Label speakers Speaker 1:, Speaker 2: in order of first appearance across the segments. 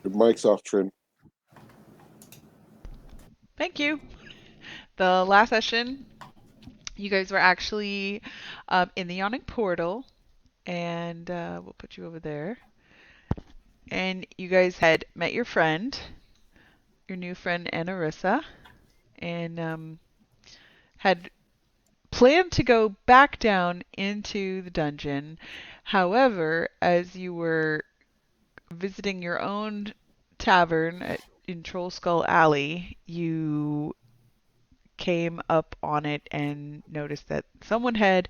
Speaker 1: Your mic's off, Trin.
Speaker 2: Thank you. The last session, you guys were actually in the yawning portal, and we'll put you over there. And you guys had met your new friend Anarissa, and had planned to go back down into the dungeon. However, as you were visiting your own tavern in Troll Skull Alley, you came up on it and noticed that someone had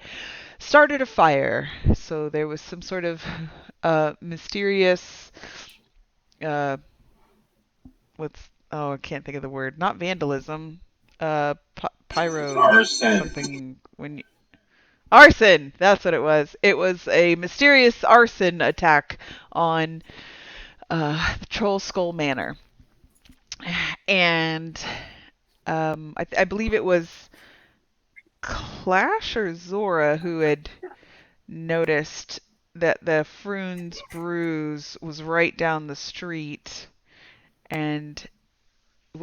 Speaker 2: started a fire. So there was some sort of mysterious, uh, I can't think of the word, not vandalism, pyro
Speaker 3: Arson.
Speaker 2: something arson. That's what it was. It was a mysterious arson attack on the Troll Skull Manor, and I believe it was Clash or Zora who had noticed that the Froon's Brews was right down the street, and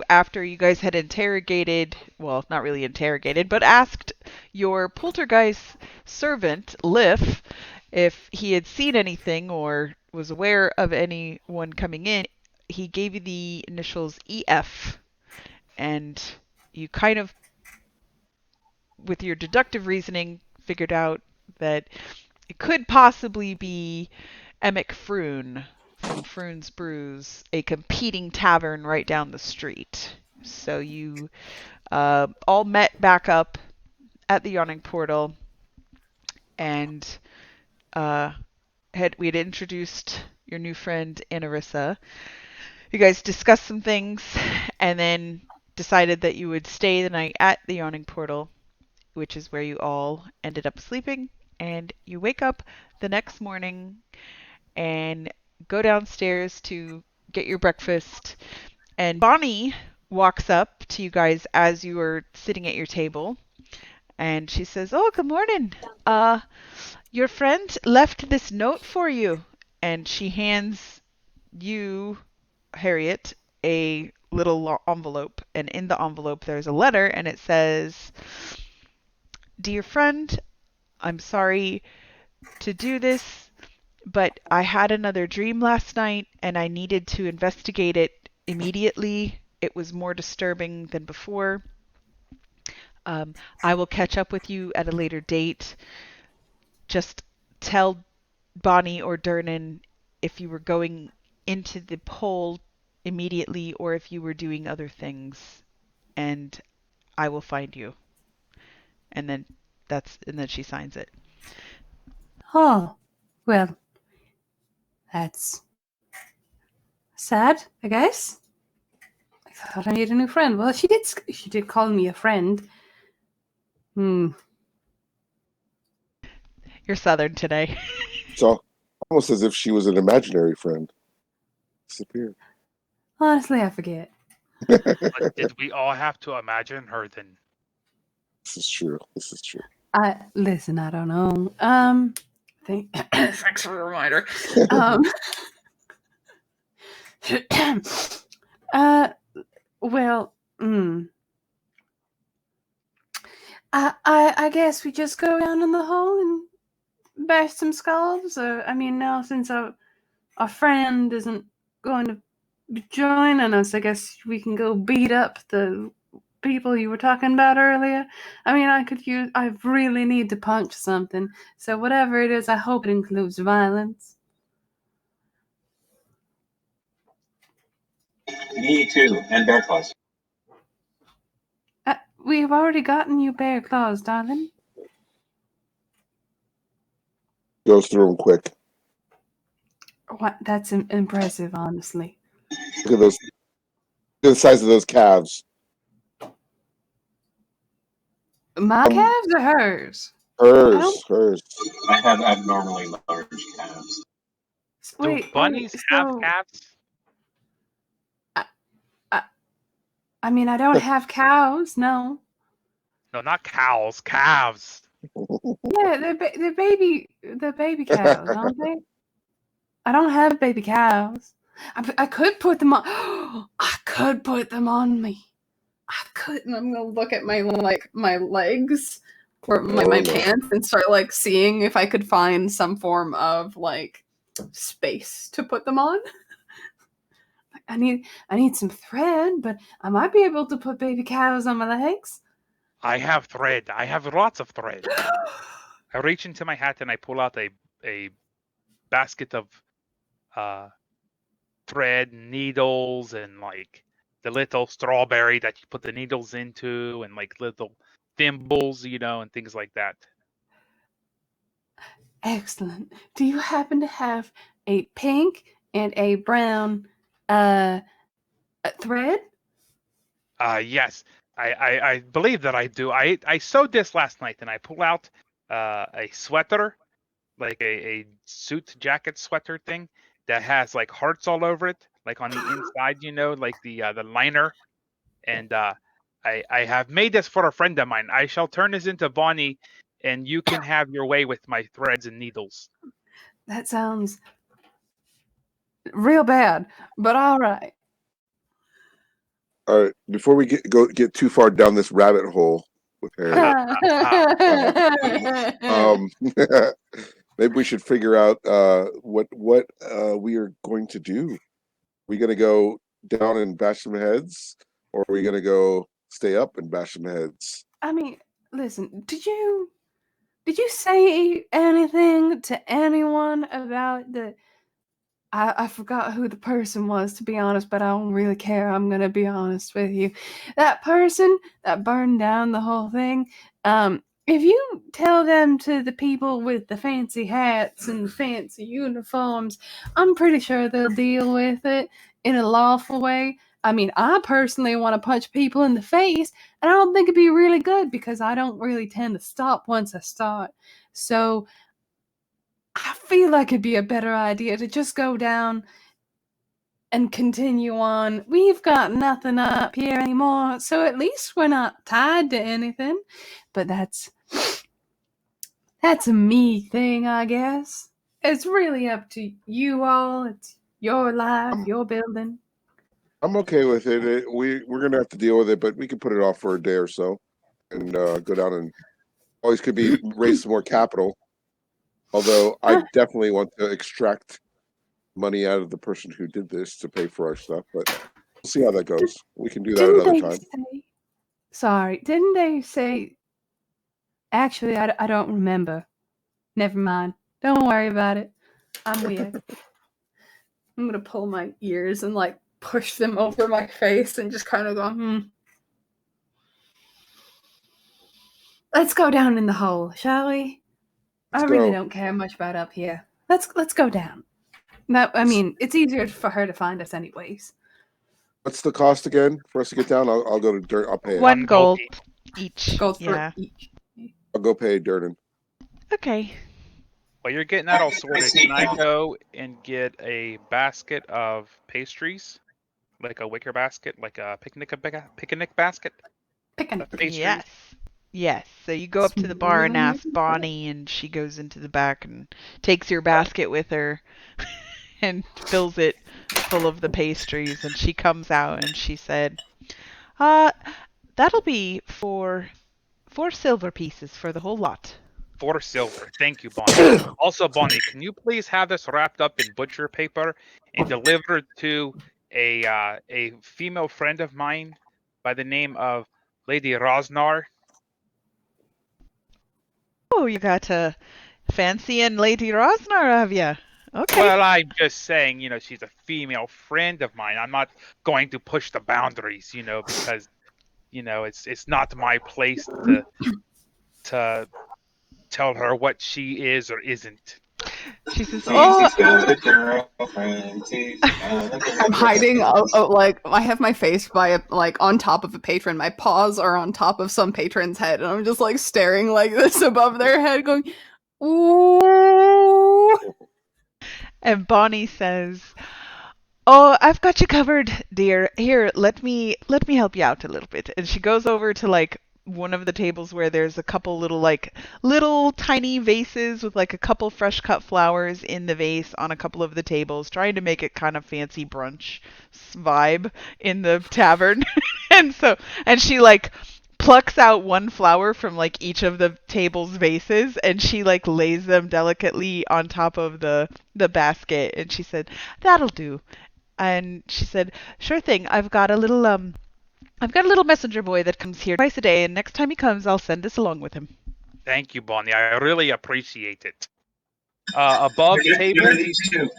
Speaker 2: after you guys had interrogated, well, not really interrogated, but asked your poltergeist servant, Liff, if he had seen anything or was aware of anyone coming in, he gave you the initials EF, and you kind of, with your deductive reasoning, figured out that it could possibly be Emic Froon from Froon's Brews, a competing tavern right down the street. So you all met back up at the Yawning Portal, and we had introduced your new friend Anarissa. You guys discussed some things, and then decided that you would stay the night at the Yawning Portal, which is where you all ended up sleeping. And you wake up the next morning and go downstairs to get your breakfast. And Bonnie walks up to you guys as you are sitting at your table. And she says, "Oh, good morning. Your friend left this note for you." And she hands you, Harriet, a little envelope. And in the envelope, there's a letter, and it says, "Dear friend, I'm sorry to do this, but I had another dream last night and I needed to investigate it immediately. It was more disturbing than before. I will catch up with you at a later date. Just tell Bonnie or Durnan if you were going into the hole immediately or if you were doing other things, and I will find you." And then she signs it.
Speaker 4: Oh, well, that's sad, I guess. I thought I made a new friend. Well, she did call me a friend.
Speaker 2: You're Southern today.
Speaker 1: It's almost as if she was an imaginary friend. Disappeared.
Speaker 4: Honestly, I forget.
Speaker 5: But did we all have to imagine her then?
Speaker 1: This is true.
Speaker 4: Listen, I don't know. Thanks for the reminder. Well, I guess we just go down in the hole and bash some skulls. I mean, now since our friend isn't going to be joining us, I guess we can go beat up the people you were talking about earlier. I mean, I really need to punch something. So whatever it is, I hope it includes violence.
Speaker 3: Me too, and bear claws.
Speaker 4: We've already gotten you bear claws, darling.
Speaker 1: Goes through them quick.
Speaker 4: What? That's impressive, honestly.
Speaker 1: Look at those. Look at the size of those calves.
Speaker 4: My calves or hers?
Speaker 1: Hers.
Speaker 3: I have abnormally large calves.
Speaker 5: Do bunnies have calves?
Speaker 4: I mean, I don't have cows, no.
Speaker 5: No, not cows, calves.
Speaker 4: Yeah, they're baby cows, aren't they? I don't have baby cows. I could put them on. I could put them on me. I could, and I'm gonna look at my legs or my
Speaker 1: no.
Speaker 4: pants and start like seeing if I could find some form of like space to put them on. I need some thread, but I might be able to put baby cows on my legs.
Speaker 5: I have thread. I have lots of thread. I reach into my hat and I pull out a basket of thread, needles, and like the little strawberry that you put the needles into, and like little thimbles, and things like that.
Speaker 4: Excellent. Do you happen to have a pink and a brown thread?
Speaker 5: Yes, I believe that I do. I sewed this last night, and I pull out a sweater, like a suit jacket sweater thing that has like hearts all over it, like on the inside, like the liner. And I have made this for a friend of mine. I shall turn this into Bonnie, and you can have your way with my threads and needles.
Speaker 4: That sounds real bad, but all right.
Speaker 1: All right. Before we get too far down this rabbit hole with Harry, maybe we should figure out what we are going to do. Are we going to go down and bash some heads, or are we going to go stay up and bash some heads?
Speaker 4: I mean, listen, did you say anything to anyone about the I forgot who the person was, to be honest, but I don't really care. I'm gonna be honest with you. That person that burned down the whole thing, if you tell them to the people with the fancy hats and fancy uniforms, I'm pretty sure they'll deal with it in a lawful way. I mean, I personally want to punch people in the face, and I don't think it'd be really good because I don't really tend to stop once I start. So I feel like it'd be a better idea to just go down and continue on. We've got nothing up here anymore, so at least we're not tied to anything. But that's a me thing, I guess. It's really up to you all. It's your life, your building.
Speaker 1: I'm okay with it. We're gonna have to deal with it, but we can put it off for a day or so, and go down and always could be raise some more capital. Although I definitely want to extract money out of the person who did this to pay for our stuff, but we'll see how that goes. We can do that another time.
Speaker 4: Didn't they say? Actually, I don't remember. Never mind. Don't worry about it. I'm weird. I'm gonna pull my ears and like push them over my face and just kind of go, Let's go down in the hole, shall we? I really don't care much about up here. Let's go down. It's easier for her to find us anyways.
Speaker 1: What's the cost again for us to get down? I'll go to Dirt. I'll pay it.
Speaker 2: 1 gold each.
Speaker 4: Gold for each.
Speaker 1: I'll go pay Durden.
Speaker 2: Okay.
Speaker 5: While you're getting that all sorted, can I go and get a basket of pastries? Like a wicker basket? Like a picnic basket?
Speaker 2: Picnic. Yes. So you go up to the bar and ask Bonnie, and she goes into the back and takes your basket with her and fills it full of the pastries. And she comes out and she said, that'll be for 4 silver pieces for the whole lot.
Speaker 5: 4 silver. Thank you, Bonnie. Also, Bonnie, can you please have this wrapped up in butcher paper and delivered to a female friend of mine by the name of Lady Rosnar?
Speaker 2: Oh, you got a fancy and Lady Rosnar, have you? Okay.
Speaker 5: Well, I'm just saying, she's a female friend of mine. I'm not going to push the boundaries, because, it's not my place to tell her what she is or isn't.
Speaker 2: She says,
Speaker 3: I'm
Speaker 4: hiding, I have my face on top of a patron. My paws are on top of some patron's head, and I'm just staring like this above their head, going, ooh.
Speaker 2: And Bonnie says, "Oh, I've got you covered, dear. Here, let me help you out a little bit." And she goes over to one of the tables where there's a couple little tiny vases with like a couple fresh cut flowers in the vase on a couple of the tables, trying to make it kind of fancy brunch vibe in the tavern. And she like plucks out one flower from like each of the table's vases, and she like lays them delicately on top of the basket, and she said, "That'll do." And she said, "Sure thing. I've got a little messenger boy that comes here twice a day, and next time he comes, I'll send this along with him."
Speaker 5: Thank you, Bonnie. I really appreciate it. Above
Speaker 3: Here
Speaker 5: table.
Speaker 3: are these two.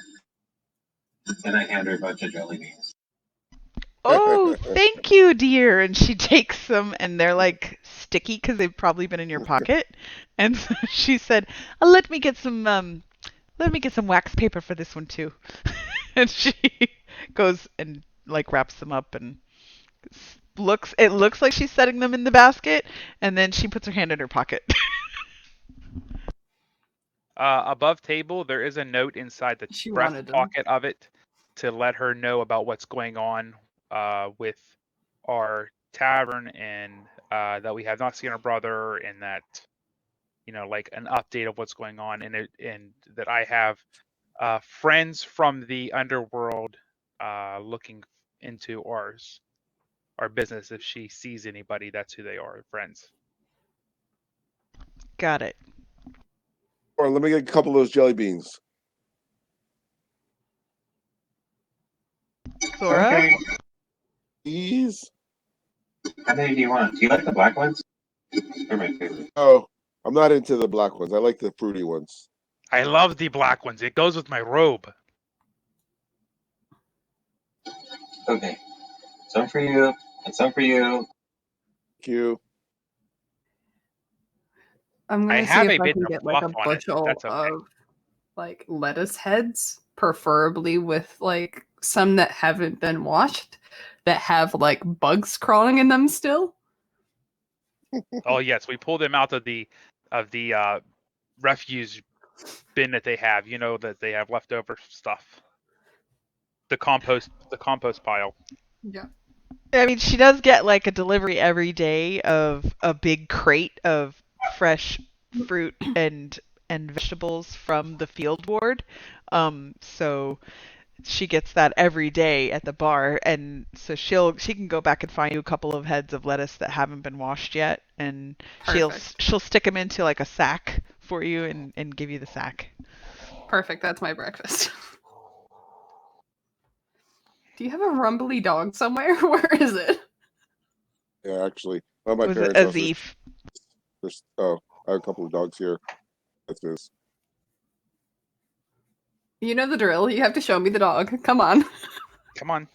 Speaker 3: And I hand her a bunch of jelly beans.
Speaker 2: "Oh, thank you, dear." And she takes them, and they're like sticky because they've probably been in your pocket. And so she said, let me get some wax paper for this one too." And she goes and like wraps them up and it looks like she's setting them in the basket, and then she puts her hand in her pocket.
Speaker 5: Above table, there is a note inside the
Speaker 4: She
Speaker 5: breast
Speaker 4: wanted them.
Speaker 5: pocket of it to let her know about what's going on with our tavern, and that we have not seen her brother, and that like an update of what's going on, and that I have friends from the underworld looking into our business. If she sees anybody, that's who they are, friends.
Speaker 2: Got it.
Speaker 1: Or let me get a couple of those jelly beans.
Speaker 2: Zora?
Speaker 3: Okay.
Speaker 1: Please?
Speaker 3: How many do you want? Do you like the black ones? They're my favorite.
Speaker 1: Oh, I'm not into the black ones. I like the fruity ones.
Speaker 5: I love the black ones. It goes with my robe.
Speaker 3: Okay. Some for you, and some for you.
Speaker 1: Thank you.
Speaker 4: I'm
Speaker 5: I
Speaker 4: gonna see
Speaker 5: have
Speaker 4: if
Speaker 5: a
Speaker 4: I
Speaker 5: bit
Speaker 4: can
Speaker 5: of
Speaker 4: get like a
Speaker 5: fluff on it.
Speaker 4: bushel
Speaker 5: That's okay.
Speaker 4: of like lettuce heads, preferably with like some that haven't been washed, that have like bugs crawling in them still.
Speaker 5: Oh yes, we pulled them out of the refuse bin that they have. That they have leftover stuff. The compost pile.
Speaker 4: Yeah.
Speaker 2: I mean, she does get like a delivery every day of a big crate of fresh fruit and vegetables from the field ward. So she gets that every day at the bar, and so she can go back and find you a couple of heads of lettuce that haven't been washed yet, and
Speaker 4: Perfect.
Speaker 2: she'll stick them into like a sack for you and give you the sack.
Speaker 4: Perfect. That's my breakfast. Do you have a rumbly dog somewhere? Where is it?
Speaker 1: Yeah, actually. Well, my
Speaker 2: Was it
Speaker 1: parents' house
Speaker 2: Azif?
Speaker 1: oh, I have a couple of dogs here. That's this.
Speaker 4: You know the drill. You have to show me the dog. Come on.
Speaker 5: Come on.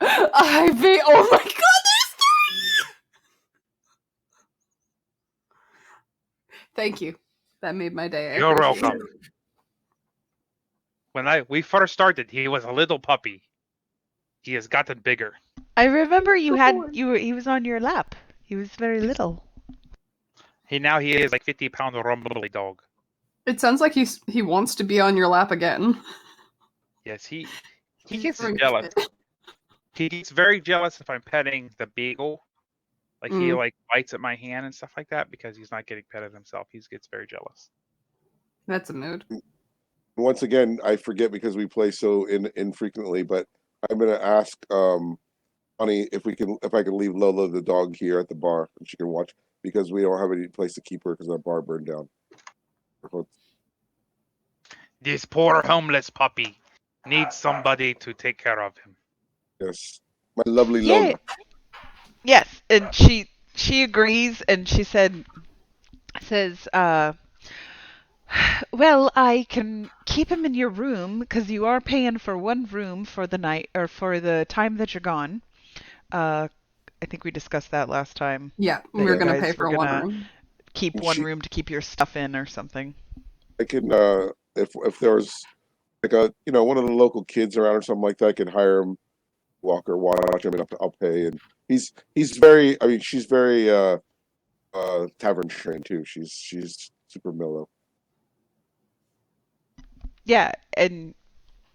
Speaker 4: Ivy. Oh my god, there's three! Thank you. That made my day. I
Speaker 5: You're
Speaker 4: appreciate
Speaker 5: welcome.
Speaker 4: it.
Speaker 5: When we first started, he was a little puppy. He has gotten bigger.
Speaker 2: I remember he
Speaker 4: Good
Speaker 2: was on your lap. He was very little.
Speaker 5: He is like 50-pound rumbly dog.
Speaker 4: It sounds like he wants to be on your lap again.
Speaker 5: Yes, he
Speaker 4: He's
Speaker 5: gets
Speaker 4: very
Speaker 5: jealous.
Speaker 4: fit.
Speaker 5: He gets very jealous if I'm petting the beagle. Like he like bites at my hand and stuff like that because he's not getting petted himself. He gets very jealous.
Speaker 4: That's a mood.
Speaker 1: Once again, I forget because we play so infrequently, but I'm gonna ask Honey if I can leave Lola the dog here at the bar and she can watch because we don't have any place to keep her because our bar burned down.
Speaker 5: This poor homeless puppy needs somebody to take care of him.
Speaker 1: Yes. My lovely
Speaker 2: Yeah.
Speaker 1: Lola.
Speaker 2: Yes, and she agrees, and she says, well, I can keep him in your room because you are paying for one room for the night or for the time that you're gone. I think we discussed that last time.
Speaker 4: Yeah,
Speaker 2: That
Speaker 4: we're
Speaker 2: you
Speaker 4: gonna
Speaker 2: guys
Speaker 4: pay
Speaker 2: were
Speaker 4: for one
Speaker 2: gonna
Speaker 4: room.
Speaker 2: keep one room to keep your stuff in or something.
Speaker 1: I can if there was like one of the local kids around or something like that, I could hire him, walk or watch him, and I'll pay. And he's very. I mean, she's very tavern trained too. She's super mellow.
Speaker 2: Yeah, and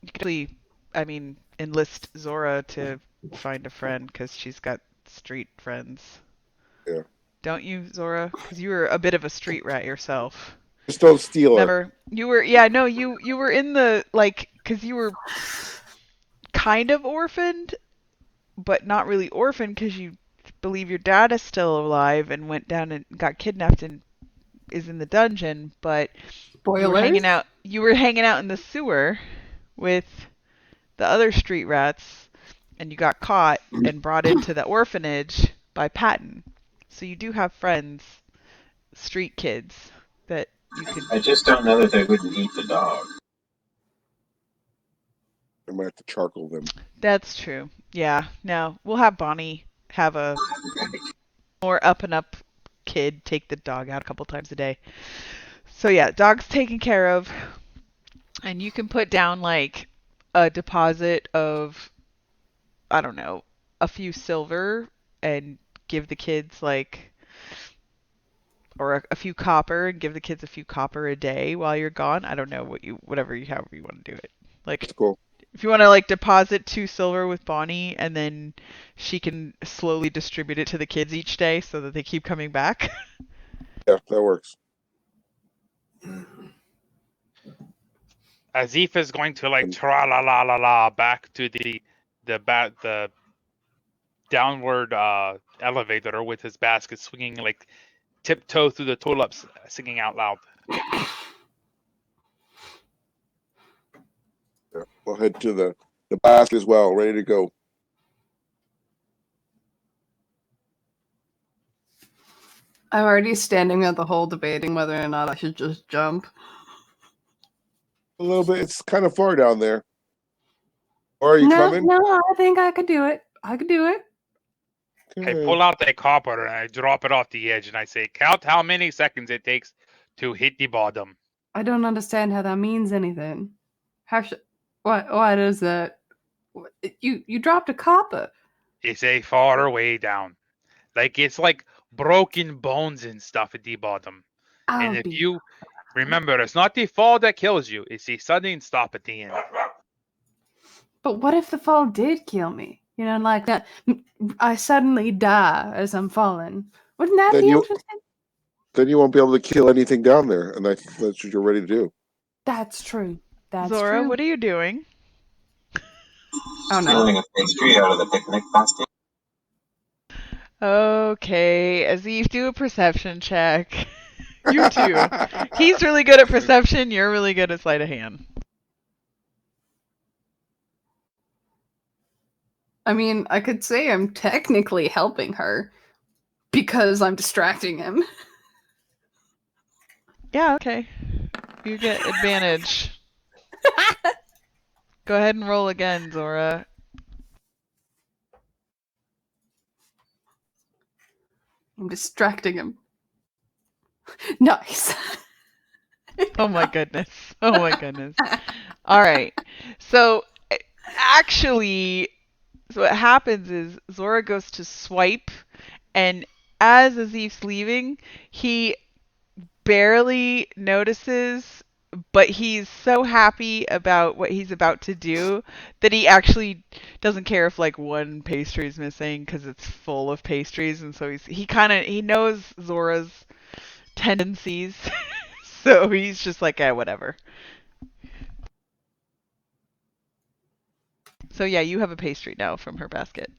Speaker 2: you could actually, I mean, enlist Zora to find a friend because she's got street friends.
Speaker 1: Yeah.
Speaker 2: Don't you, Zora? Because you were a bit of a street rat yourself.
Speaker 1: Just don't steal her.
Speaker 2: Remember, you were, yeah, no, you were in the, like, because you were kind of orphaned, but not really orphaned because you believe your dad is still alive and went down and got kidnapped and is in the dungeon, but
Speaker 4: Spoilers.
Speaker 2: you were hanging out in the sewer with the other street rats, and you got caught and brought into the orphanage by Patton. So you do have friends, street kids, that you could.
Speaker 3: I just don't know that they wouldn't eat the dog.
Speaker 1: I might have to charcoal them.
Speaker 2: That's true. Yeah. No, we'll have Bonnie have a more up and up kid take the dog out a couple times a day. So yeah, dog's taken care of, and you can put down like a deposit of, I don't know, a few silver and give the kids like, or a few copper and give the kids a few copper a day while you're gone. I don't know however you want to do it. Like,
Speaker 1: That's cool.
Speaker 2: if you want to like deposit 2 silver with Bonnie and then she can slowly distribute it to the kids each day so that they keep coming back.
Speaker 1: Yeah, that works.
Speaker 5: Azif is going to like tra la la la la back to the downward elevator with his basket swinging like tiptoe through the tulips, singing out loud.
Speaker 1: Yeah. We'll head to the basket as well, ready to go.
Speaker 4: I'm already standing at the hole debating whether or not I should just jump.
Speaker 1: A little bit. It's kind of far down there. Or are you coming?
Speaker 4: No, I think I could do it. I could do it.
Speaker 5: I pull out the copper and I drop it off the edge and I say, count how many seconds it takes to hit the bottom.
Speaker 4: I don't understand how that means anything. What is that? You dropped a copper.
Speaker 5: It's a far way down. Like it's like broken bones and stuff at the bottom. And if you remember, it's not the fall that kills you, it's the sudden stop at the end.
Speaker 4: But what if the fall did kill me? You know, like that. I suddenly die as I'm falling. Wouldn't that
Speaker 1: Then
Speaker 4: be
Speaker 1: you-
Speaker 4: interesting?
Speaker 1: Then you won't be able to kill anything down there, and that's what you're ready to do.
Speaker 4: That's true. That's
Speaker 2: Zora,
Speaker 4: true.
Speaker 2: what are you doing?
Speaker 4: Oh no.
Speaker 3: Stealing a pastry out of the picnic basket.
Speaker 2: Okay, Azif, do a perception check. You too. He's really good at perception, you're really good at sleight of hand.
Speaker 4: I mean, I could say I'm technically helping her because I'm distracting him.
Speaker 2: Yeah, okay. You get advantage. Go ahead and roll again, Zora.
Speaker 4: I'm distracting him. Nice.
Speaker 2: Oh my goodness. Oh my goodness. All right. So actually, so what happens is Zora goes to swipe, and as Azif's leaving, he barely notices, but he's so happy about what he's about to do that he actually doesn't care if like one pastry is missing because it's full of pastries, and so he knows Zora's tendencies, so he's just like, whatever. So yeah, you have a pastry now from her basket.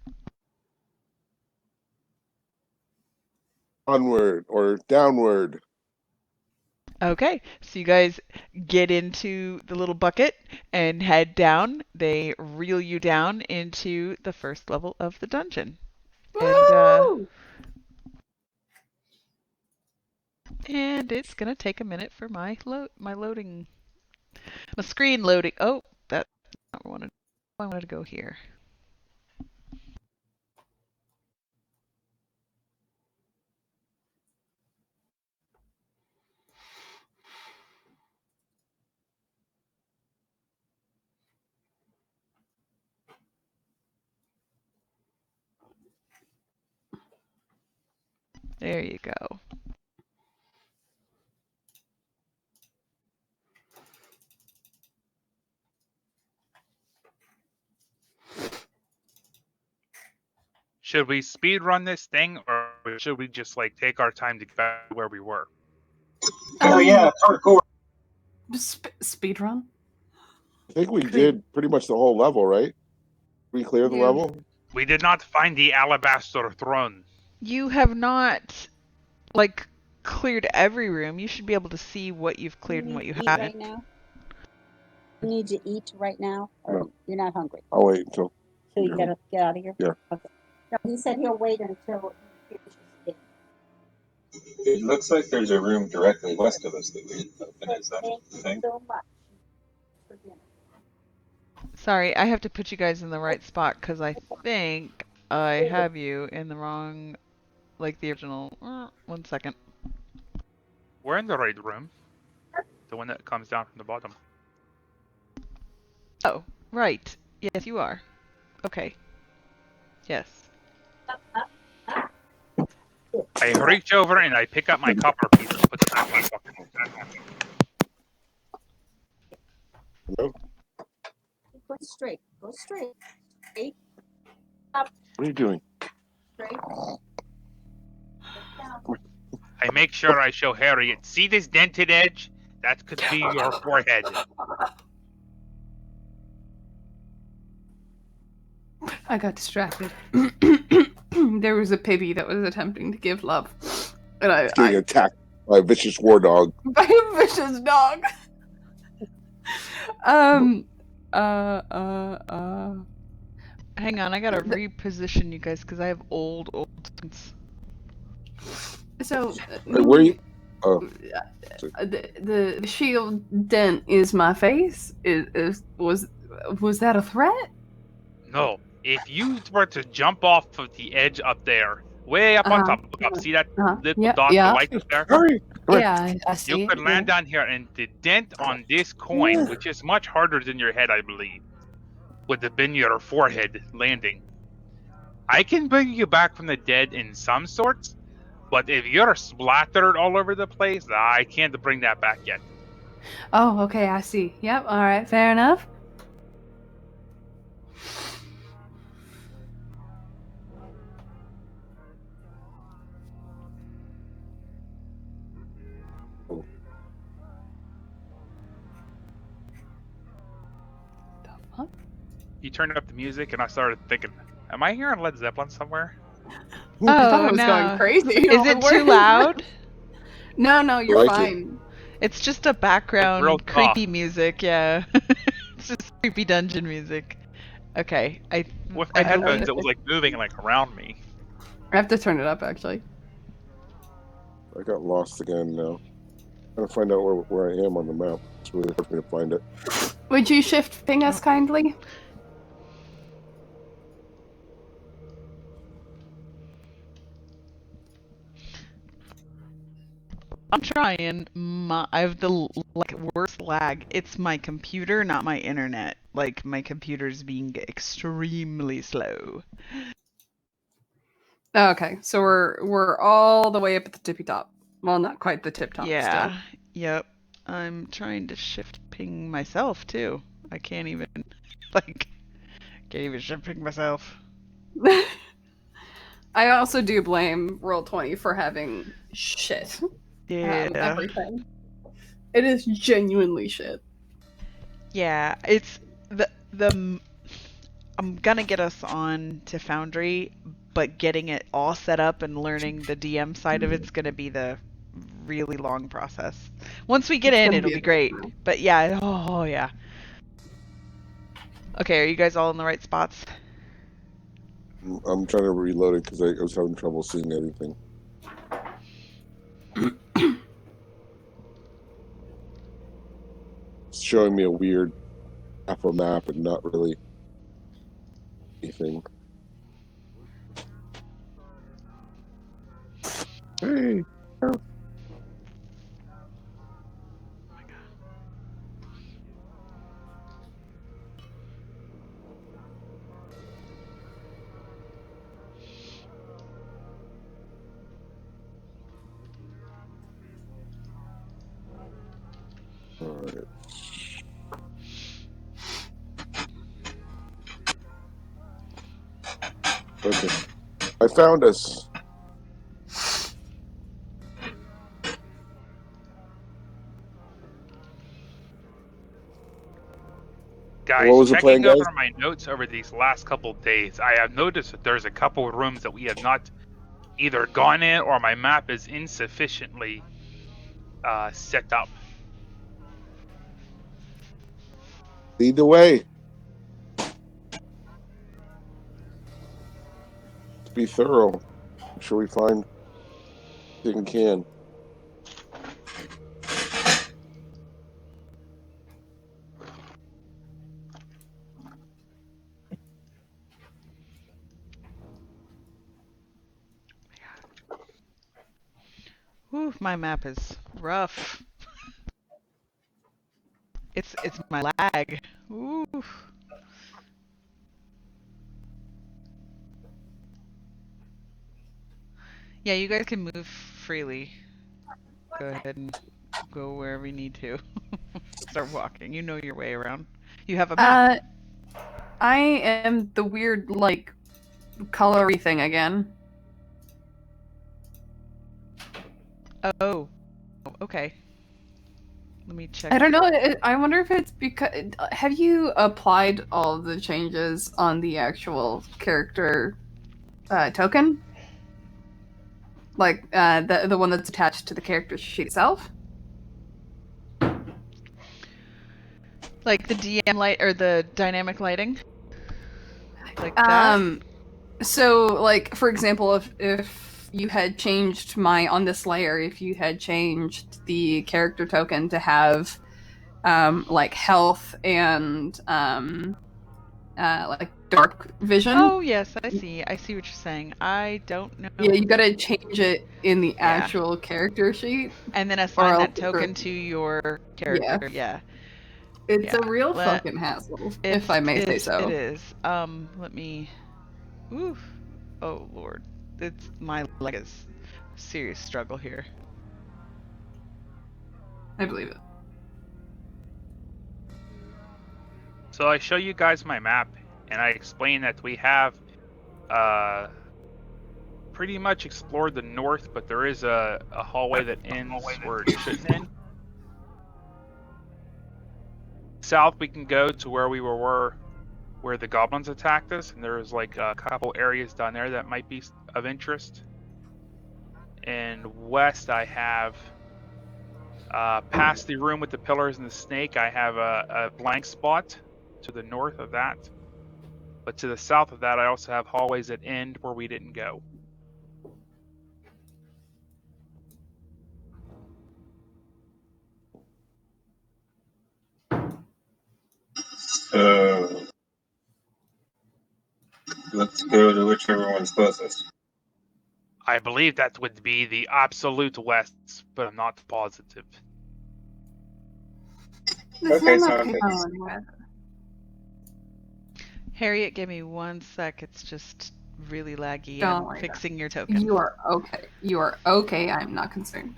Speaker 1: Onward or downward.
Speaker 2: Okay, so you guys get into the little bucket and head down. They reel you down into the first level of the dungeon.
Speaker 4: Woo!
Speaker 2: And it's gonna take a minute for my screen loading. Oh, that's not what I wanted to go here. There you go.
Speaker 5: should we speed run this thing, or should we just like take our time to get back to where we were?
Speaker 3: Oh yeah, parkour.
Speaker 4: Speed run.
Speaker 1: I think we did pretty much the whole level, right? We cleared the
Speaker 4: Yeah.
Speaker 1: level.
Speaker 5: We did not find the alabaster throne.
Speaker 2: You have not, like, cleared every room. You should be able to see what you've cleared and what you
Speaker 6: eat
Speaker 2: haven't.
Speaker 6: right now? You need to eat right now, or
Speaker 1: No.
Speaker 6: you're not hungry?
Speaker 1: I'll wait until.
Speaker 6: So you gotta get out of here?
Speaker 1: Yeah.
Speaker 6: Okay. No, he said he'll wait until he finishes dinner.
Speaker 3: It looks like there's a room directly west of us that we didn't open. Is that
Speaker 6: Thank
Speaker 3: the
Speaker 6: you
Speaker 3: thing?
Speaker 6: so much for dinner.
Speaker 2: Sorry, I have to put you guys in the right spot because I think I have you in the wrong, like the original. 1 second.
Speaker 5: We're in the right room. The one that comes down from the bottom.
Speaker 2: Oh, right. Yes, you are. Okay. Yes.
Speaker 5: I reach over and I pick up my copper piece and put it back in my pocket.
Speaker 1: Hello?
Speaker 6: Go straight. Go straight. Straight.
Speaker 1: What are you doing?
Speaker 6: Straight. Down.
Speaker 5: I make sure I show Harriet. See this dented edge? That could be your forehead.
Speaker 4: I got distracted. There was a piggy that was attempting to give love, and I
Speaker 1: Getting attacked by a vicious war dog.
Speaker 4: by a vicious dog.
Speaker 2: Hang on, I gotta reposition you guys because I have old things.
Speaker 4: So
Speaker 1: Wait, where are you? Oh,
Speaker 4: the shield dent is my face. Was that a threat?
Speaker 5: No. If you were to jump off of the edge up there, way up on top, look up, see that little
Speaker 4: Yeah,
Speaker 5: dot,
Speaker 4: yeah.
Speaker 5: the light up there?
Speaker 1: hurry! Come here.
Speaker 4: Yeah, I see.
Speaker 5: You
Speaker 4: it,
Speaker 5: could
Speaker 4: yeah.
Speaker 5: land down here, and the dent on this coin, which is much harder than your head, I believe, would have been your forehead landing. I can bring you back from the dead in some sorts, but if you're splattered all over the place, I can't bring that back yet.
Speaker 4: Oh, okay, I see. Yep, all right, fair enough. The fuck?
Speaker 5: You turned up the music, and I started thinking, am I hearing Led Zeppelin somewhere?
Speaker 4: I thought I
Speaker 2: Oh
Speaker 4: was
Speaker 2: no.
Speaker 4: going crazy.
Speaker 2: Is it too loud?
Speaker 4: No, you're
Speaker 1: like it.
Speaker 4: fine.
Speaker 2: It's just a background
Speaker 5: real
Speaker 2: creepy music, yeah. It's just creepy dungeon music. Okay,
Speaker 5: With
Speaker 2: I
Speaker 5: my
Speaker 2: don't
Speaker 5: headphones,
Speaker 2: know.
Speaker 5: it was like moving like around me.
Speaker 4: I have to turn it up, actually.
Speaker 1: I got lost again now. I'm trying to find out where I am on the map. It's really hard for me to find it.
Speaker 4: Would you shift ping us kindly?
Speaker 2: I'm trying. I have the worst lag. It's my computer, not my internet. Like my computer's being extremely slow.
Speaker 4: Okay, so we're all the way up at the tippy top. Well, not quite the tip top.
Speaker 2: Yeah. Yep. I'm trying to shift ping myself too. I can't even shift ping myself.
Speaker 4: Still. I also do blame Roll20 for having shit.
Speaker 2: Yeah.
Speaker 4: Everything. It is genuinely shit.
Speaker 2: Yeah, it's the I'm gonna get us on to Foundry, but getting it all set up and learning the DM side of it's gonna be the really long process. Once we get in, it'll be great. But yeah, oh yeah. Okay, are you guys all in the right spots?
Speaker 1: I'm trying to reload it because I was having trouble seeing anything. It's showing me a weird half a map and not really anything. Hey. Alright. Okay. I found us.
Speaker 5: Guys,
Speaker 1: What was the plan,
Speaker 5: checking
Speaker 1: guys?
Speaker 5: over my notes over these last couple days, I have noticed that there's a couple of rooms that we have not either gone in or my map is insufficiently set up.
Speaker 1: Lead the way. Let's be thorough. Make sure we find everything we can.
Speaker 2: Ooh, my map is rough. It's my lag. Ooh. Yeah, you guys can move freely. Go ahead and go wherever you need to. Start walking. You know your way around. You have a map.
Speaker 4: I am the weird, like, colory thing again.
Speaker 2: Oh. Okay. Let me check.
Speaker 4: I don't know. I wonder if it's because. Have you applied all the changes on the actual character token? Like the one that's attached to the character sheet itself?
Speaker 2: Like the DM light or the dynamic lighting? Like that?
Speaker 4: So, like, for example, if you had changed on this layer, if you had changed the character token to have like health and like dark vision.
Speaker 2: Oh yes, I see what you're saying. I don't know.
Speaker 4: Yeah, you gotta change it in the actual character sheet.
Speaker 2: And then assign
Speaker 4: Or
Speaker 2: that
Speaker 4: else-
Speaker 2: token to your character. Yeah.
Speaker 4: It's
Speaker 2: Yeah.
Speaker 4: a real
Speaker 2: Let-
Speaker 4: fucking hassle, if I may say so.
Speaker 2: It is. Let me. Oof. Oh lord, it's my leg is a serious struggle here.
Speaker 4: I believe it.
Speaker 5: So I show you guys my map, and I explain that we have pretty much explored the north, but there is a hallway that ends where it shouldn't end. South, we can go to where we were where the goblins attacked us, and there's like a couple areas down there that might be of interest. And west, I have past the room with the pillars and the snake, I have a blank spot to the north of that. But to the south of that, I also have hallways that end where we didn't go.
Speaker 3: So let's go to whichever one's closest.
Speaker 5: I believe that would be the absolute west, but I'm not positive.
Speaker 3: Okay, sounds good.
Speaker 2: Harriet, give me 1 sec. It's just really laggy.
Speaker 4: Don't
Speaker 2: I'm
Speaker 4: worry
Speaker 2: fixing your token.
Speaker 4: You are okay. You are okay. I'm not concerned.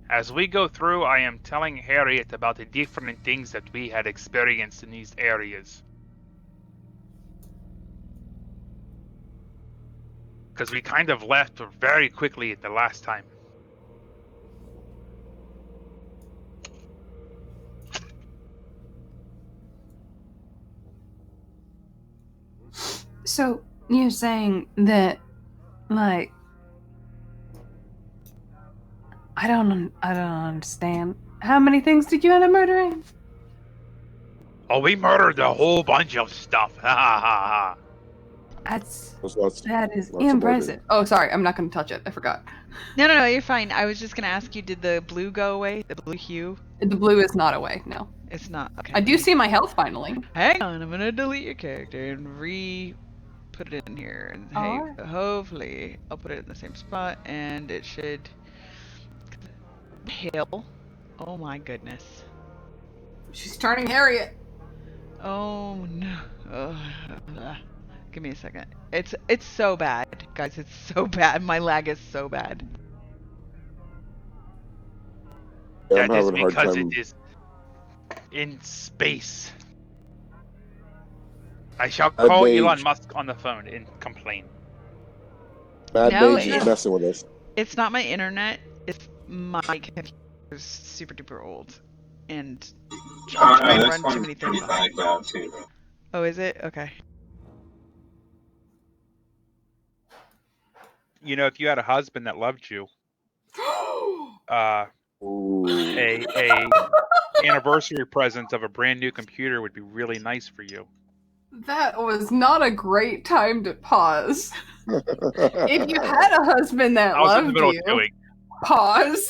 Speaker 5: As we go through, I am telling Harriet about the different things that we had experienced in these areas. Because we kind of left very quickly the last time.
Speaker 4: So you're saying that, like, I don't understand. How many things did you end up murdering?
Speaker 5: Oh, we murdered a whole bunch of stuff. Ha ha ha ha.
Speaker 4: That is
Speaker 1: lots of
Speaker 4: impressive. Oh, sorry, I'm not going to touch it. I forgot.
Speaker 2: No, you're fine. I was just gonna ask you, did the blue go away? The blue hue?
Speaker 4: The blue is not away. No,
Speaker 2: It's not. Okay.
Speaker 4: I do see my health finally.
Speaker 2: Hang on, I'm gonna delete your character and put it in here. And hey,
Speaker 4: Alright.
Speaker 2: hopefully I'll put it in the same spot, and it should. Hail. Oh my goodness.
Speaker 4: She's turning Harriet.
Speaker 2: Oh no. Give me a second. It's so bad, guys. It's so bad. My lag is so bad.
Speaker 1: Yeah, I'm
Speaker 5: That is
Speaker 1: having a hard
Speaker 5: because
Speaker 1: time.
Speaker 5: it is in space. I shall
Speaker 1: Mad
Speaker 5: call
Speaker 1: Mage.
Speaker 5: Elon Musk on the phone and complain.
Speaker 1: Mad
Speaker 2: No,
Speaker 1: Mage is
Speaker 2: it's-
Speaker 1: messing with us.
Speaker 2: It's not my internet. It's my computer's super duper old, and I try and
Speaker 3: This
Speaker 2: run too
Speaker 3: one's
Speaker 2: many
Speaker 3: pretty
Speaker 2: things on it.
Speaker 3: lagged out too.
Speaker 2: Oh, is it? Okay.
Speaker 5: You know, if you had a husband that loved you,
Speaker 1: Ooh.
Speaker 5: a anniversary present of a brand new computer would be really nice for you.
Speaker 4: That was not a great time to pause. If you had a husband that
Speaker 5: I was in the
Speaker 4: loved
Speaker 5: middle
Speaker 4: you,
Speaker 5: of doing.
Speaker 4: pause.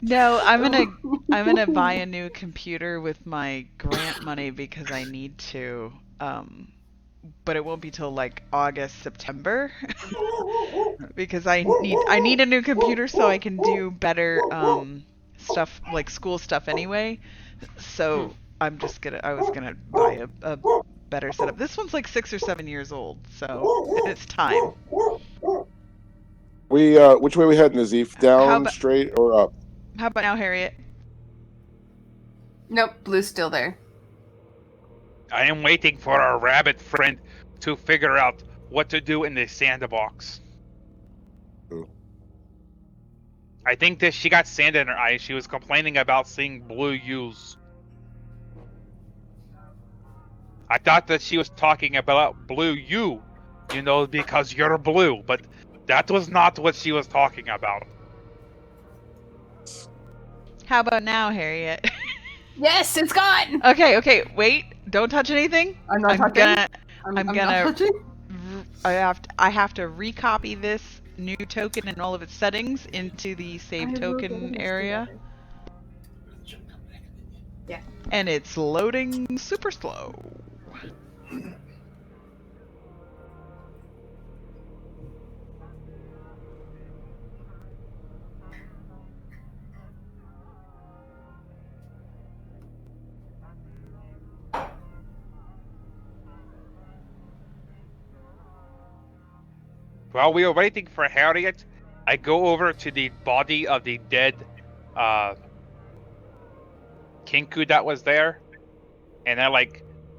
Speaker 2: No, I'm gonna buy a new computer with my grant money because I need to. But it won't be till like August, September, because I need a new computer so I can do better stuff like school stuff anyway. So I was gonna buy a better setup. This one's like 6 or 7 years old, so it's time.
Speaker 1: Which way we heading, Nazif? Down,
Speaker 2: about-
Speaker 1: straight, or up?
Speaker 2: How about now, Harriet?
Speaker 4: Nope, Blue's still there.
Speaker 5: I am waiting for our rabbit friend to figure out what to do in the sandbox.
Speaker 1: Ooh.
Speaker 5: I think that she got sand in her eyes. She was complaining about seeing blue U's. I thought that she was talking about blue you, because you're blue, but that was not what she was talking about.
Speaker 2: How about now, Harriet?
Speaker 4: Yes, it's gone!
Speaker 2: Okay, wait. Don't touch anything.
Speaker 4: I'm not touching.
Speaker 2: I'm
Speaker 4: I'm
Speaker 2: gonna-
Speaker 4: not touching.
Speaker 2: I have to recopy this new token and all of its settings into the save token area.
Speaker 4: Yeah.
Speaker 2: And it's loading super slow.
Speaker 5: While we were waiting for Harriet, I go over to the body of the dead Kinku that was there, and I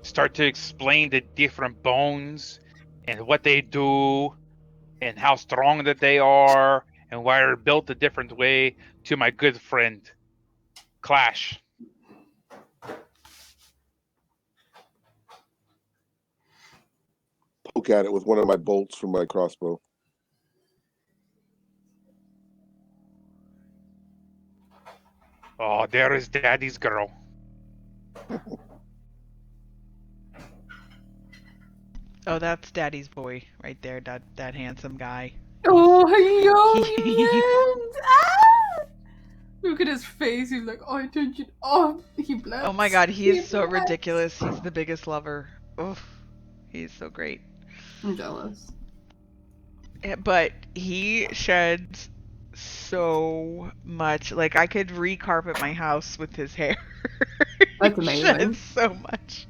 Speaker 5: start to explain the different bones and what they do and how strong that they are and why they're built a different way to my good friend Clash.
Speaker 1: Poke at it with one of my bolts from my crossbow.
Speaker 5: Oh, there is Daddy's girl.
Speaker 2: Oh, that's Daddy's boy right there. That handsome guy.
Speaker 4: Oh, ah! Look at his face. He's like, oh, I turned it off. He bled.
Speaker 2: Oh my God, he is so ridiculous. He's the biggest lover. Oh, he's so great.
Speaker 4: I'm jealous.
Speaker 2: But he sheds so much. Like, I could recarpet my house with his hair.
Speaker 4: That's
Speaker 2: He
Speaker 4: amazing.
Speaker 2: sheds so much.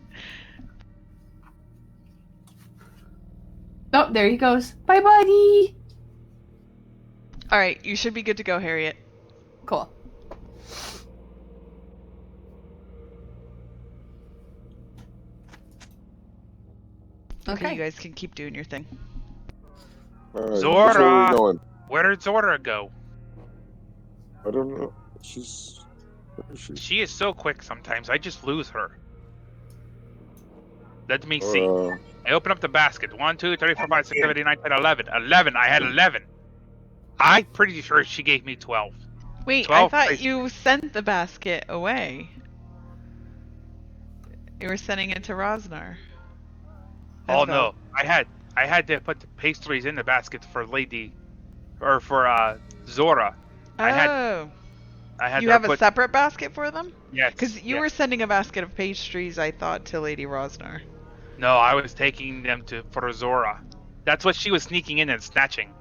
Speaker 4: Oh, there he goes. Bye, buddy.
Speaker 2: All right, you should be good to go, Harriet.
Speaker 4: Cool.
Speaker 2: Okay, you guys can keep doing your thing.
Speaker 1: All right,
Speaker 5: Zora!
Speaker 1: which way are we going?
Speaker 5: Where did Zora go?
Speaker 1: I don't know. She's. Where is she?
Speaker 5: She is so quick sometimes. I just lose her. Let me see. I open up the basket. 1, 2, 3, 4, 5, 6, 7, 8, 9, 10, 11. 11. I had 11. I'm pretty sure she gave me 12.
Speaker 2: Wait,
Speaker 5: 12
Speaker 2: I thought
Speaker 5: places.
Speaker 2: you sent the basket away. You were sending it to Rosnar.
Speaker 5: Oh
Speaker 2: That's
Speaker 5: no, I had to put the pastries in the basket for Zora. I had
Speaker 2: You
Speaker 5: to
Speaker 2: have a
Speaker 5: put
Speaker 2: separate basket for them?
Speaker 5: yes.
Speaker 2: Because you
Speaker 5: yes.
Speaker 2: were sending a basket of pastries, I thought, to Lady Rosnar.
Speaker 5: No, I was taking them for Zora. That's what she was sneaking in and snatching.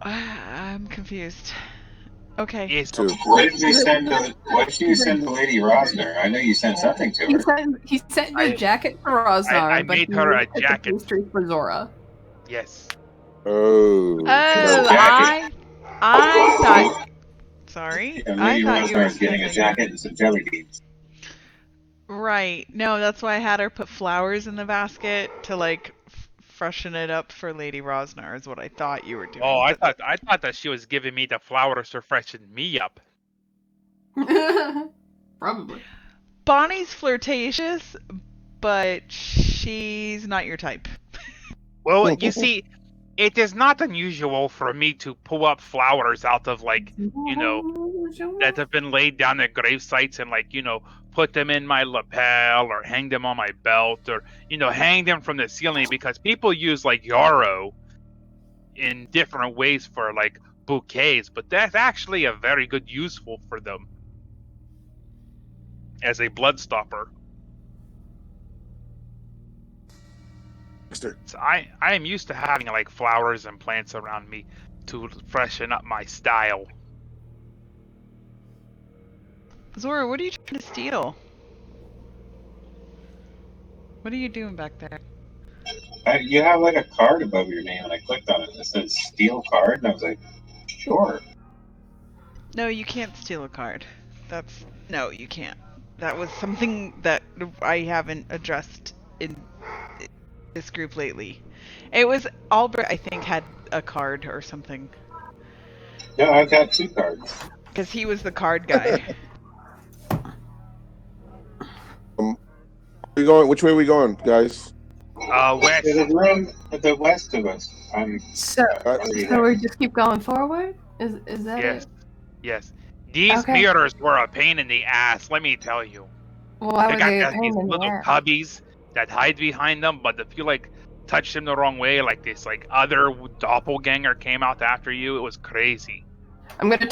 Speaker 2: I'm confused. Okay.
Speaker 5: is
Speaker 1: Two.
Speaker 3: What did you send to Lady Rosner? I know you sent something to her.
Speaker 4: He sent the
Speaker 5: I-
Speaker 4: jacket for Rosnar,
Speaker 5: I
Speaker 4: but
Speaker 5: made
Speaker 4: he
Speaker 5: her a
Speaker 4: put the
Speaker 5: jacket.
Speaker 4: pastry for Zora.
Speaker 5: Yes.
Speaker 1: Oh.
Speaker 2: Oh,
Speaker 3: jacket.
Speaker 2: I thought. Sorry,
Speaker 3: Yeah,
Speaker 2: I
Speaker 3: Lady
Speaker 2: thought you were
Speaker 3: Rosner's getting a
Speaker 2: sending.
Speaker 3: jacket and some jelly beans.
Speaker 2: Right. No, that's why I had her put flowers in the basket to like freshen it up for Lady Rosnar. Is what I thought you were doing.
Speaker 5: Oh, I
Speaker 2: but-
Speaker 5: thought that she was giving me the flowers to freshen me up.
Speaker 4: Probably.
Speaker 2: Bonnie's flirtatious, but she's not your type.
Speaker 5: Well, you see, it is not unusual for me to pull up flowers out of like that have been laid down at grave sites and like put them in my lapel or hang them on my belt or hang them from the ceiling because people use like yarrow in different ways for like bouquets, but that's actually a very good useful for them as a blood stopper. So I am used to having like flowers and plants around me to freshen up my style.
Speaker 2: Zora, what are you trying to steal? What are you doing back there?
Speaker 3: You have like a card above your name, and I clicked on it. It said "steal card," and I was like, "Sure."
Speaker 2: No, you can't steal a card. No, you can't. That was something that I haven't addressed in this group lately. It was Albert, I think, had a card or something.
Speaker 3: No, I've got 2 cards.
Speaker 2: Because he was the card guy.
Speaker 1: We going? Which way are we going, guys?
Speaker 5: West.
Speaker 3: There's a room at the west of us.
Speaker 4: So we just keep going forward? Is that
Speaker 5: Yes.
Speaker 4: it?
Speaker 5: Yes. These
Speaker 4: Okay.
Speaker 5: mirrors were a pain in the ass, let me tell you.
Speaker 4: Well, why
Speaker 5: They
Speaker 4: were
Speaker 5: got
Speaker 4: they a
Speaker 5: these
Speaker 4: pain in the
Speaker 5: little
Speaker 4: ass?
Speaker 5: cubbies that hide behind them, but if you like touch them the wrong way, like this like other doppelganger came out after you, it was crazy.
Speaker 4: I'm gonna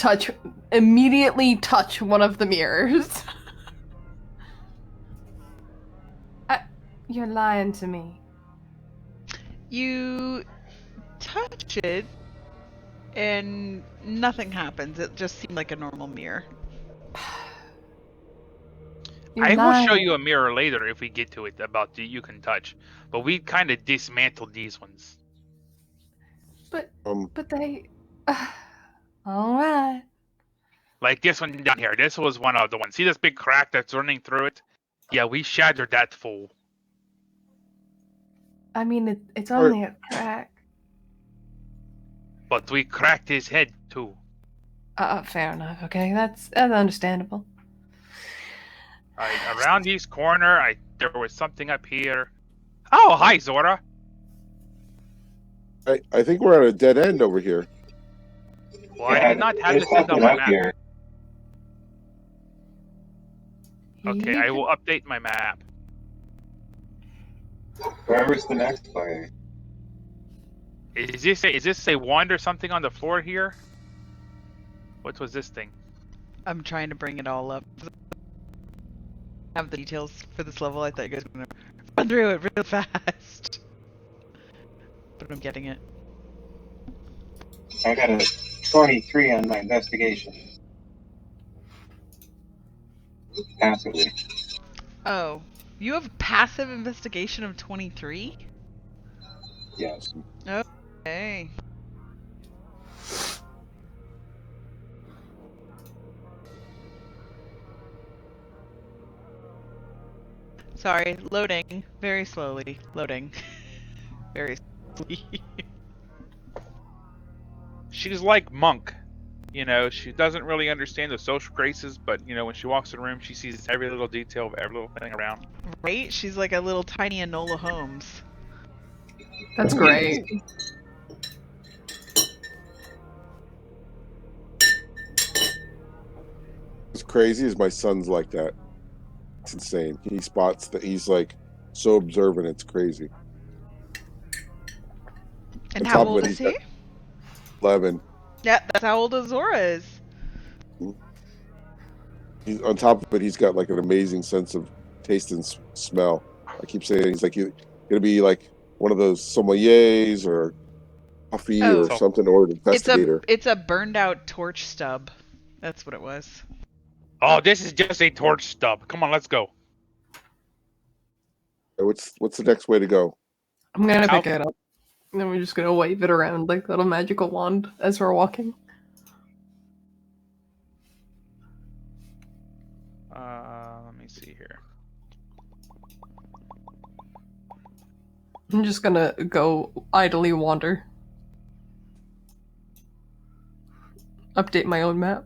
Speaker 4: immediately touch one of the mirrors. You're lying to me.
Speaker 2: You touch it, and nothing happens. It just seemed like a normal mirror.
Speaker 5: I will show you a mirror later if we get to it about the you can touch, but we kind of dismantled these ones.
Speaker 4: But they. All right.
Speaker 5: Like this one down here. This was one of the ones. See this big crack that's running through it? Yeah, we shattered that fool.
Speaker 4: I mean, it's only a crack.
Speaker 5: But we cracked his head too.
Speaker 4: Fair enough. Okay, that's understandable.
Speaker 5: Alright, around this corner, there was something up here. Oh, hi, Zora.
Speaker 1: I think we're at a dead end over here.
Speaker 5: Well, I did not have
Speaker 3: there's
Speaker 5: this on
Speaker 3: something
Speaker 5: my
Speaker 3: up
Speaker 5: map.
Speaker 3: here.
Speaker 5: Okay, I will update my map.
Speaker 3: Wherever's the next player.
Speaker 5: Is this a wand or something on the floor here? What was this thing?
Speaker 2: I'm trying to bring it all up. I have the details for this level. I thought you guys were going to run through it real fast. But I'm getting it.
Speaker 3: I got a 23 on my investigation. Passively.
Speaker 2: Oh, you have passive investigation of 23?
Speaker 3: Yes.
Speaker 2: Okay. Sorry, loading. Very slowly. Loading. Very slowly.
Speaker 5: She's like Monk. She doesn't really understand the social graces, but when she walks in a room, she sees every little detail of every little thing around.
Speaker 2: Right? She's like a little tiny Enola Holmes.
Speaker 4: That's great.
Speaker 1: What's crazy is my son's like that. It's insane. He spots that he's like so observant. It's crazy.
Speaker 2: And
Speaker 1: On
Speaker 2: how
Speaker 1: top of
Speaker 2: old
Speaker 1: it,
Speaker 2: is
Speaker 1: he's
Speaker 2: he?
Speaker 1: 11.
Speaker 2: Yeah, that's how old Azora is.
Speaker 1: He's on top of it. He's got like an amazing sense of taste and smell. I keep saying he's like you're gonna be like one of those sommeliers or coffee or
Speaker 5: Oh.
Speaker 1: something, or an investigator.
Speaker 2: It's a burned out torch stub. That's what it was.
Speaker 5: Oh, this is just a torch stub. Come on, let's go.
Speaker 1: What's the next way to go?
Speaker 4: I'm gonna
Speaker 5: Ow.
Speaker 4: pick it up. And then we're just gonna wave it around like a little magical wand as we're walking.
Speaker 5: Let me see here.
Speaker 4: I'm just gonna go idly wander. Update my own map.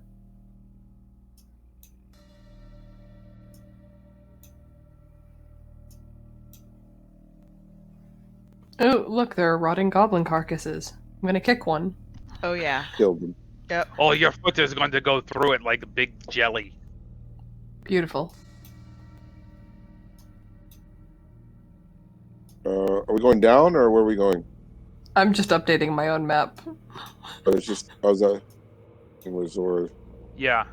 Speaker 4: Oh, look, there are rotting goblin carcasses. I'm gonna kick one.
Speaker 2: Oh yeah.
Speaker 1: Killed them.
Speaker 2: Yep.
Speaker 5: Oh, your foot is going to go through it like a big jelly.
Speaker 4: Beautiful.
Speaker 1: Are we going down or where are we going?
Speaker 4: I'm just updating my own map.
Speaker 1: But it's just I was resort.
Speaker 5: Yeah.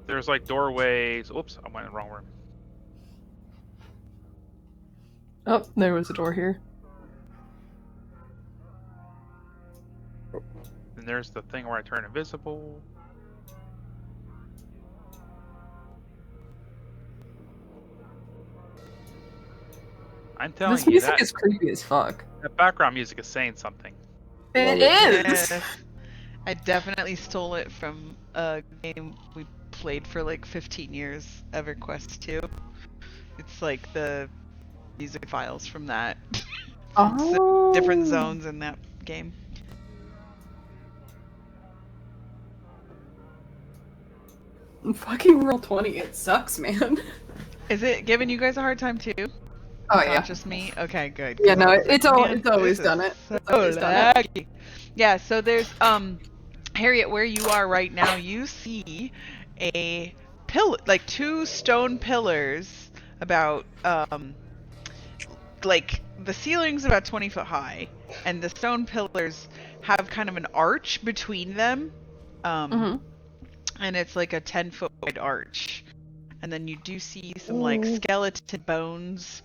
Speaker 5: There's like doorways. Oops, I went in the wrong room.
Speaker 4: Oh, there was a door here.
Speaker 5: And there's the thing where I turn invisible. I'm telling
Speaker 4: This
Speaker 5: you,
Speaker 4: music
Speaker 5: that,
Speaker 4: is creepy as fuck.
Speaker 5: that background music is saying something.
Speaker 4: It
Speaker 1: Love
Speaker 4: is!
Speaker 2: Yes. I definitely stole it from a game we played for like 15 years, EverQuest 2. It's like the music files from that.
Speaker 4: Oh.
Speaker 2: Different zones in that game.
Speaker 4: Fucking roll 20, it sucks, man.
Speaker 2: Is it giving you guys a hard time too?
Speaker 4: Oh
Speaker 2: Not
Speaker 4: yeah.
Speaker 2: just me? Okay, good.
Speaker 4: Yeah,
Speaker 2: 'cause
Speaker 4: no,
Speaker 2: I was
Speaker 4: it's
Speaker 2: like,
Speaker 4: al-
Speaker 2: "Man,
Speaker 4: it's always
Speaker 2: this
Speaker 4: done
Speaker 2: is
Speaker 4: it.
Speaker 2: so
Speaker 4: It's always done it."
Speaker 2: laggy." Yeah, so there's Harriet, where you are right now, you see a like two stone pillars about like the ceiling's about 20 foot high, and the stone pillars have kind of an arch between them.
Speaker 4: Mhm.
Speaker 2: And it's like a 10-foot wide arch. And then you do see some like
Speaker 4: Ooh.
Speaker 2: skeleton bones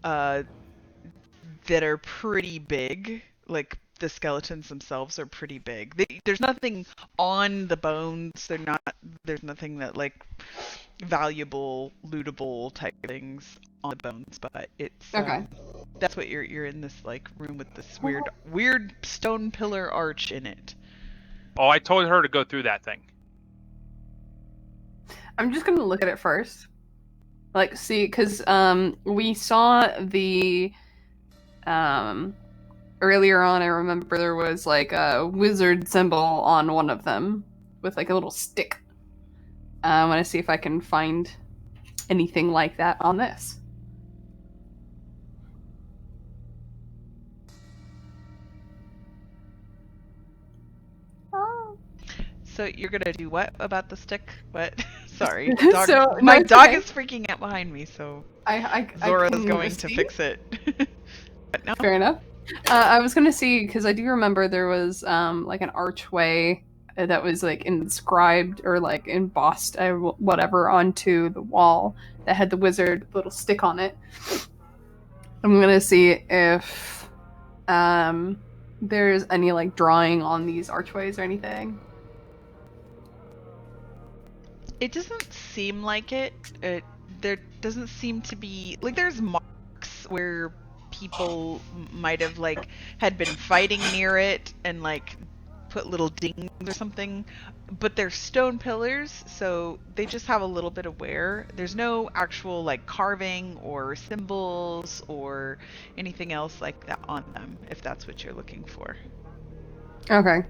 Speaker 2: that are pretty big. Like the skeletons themselves are pretty big. There's nothing on the bones. There's nothing that like valuable, lootable type things on the bones, but it's
Speaker 4: Okay.
Speaker 2: that's what you're in this like room with this weird stone pillar arch in it.
Speaker 5: Oh, I told her to go through that thing.
Speaker 4: I'm just gonna look at it first. Like, see, because we saw the earlier on. I remember there was like a wizard symbol on one of them with like a little stick. I want to see if I can find anything like that on this. Oh.
Speaker 2: So you're gonna do what about the stick? What? Sorry,
Speaker 4: My
Speaker 2: dog is freaking out behind me, so
Speaker 4: I
Speaker 2: Zora's
Speaker 4: can
Speaker 2: going to
Speaker 4: see.
Speaker 2: fix it. But no.
Speaker 4: Fair enough. I was gonna see because I do remember there was like an archway that was like inscribed or like embossed whatever onto the wall that had the wizard little stick on it. I'm gonna see if there's any like drawing on these archways or anything.
Speaker 2: It doesn't seem like it. There doesn't seem to be like there's marks where people might have like had been fighting near it and like put little dings or something, but they're stone pillars, so they just have a little bit of wear. There's no actual like carving or symbols or anything else like that on them, if that's what you're looking for.
Speaker 4: Okay,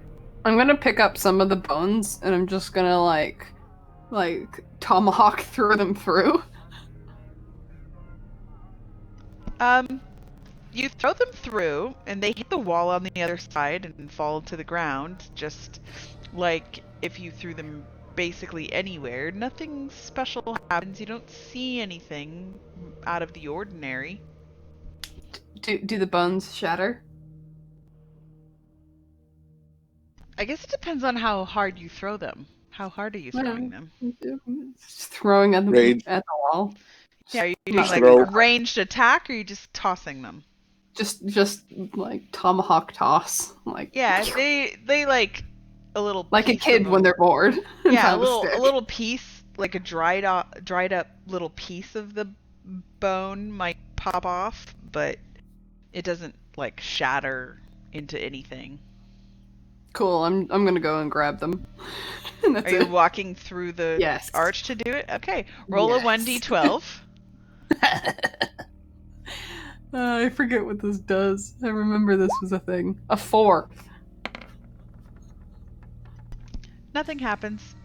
Speaker 4: I'm gonna pick up some of the bones and I'm just gonna like tomahawk throw them through.
Speaker 2: You throw them through, and they hit the wall on the other side and fall to the ground, just like if you threw them basically anywhere. Nothing special happens. You don't see anything out of the ordinary.
Speaker 4: Do the bones shatter?
Speaker 2: I guess it depends on how hard you throw them. How hard are you throwing them?
Speaker 4: Just throwing at
Speaker 1: Rage.
Speaker 4: at the wall.
Speaker 2: Yeah, are you doing
Speaker 1: Just
Speaker 2: like
Speaker 1: throw-
Speaker 2: a ranged attack, or are you just tossing them?
Speaker 4: Just like tomahawk toss. Like
Speaker 2: Yeah, they like a little
Speaker 4: Like a
Speaker 2: piece
Speaker 4: kid
Speaker 2: of
Speaker 4: when they're bored. and
Speaker 2: yeah,
Speaker 4: found stick.
Speaker 2: a little piece, like a dried up little piece of the bone might pop off, but it doesn't like shatter into anything.
Speaker 4: Cool. I'm gonna go and grab them. And that's
Speaker 2: Are you
Speaker 4: it.
Speaker 2: walking through the
Speaker 4: Yes.
Speaker 2: arch to do it? Okay, roll a
Speaker 4: Yes.
Speaker 2: 1d12.
Speaker 4: I forget what this does. I remember this was a thing. A 4.
Speaker 2: Nothing happens.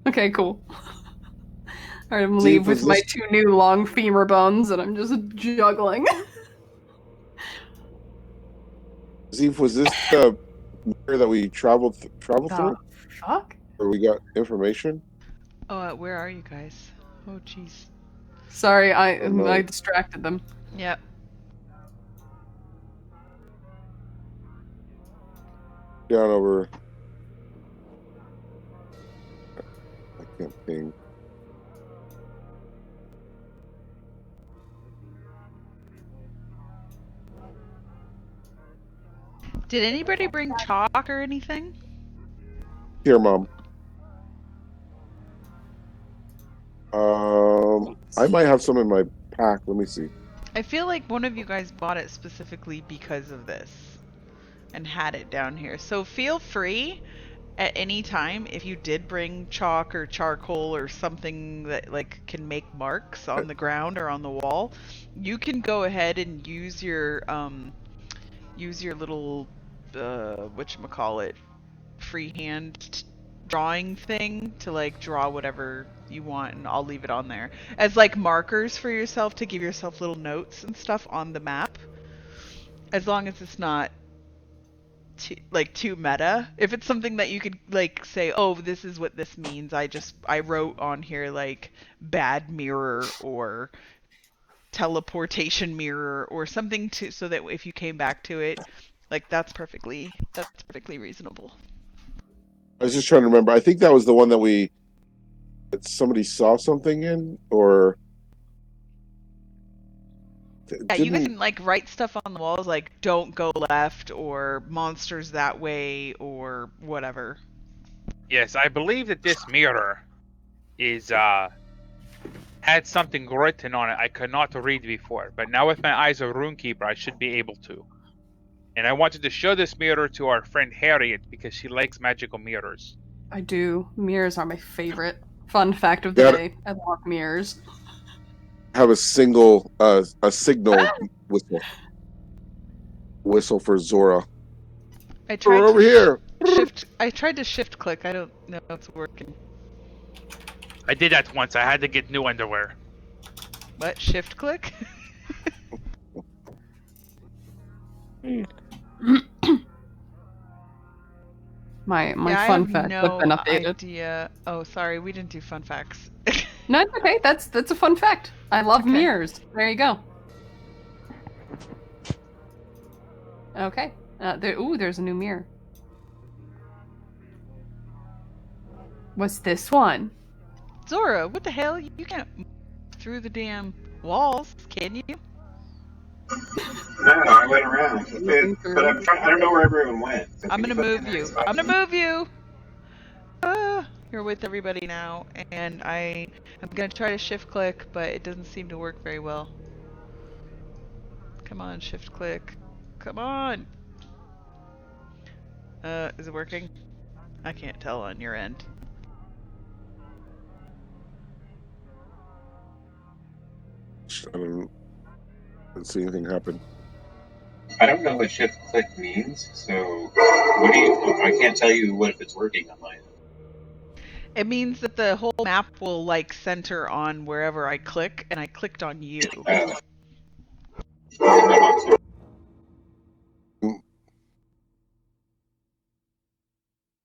Speaker 4: Okay, cool. Alright, I'm gonna
Speaker 1: See,
Speaker 4: leave with
Speaker 1: was
Speaker 4: my
Speaker 1: this-
Speaker 4: 2 new long femur bones and I'm just juggling.
Speaker 1: Zeke, was this the mirror that we traveled through,
Speaker 4: Fuck?
Speaker 1: or we got information?
Speaker 2: Oh, where are you guys? Oh, jeez.
Speaker 4: Sorry, I
Speaker 1: no.
Speaker 4: distracted them.
Speaker 2: Yep.
Speaker 1: Down over. I can't ping.
Speaker 2: Did anybody bring chalk or anything?
Speaker 1: Here, Mom. I might have some in my pack. Let me see.
Speaker 2: I feel like one of you guys bought it specifically because of this and had it down here. So feel free at any time if you did bring chalk or charcoal or something that like can make marks on the ground or on the wall, you can go ahead and use your little whatchamacallit freehand drawing thing to like draw whatever you want, and I'll leave it on there as like markers for yourself to give yourself little notes and stuff on the map, as long as it's not too meta. If it's something that you could like say, oh, this is what this means, I wrote on here like bad mirror or teleportation mirror or something so that if you came back to it, like that's perfectly reasonable.
Speaker 1: I was just trying to remember. I think that was the one that somebody saw something in, or
Speaker 2: Yeah, you can like write stuff on the walls like don't go left or monsters that way or whatever.
Speaker 5: Yes, I believe that this mirror is had something written on it I could not read before, but now with my eyes of Runekeeper, I should be able to. And I wanted to show this mirror to our friend Harriet because she likes magical mirrors.
Speaker 4: I do. Mirrors are my favorite. Fun fact of the day. I love mirrors.
Speaker 1: Have a signal whistle for Zora.
Speaker 2: I tried
Speaker 1: over here.
Speaker 2: I tried to shift click. I don't know if it's working.
Speaker 5: I did that once. I had to get new underwear.
Speaker 2: What? Shift click?
Speaker 4: My
Speaker 2: yeah,
Speaker 4: fun facts have been updated.
Speaker 2: Idea. Oh, sorry, we didn't do fun facts.
Speaker 4: No, it's okay. That's a fun fact. I love mirrors. There you go. Okay. There's a new mirror. What's this one?
Speaker 2: Zora, what the hell? You can't move through the damn walls, can you?
Speaker 3: No, I went around. But I don't know where everyone went.
Speaker 2: I'm gonna move you. I'm gonna move you! You're with everybody now, and I'm gonna try to shift click, but it doesn't seem to work very well. Come on, shift click. Come on! Is it working? I can't tell on your end.
Speaker 1: I didn't see anything happen.
Speaker 3: I don't know what shift click means, so I can't tell you if it's working on mine.
Speaker 2: It means that the whole map will like center on wherever I click, and I clicked on you.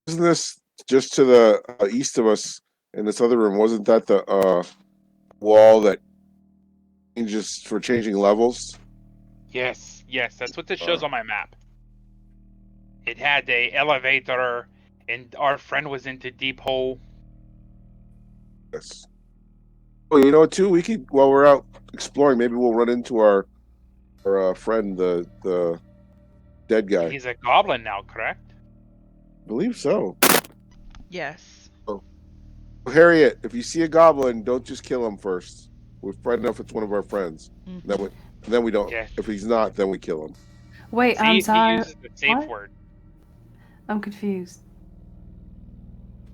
Speaker 1: Isn't this just to the east of us in this other room? Wasn't that the wall that changes for changing levels?
Speaker 5: Yes, that's what this shows on my map. It had a elevator, and our friend was into deep hole.
Speaker 1: Yes. Oh, you know what, too? We could, while we're out exploring, maybe we'll run into our friend, the Dead guy.
Speaker 5: He's a goblin now, correct?
Speaker 1: I believe so.
Speaker 2: Yes.
Speaker 1: Harriet, if you see a goblin, don't just kill him first. We'll find out if it's one of our friends.
Speaker 2: Mhm.
Speaker 1: Then we don't.
Speaker 5: Yeah.
Speaker 1: If he's not, then we kill him.
Speaker 4: Wait,
Speaker 5: See
Speaker 4: I'm
Speaker 5: if he
Speaker 4: sorry.
Speaker 5: uses the safe
Speaker 4: What?
Speaker 5: word.
Speaker 4: I'm confused.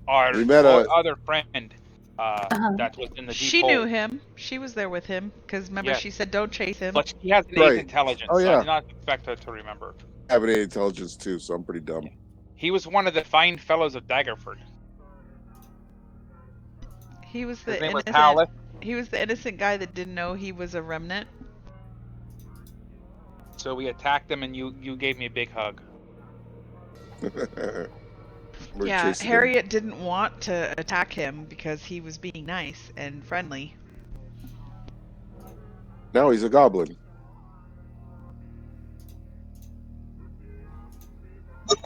Speaker 5: Our
Speaker 1: We met a-
Speaker 5: other friend
Speaker 4: Uh-huh.
Speaker 5: that was in the deep
Speaker 2: She
Speaker 5: hole.
Speaker 2: knew him. She was there with him because remember
Speaker 5: Yes.
Speaker 2: she said don't chase him.
Speaker 5: But she has an
Speaker 1: Right.
Speaker 5: 8 intelligence,
Speaker 1: Oh,
Speaker 5: so I
Speaker 1: yeah.
Speaker 5: did not expect her to remember.
Speaker 1: I have an 8 intelligence too, so I'm pretty dumb.
Speaker 5: He was one of the fine fellows of Daggerford.
Speaker 2: He was
Speaker 5: His
Speaker 2: the
Speaker 5: name was
Speaker 2: innocent.
Speaker 5: Howlett.
Speaker 2: He was the innocent guy that didn't know he was a remnant.
Speaker 5: So we attacked him, and you gave me a big hug.
Speaker 1: We're
Speaker 2: Yeah,
Speaker 1: chasing him.
Speaker 2: Harriet didn't want to attack him because he was being nice and friendly.
Speaker 1: Now he's a goblin.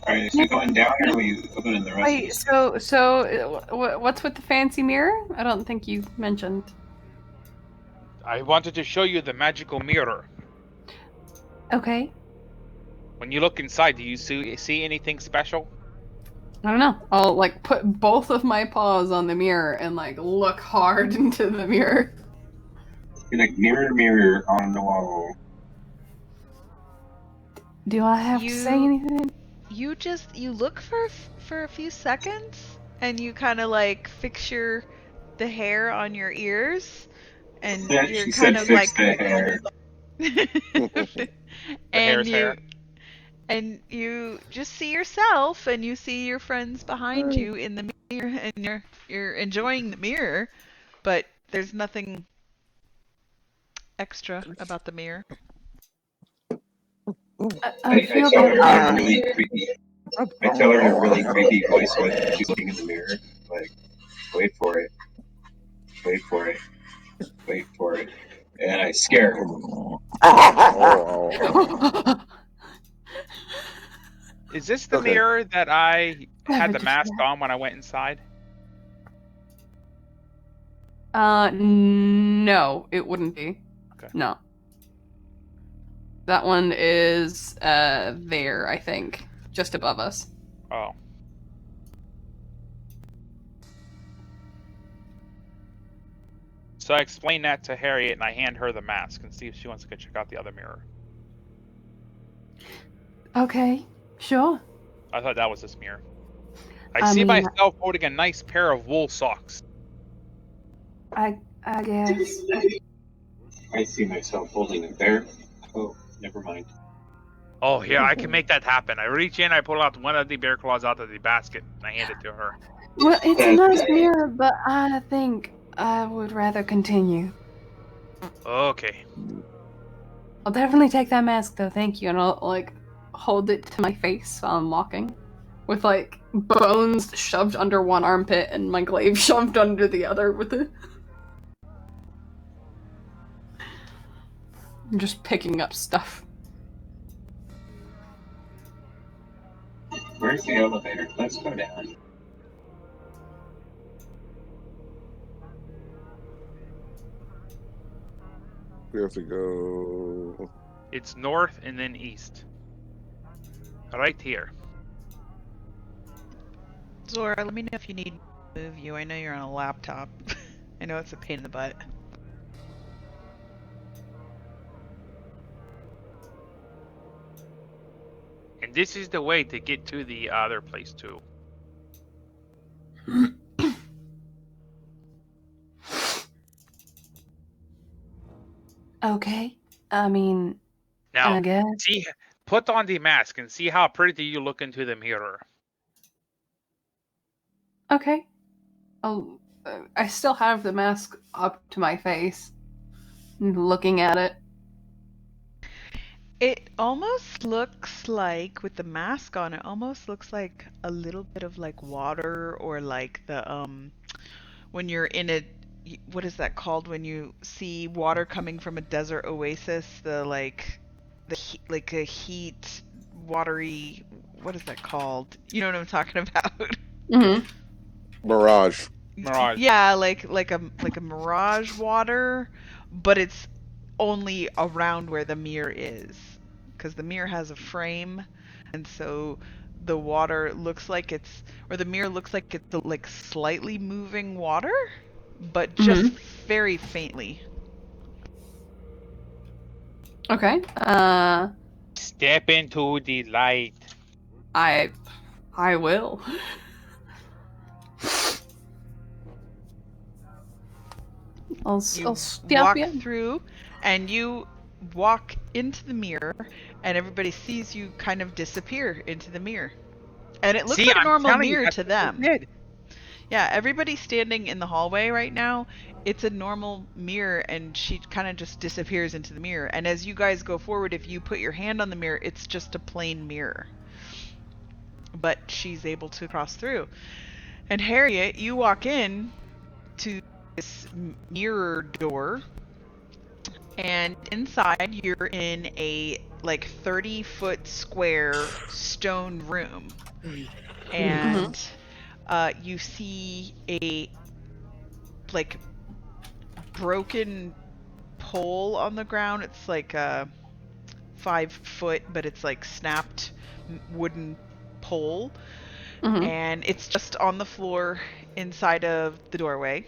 Speaker 3: Alright, is it going down or are we opening the rest
Speaker 4: Wait, what's with the fancy mirror? I don't think you mentioned.
Speaker 5: I wanted to show you the magical mirror.
Speaker 4: Okay.
Speaker 5: When you look inside, do you see anything special?
Speaker 4: I don't know. I'll like put both of my paws on the mirror and like look hard into the mirror.
Speaker 3: You're like, mirror, mirror on the wall.
Speaker 4: Do I have to say anything?
Speaker 2: You look for a few seconds and you kind of like fix the hair on your ears and
Speaker 3: Yeah,
Speaker 2: you're
Speaker 3: she
Speaker 2: kind
Speaker 3: said
Speaker 2: of
Speaker 3: fix
Speaker 2: like
Speaker 3: the hair.
Speaker 5: hair's hair.
Speaker 2: And you just see yourself and you see your friends behind you in the mirror and you're enjoying the mirror, but there's nothing extra about the mirror.
Speaker 4: I feel
Speaker 3: tell her in a
Speaker 4: bad.
Speaker 3: really creepy. I tell her in a really creepy voice when she's looking in the mirror, like, wait for it, wait for it, wait for it, and I scare her.
Speaker 1: Oh.
Speaker 5: Is this the
Speaker 1: Okay.
Speaker 5: mirror that I had the
Speaker 4: Never
Speaker 5: mask
Speaker 4: just
Speaker 5: on when I went inside?
Speaker 4: No, it wouldn't be.
Speaker 5: Okay.
Speaker 4: No. That one is there, I think, just above us.
Speaker 5: Oh. So I explain that to Harriet, and I hand her the mask and see if she wants to go check out the other mirror.
Speaker 4: Okay, sure.
Speaker 5: I thought that was this mirror. I
Speaker 4: I
Speaker 5: see
Speaker 4: mean,
Speaker 5: myself holding a nice pair of wool socks.
Speaker 4: I guess.
Speaker 3: I see myself holding a bear. Oh, never mind.
Speaker 5: Oh, yeah, I can make that happen. I reach in, I pull out one of the bear claws out of the basket, and I hand it to her.
Speaker 4: Well, it's a nice mirror, but I think I would rather continue.
Speaker 5: Okay.
Speaker 4: I'll definitely take that mask, though. Thank you, and I'll like hold it to my face while I'm walking, with like bones shoved under one armpit and my glaive shoved under the other. With it, I'm just picking up stuff.
Speaker 3: Where's the elevator? Let's go down.
Speaker 1: We have to go.
Speaker 5: It's north and then east. Right here.
Speaker 2: Zora, let me know if you need me to move you. I know you're on a laptop. I know it's a pain in the butt.
Speaker 5: And this is the way to get to the other place, too.
Speaker 4: Okay. I mean,
Speaker 5: Now,
Speaker 4: I guess.
Speaker 5: put on the mask and see how pretty you look into the mirror.
Speaker 4: Okay. I still have the mask up to my face, looking at it.
Speaker 2: It almost looks like, with the mask on, it almost looks like a little bit of like water or like the, when you're in a, what is that called when you see water coming from a desert oasis? Like a heat, watery, what is that called? You know what I'm talking about?
Speaker 4: Mm-hmm.
Speaker 1: Mirage.
Speaker 5: Mirage.
Speaker 2: Yeah, like a mirage water, but it's only around where the mirror is, because the mirror has a frame, and so the water looks like the mirror looks like it's like slightly moving water, but just very faintly.
Speaker 4: Okay.
Speaker 5: Step into the light.
Speaker 4: I will. I'll step
Speaker 2: walk
Speaker 4: in.
Speaker 2: through, and you walk into the mirror, and everybody sees you kind of disappear into the mirror. And it looks like a normal mirror to them. Yeah, everybody standing in the hallway right now, it's a normal mirror, and she kind of just disappears into the mirror. And as you guys go forward, if you put your hand on the mirror, it's just a plain mirror. But she's able to cross through. And Harriet, you walk in to this mirror door, and inside you're in a like 30-foot square stone room. And you see a like broken pole on the ground. It's like 5 foot, but it's like snapped wooden pole, and it's just on the floor inside of the doorway.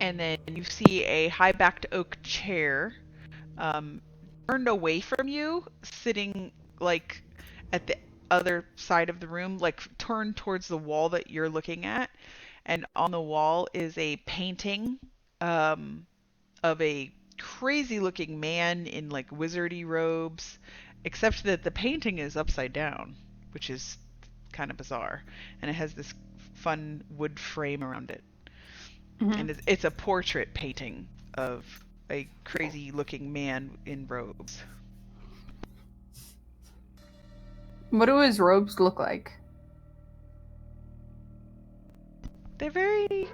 Speaker 2: And then you see a high-backed oak chair turned away from you, sitting like at the other side of the room, like turned towards the wall that you're looking at. And on the wall is a painting of a crazy-looking man in like wizardy robes, except that the painting is upside down, which is kind of bizarre, and it has this fun wood frame around it. And it's a portrait painting of a crazy-looking man in robes.
Speaker 4: What do his robes look like?
Speaker 2: They're very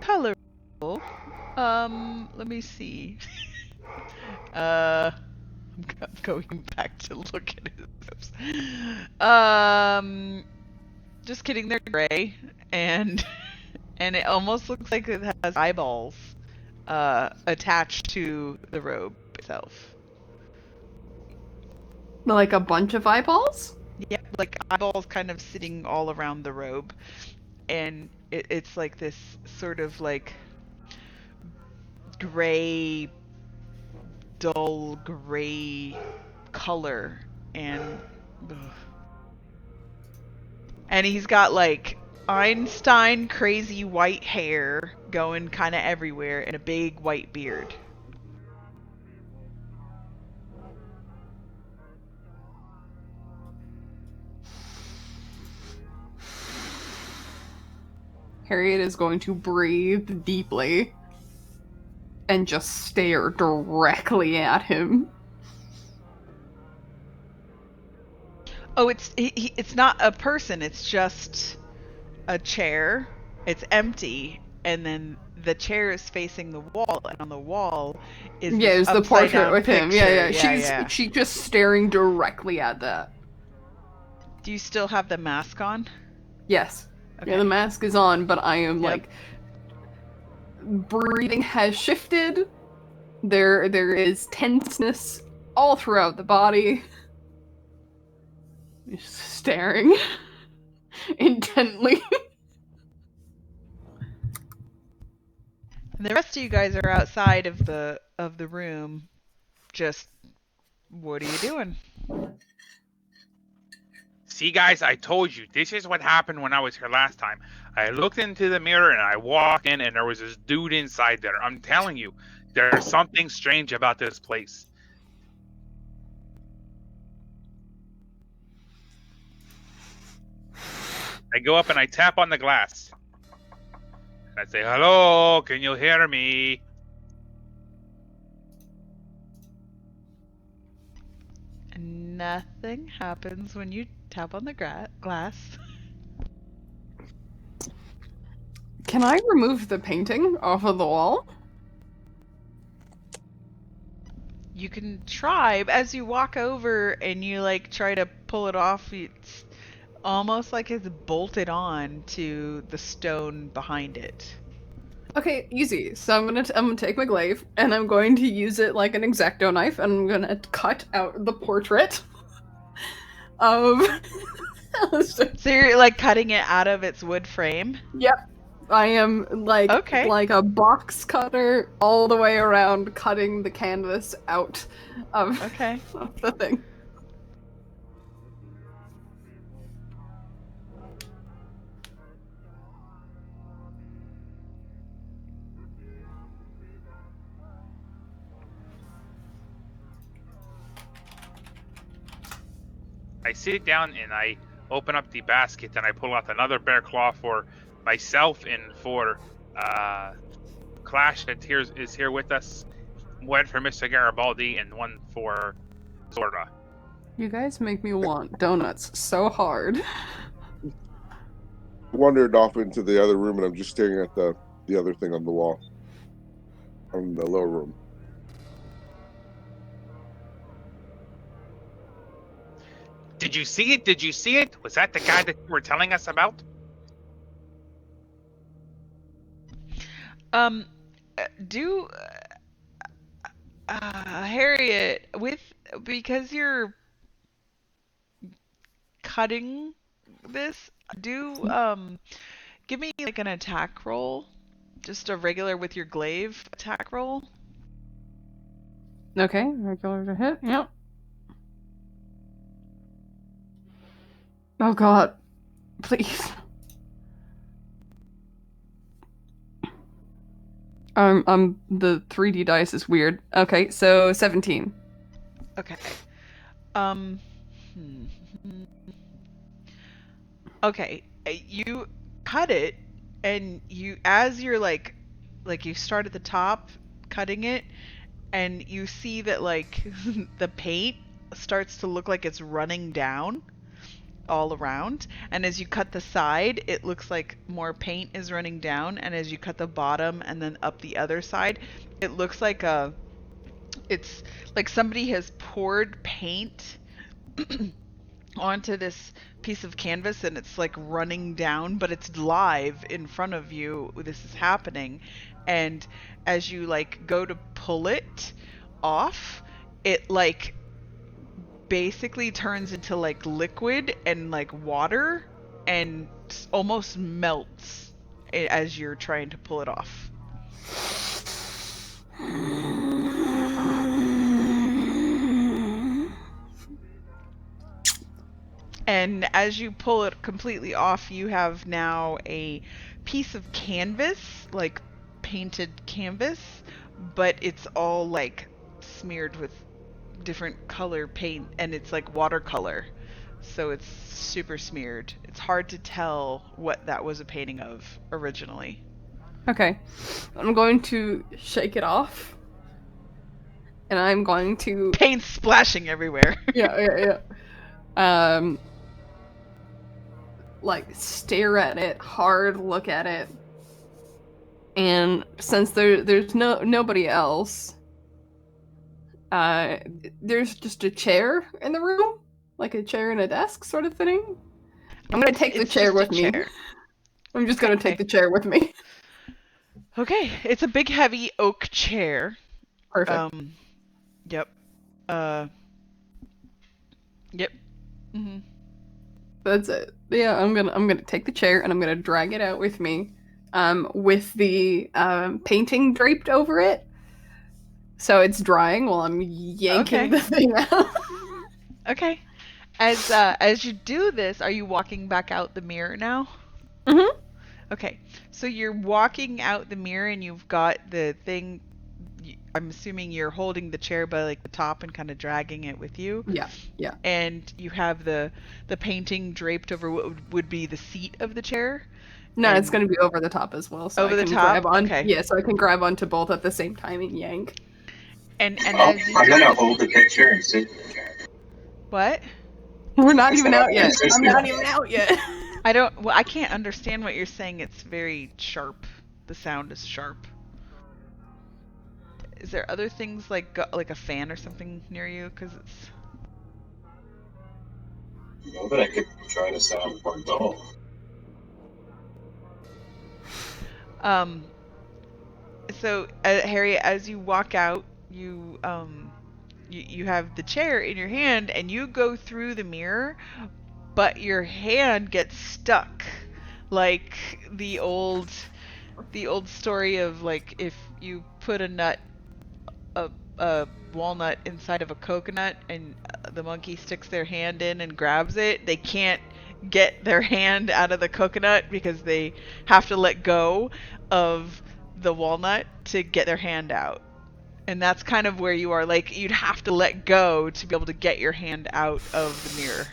Speaker 2: colorful. Let me see. I'm going back to look at his robes. Just kidding, they're gray, and it almost looks like it has eyeballs attached to the robe itself.
Speaker 4: Like a bunch of eyeballs?
Speaker 2: Yeah, like eyeballs kind of sitting all around the robe. And it's like this sort of like gray, dull gray color. And he's got like Einstein crazy white hair going kind of everywhere and a big white beard.
Speaker 4: Harriet is going to breathe deeply and just stare directly at him.
Speaker 2: Oh, it's not a person, it's just a chair. It's empty, and then the chair is facing the wall, and on the wall is
Speaker 4: the portrait with him.
Speaker 2: Yeah.
Speaker 4: She's just staring directly at that.
Speaker 2: Do you still have the mask on?
Speaker 4: Yes.
Speaker 2: Okay.
Speaker 4: Yeah, the mask is on, but I am like breathing has shifted. There is tenseness all throughout the body. Just staring intently.
Speaker 2: And the rest of you guys are outside of the room. Just, what are you doing?
Speaker 5: See, guys, I told you, this is what happened when I was here last time. I looked into the mirror and I walked in and there was this dude inside there. I'm telling you, there's something strange about this place. I go up and I tap on the glass. And I say, hello, can you hear me?
Speaker 2: Nothing happens when you tap on the glass.
Speaker 4: Can I remove the painting off of the wall?
Speaker 2: You can try. As you walk over and you like try to pull it off, it's almost like it's bolted on to the stone behind it.
Speaker 4: Okay, easy. So I'm gonna take my glaive and I'm going to use it like an X-Acto knife and I'm gonna cut out the portrait of.
Speaker 2: So you're like cutting it out of its wood frame?
Speaker 4: Yep. I am like a box cutter all the way around, cutting the canvas out of the thing.
Speaker 5: I sit down and I open up the basket and I pull out another bear claw for myself and for Clash that is here with us. One for Mr. Garibaldi and one for Zorda.
Speaker 4: You guys make me want donuts so hard.
Speaker 1: Wandered off into the other room, and I'm just staring at the other thing on the wall, on the lower room.
Speaker 5: Did you see it? Did you see it? Was that the guy that you were telling us about?
Speaker 2: Harriet, because you're cutting this, give me like an attack roll, just a regular with your glaive attack roll.
Speaker 4: Okay, regular to hit. Yep. Oh god, please. The 3D dice is weird. Okay, so 17.
Speaker 2: Okay. Okay, you cut it, and as you're like you start at the top cutting it, and you see that like the paint starts to look like it's running down all around, and as you cut the side, it looks like more paint is running down, and as you cut the bottom and then up the other side, it looks like it's like somebody has poured paint onto this piece of canvas, and it's like running down, but it's live in front of you. This is happening, and as you like go to pull it off, it like basically turns into like liquid and like water, and almost melts as you're trying to pull it off. And as you pull it completely off, you have now a piece of canvas, like painted canvas, but it's all like smeared with different color paint, and it's like watercolor, so it's super smeared. It's hard to tell what that was a painting of originally.
Speaker 4: Okay, I'm going to shake it off, and I'm going to
Speaker 2: paint splashing everywhere.
Speaker 4: yeah. Like stare at it hard, look at it, and since there's nobody else, there's just a chair in the room, like a chair and a desk sort of thing. I'm gonna take the chair with me. I'm just gonna take the chair with me.
Speaker 2: Okay, it's a big heavy oak chair.
Speaker 4: Perfect.
Speaker 2: Yep. Yep. Mm-hmm.
Speaker 4: That's it. Yeah, I'm gonna take the chair and I'm gonna drag it out with me, with the painting draped over it, so it's drying while I'm yanking the thing out.
Speaker 2: Okay. As you do this, are you walking back out the mirror now?
Speaker 4: Mm-hmm.
Speaker 2: Okay, so you're walking out the mirror, and you've got the thing. I'm assuming you're holding the chair by like the top and kind of dragging it with you.
Speaker 4: Yeah.
Speaker 2: And you have the painting draped over what would be the seat of the chair.
Speaker 4: No, it's going to be over the top as well. So
Speaker 2: over
Speaker 4: I can
Speaker 2: the top.
Speaker 4: Grab on,
Speaker 2: okay.
Speaker 4: Yeah, so I can grab onto both at the same time and yank.
Speaker 2: And
Speaker 3: I'm gonna hold the picture and sit in the chair.
Speaker 2: What?
Speaker 4: We're not even out yet. I'm not even out yet.
Speaker 2: I can't understand what you're saying. It's very sharp. The sound is sharp. Is there other things like a fan or something near you? Because it's.
Speaker 3: No, but I could try to sound more dull.
Speaker 2: So Harry, as you walk out, you you have the chair in your hand, and you go through the mirror, but your hand gets stuck, like the old story of like if you put a walnut inside of a coconut and the monkey sticks their hand in and grabs it, they can't get their hand out of the coconut because they have to let go of the walnut to get their hand out. And that's kind of where you are. Like, you'd have to let go to be able to get your hand out of the mirror.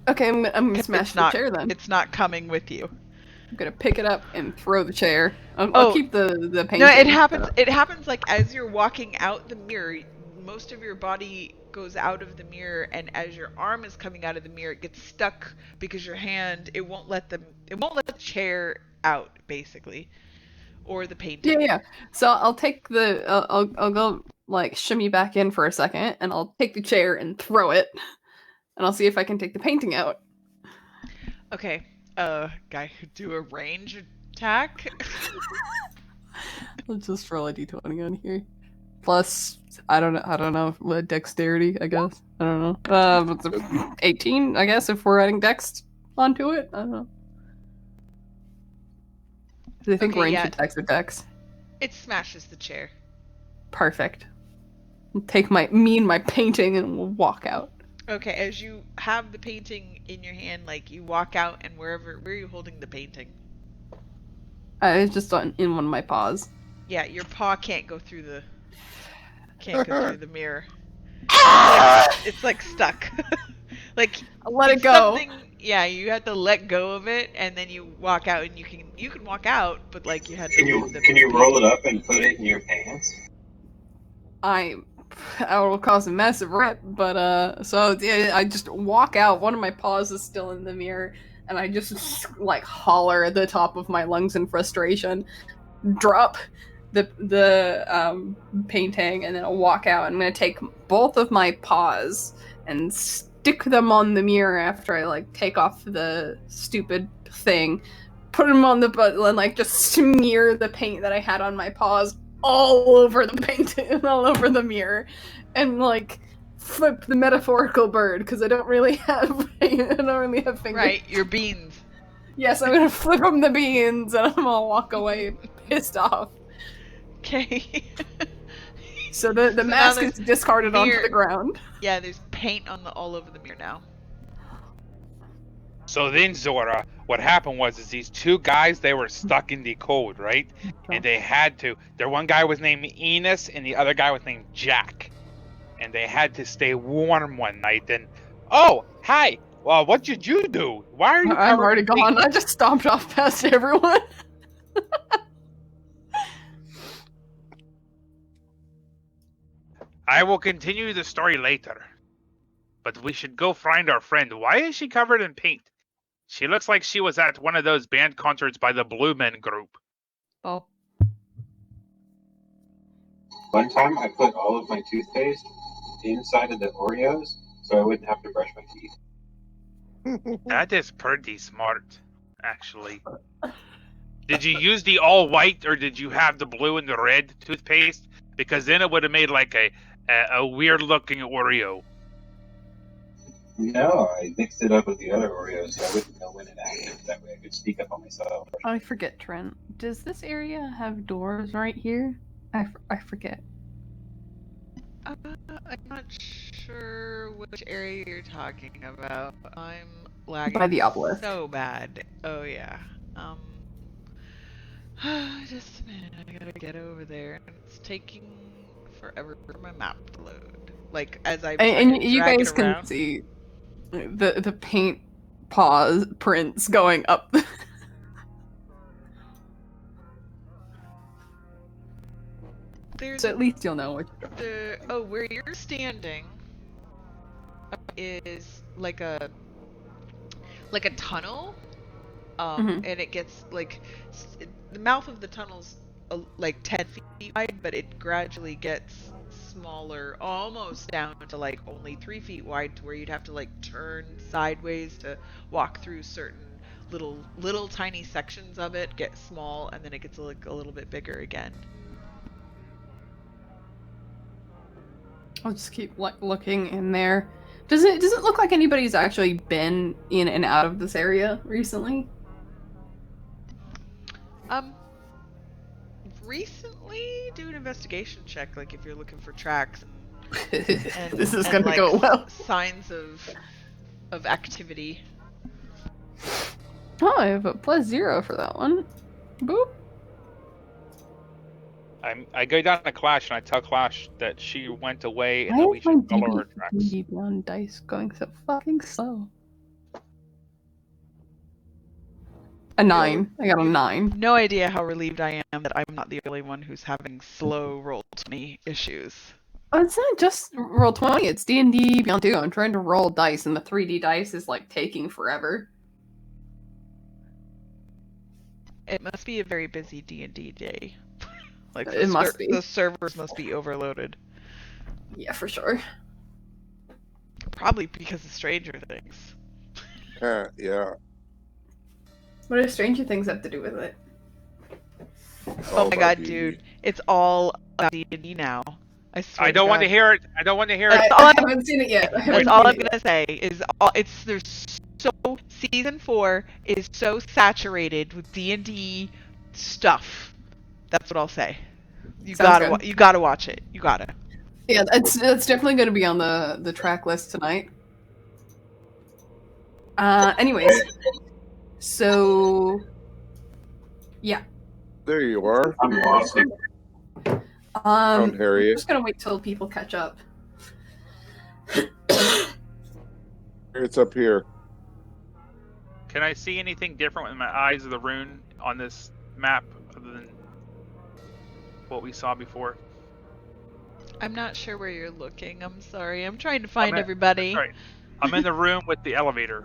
Speaker 4: Okay, I'm gonna
Speaker 2: 'Cause
Speaker 4: smash the chair then.
Speaker 2: It's not coming with you.
Speaker 4: I'm gonna pick it up and throw the chair. I'll
Speaker 2: Oh.
Speaker 4: keep the painting.
Speaker 2: No, it happens. It happens like as you're walking out the mirror, most of your body goes out of the mirror, and as your arm is coming out of the mirror, it gets stuck because your hand it won't let the chair out basically, or the painting.
Speaker 4: Yeah. So I'll take I'll go like shimmy back in for a second, and I'll take the chair and throw it, and I'll see if I can take the painting out.
Speaker 2: Okay. Guy who do a range attack.
Speaker 4: Let's just roll a d20 on here. Plus, I don't know, what dexterity, I guess. I don't know. 18, I guess, if we're adding dex onto it. I don't know. Do they think
Speaker 2: Okay,
Speaker 4: range
Speaker 2: yeah.
Speaker 4: attacks are dex?
Speaker 2: It smashes the chair.
Speaker 4: Perfect. I'll take my painting and we'll walk out.
Speaker 2: Okay, as you have the painting in your hand, like you walk out, and where are you holding the painting?
Speaker 4: It's just in one of my paws.
Speaker 2: Yeah, your paw can't go through the mirror. It's like stuck. Like
Speaker 4: I'll let it
Speaker 2: it's
Speaker 4: go.
Speaker 2: Yeah, you have to let go of it, and then you walk out, and you can walk out, but like you had to.
Speaker 3: Can you roll it up and put it in your pants?
Speaker 4: I will cause a massive rip, but so yeah, I just walk out. One of my paws is still in the mirror, and I just like holler at the top of my lungs in frustration, drop the painting, and then I'll walk out. I'm gonna take both of my paws and stick them on the mirror after I like take off the stupid thing, put them on the butt, and like just smear the paint that I had on my paws all over the painting, all over the mirror, and like flip the metaphorical bird because I don't really have fingers.
Speaker 2: Right, your beans.
Speaker 4: Yes, I'm gonna flip them the beans, and I'm gonna walk away pissed off.
Speaker 2: Okay.
Speaker 4: So the mask is discarded onto the ground.
Speaker 2: Yeah, there's paint all over the mirror now.
Speaker 5: So then, Zora, what happened was these two guys, they were stuck in the cold, right? And they had to. Their one guy was named Enos, and the other guy was named Jack. And they had to stay warm one night. And oh, hi. Well, what did you do? Why are you?
Speaker 4: I'm already gone. I just stomped off past everyone.
Speaker 5: I will continue the story later. But we should go find our friend. Why is she covered in paint? She looks like she was at one of those band concerts by the Blue Men Group.
Speaker 4: Oh.
Speaker 3: One time I put all of my toothpaste inside of the Oreos so I wouldn't have to brush my teeth.
Speaker 5: That is pretty smart, actually. Did you use the all white or did you have the blue and the red toothpaste? Because then it would have made like a weird looking Oreo.
Speaker 3: No, I mixed it up with the other Oreos so I wouldn't know when it acted. That way I could sneak up on myself.
Speaker 4: I forget, Trent. Does this area have doors right here? I forget.
Speaker 2: I'm not sure which area you're talking about. I'm lagging
Speaker 4: By the obelisk.
Speaker 2: so bad. Oh yeah. Just a minute. I gotta get over there, and it's taking forever for my map to load. Like as I
Speaker 4: And you
Speaker 2: drag
Speaker 4: guys
Speaker 2: it
Speaker 4: can
Speaker 2: around.
Speaker 4: see the paint paws prints going up.
Speaker 2: There's
Speaker 4: So at least you'll know what.
Speaker 2: where you're standing is like a tunnel,
Speaker 4: Mhm.
Speaker 2: and it gets like the mouth of the tunnel's like 10 feet wide, but it gradually gets smaller, almost down to like only 3 feet wide, to where you'd have to like turn sideways to walk through certain little tiny sections of it. Get small, and then it gets like a little bit bigger again.
Speaker 4: I'll just keep looking in there. Does it look like anybody's actually been in and out of this area recently?
Speaker 2: Recently, do an investigation check, like if you're looking for tracks and
Speaker 4: This is
Speaker 2: and,
Speaker 4: gonna
Speaker 2: like,
Speaker 4: go well.
Speaker 2: signs of activity.
Speaker 4: Oh, I have a +0 for that one. Boop.
Speaker 5: I go down to Clash and I tell Clash that she went away and
Speaker 4: Why
Speaker 5: that we
Speaker 4: is my
Speaker 5: should follow her tracks.
Speaker 4: D&D Beyond dice going so fucking slow? A 9. I got a 9.
Speaker 2: No idea how relieved I am that I'm not the only one who's having slow roll-20 issues.
Speaker 4: Oh, it's not just Roll20, it's D&D Beyond 2. I'm trying to roll dice and the 3D dice is like taking forever.
Speaker 2: It must be a very busy D&D day. Like
Speaker 4: It must be.
Speaker 2: The servers must be overloaded.
Speaker 4: Yeah, for sure.
Speaker 2: Probably because of Stranger Things.
Speaker 1: Yeah.
Speaker 4: What do Stranger Things have to do with it?
Speaker 2: Oh my god,
Speaker 1: D&D.
Speaker 2: dude. It's all about D&D now. I swear
Speaker 5: I don't want to
Speaker 2: God.
Speaker 5: hear it. I don't want to hear it.
Speaker 4: I haven't seen it yet.
Speaker 2: That's all I'm gonna say is season 4 is so saturated with D&D stuff. That's what I'll say. You
Speaker 4: Sounds
Speaker 2: gotta watch it. You gotta.
Speaker 4: Yeah, that's definitely going to be on the track list tonight. Anyways, so yeah.
Speaker 1: There you are.
Speaker 3: I'm lost.
Speaker 1: Found
Speaker 4: I'm
Speaker 1: Harriet.
Speaker 4: just gonna wait till people catch up.
Speaker 1: It's up here.
Speaker 5: Can I see anything different with my eyes of the rune on this map other than what we saw before?
Speaker 2: I'm not sure where you're looking. I'm sorry. I'm trying to find
Speaker 5: at-
Speaker 2: everybody.
Speaker 5: Sorry. I'm in the room with the elevator.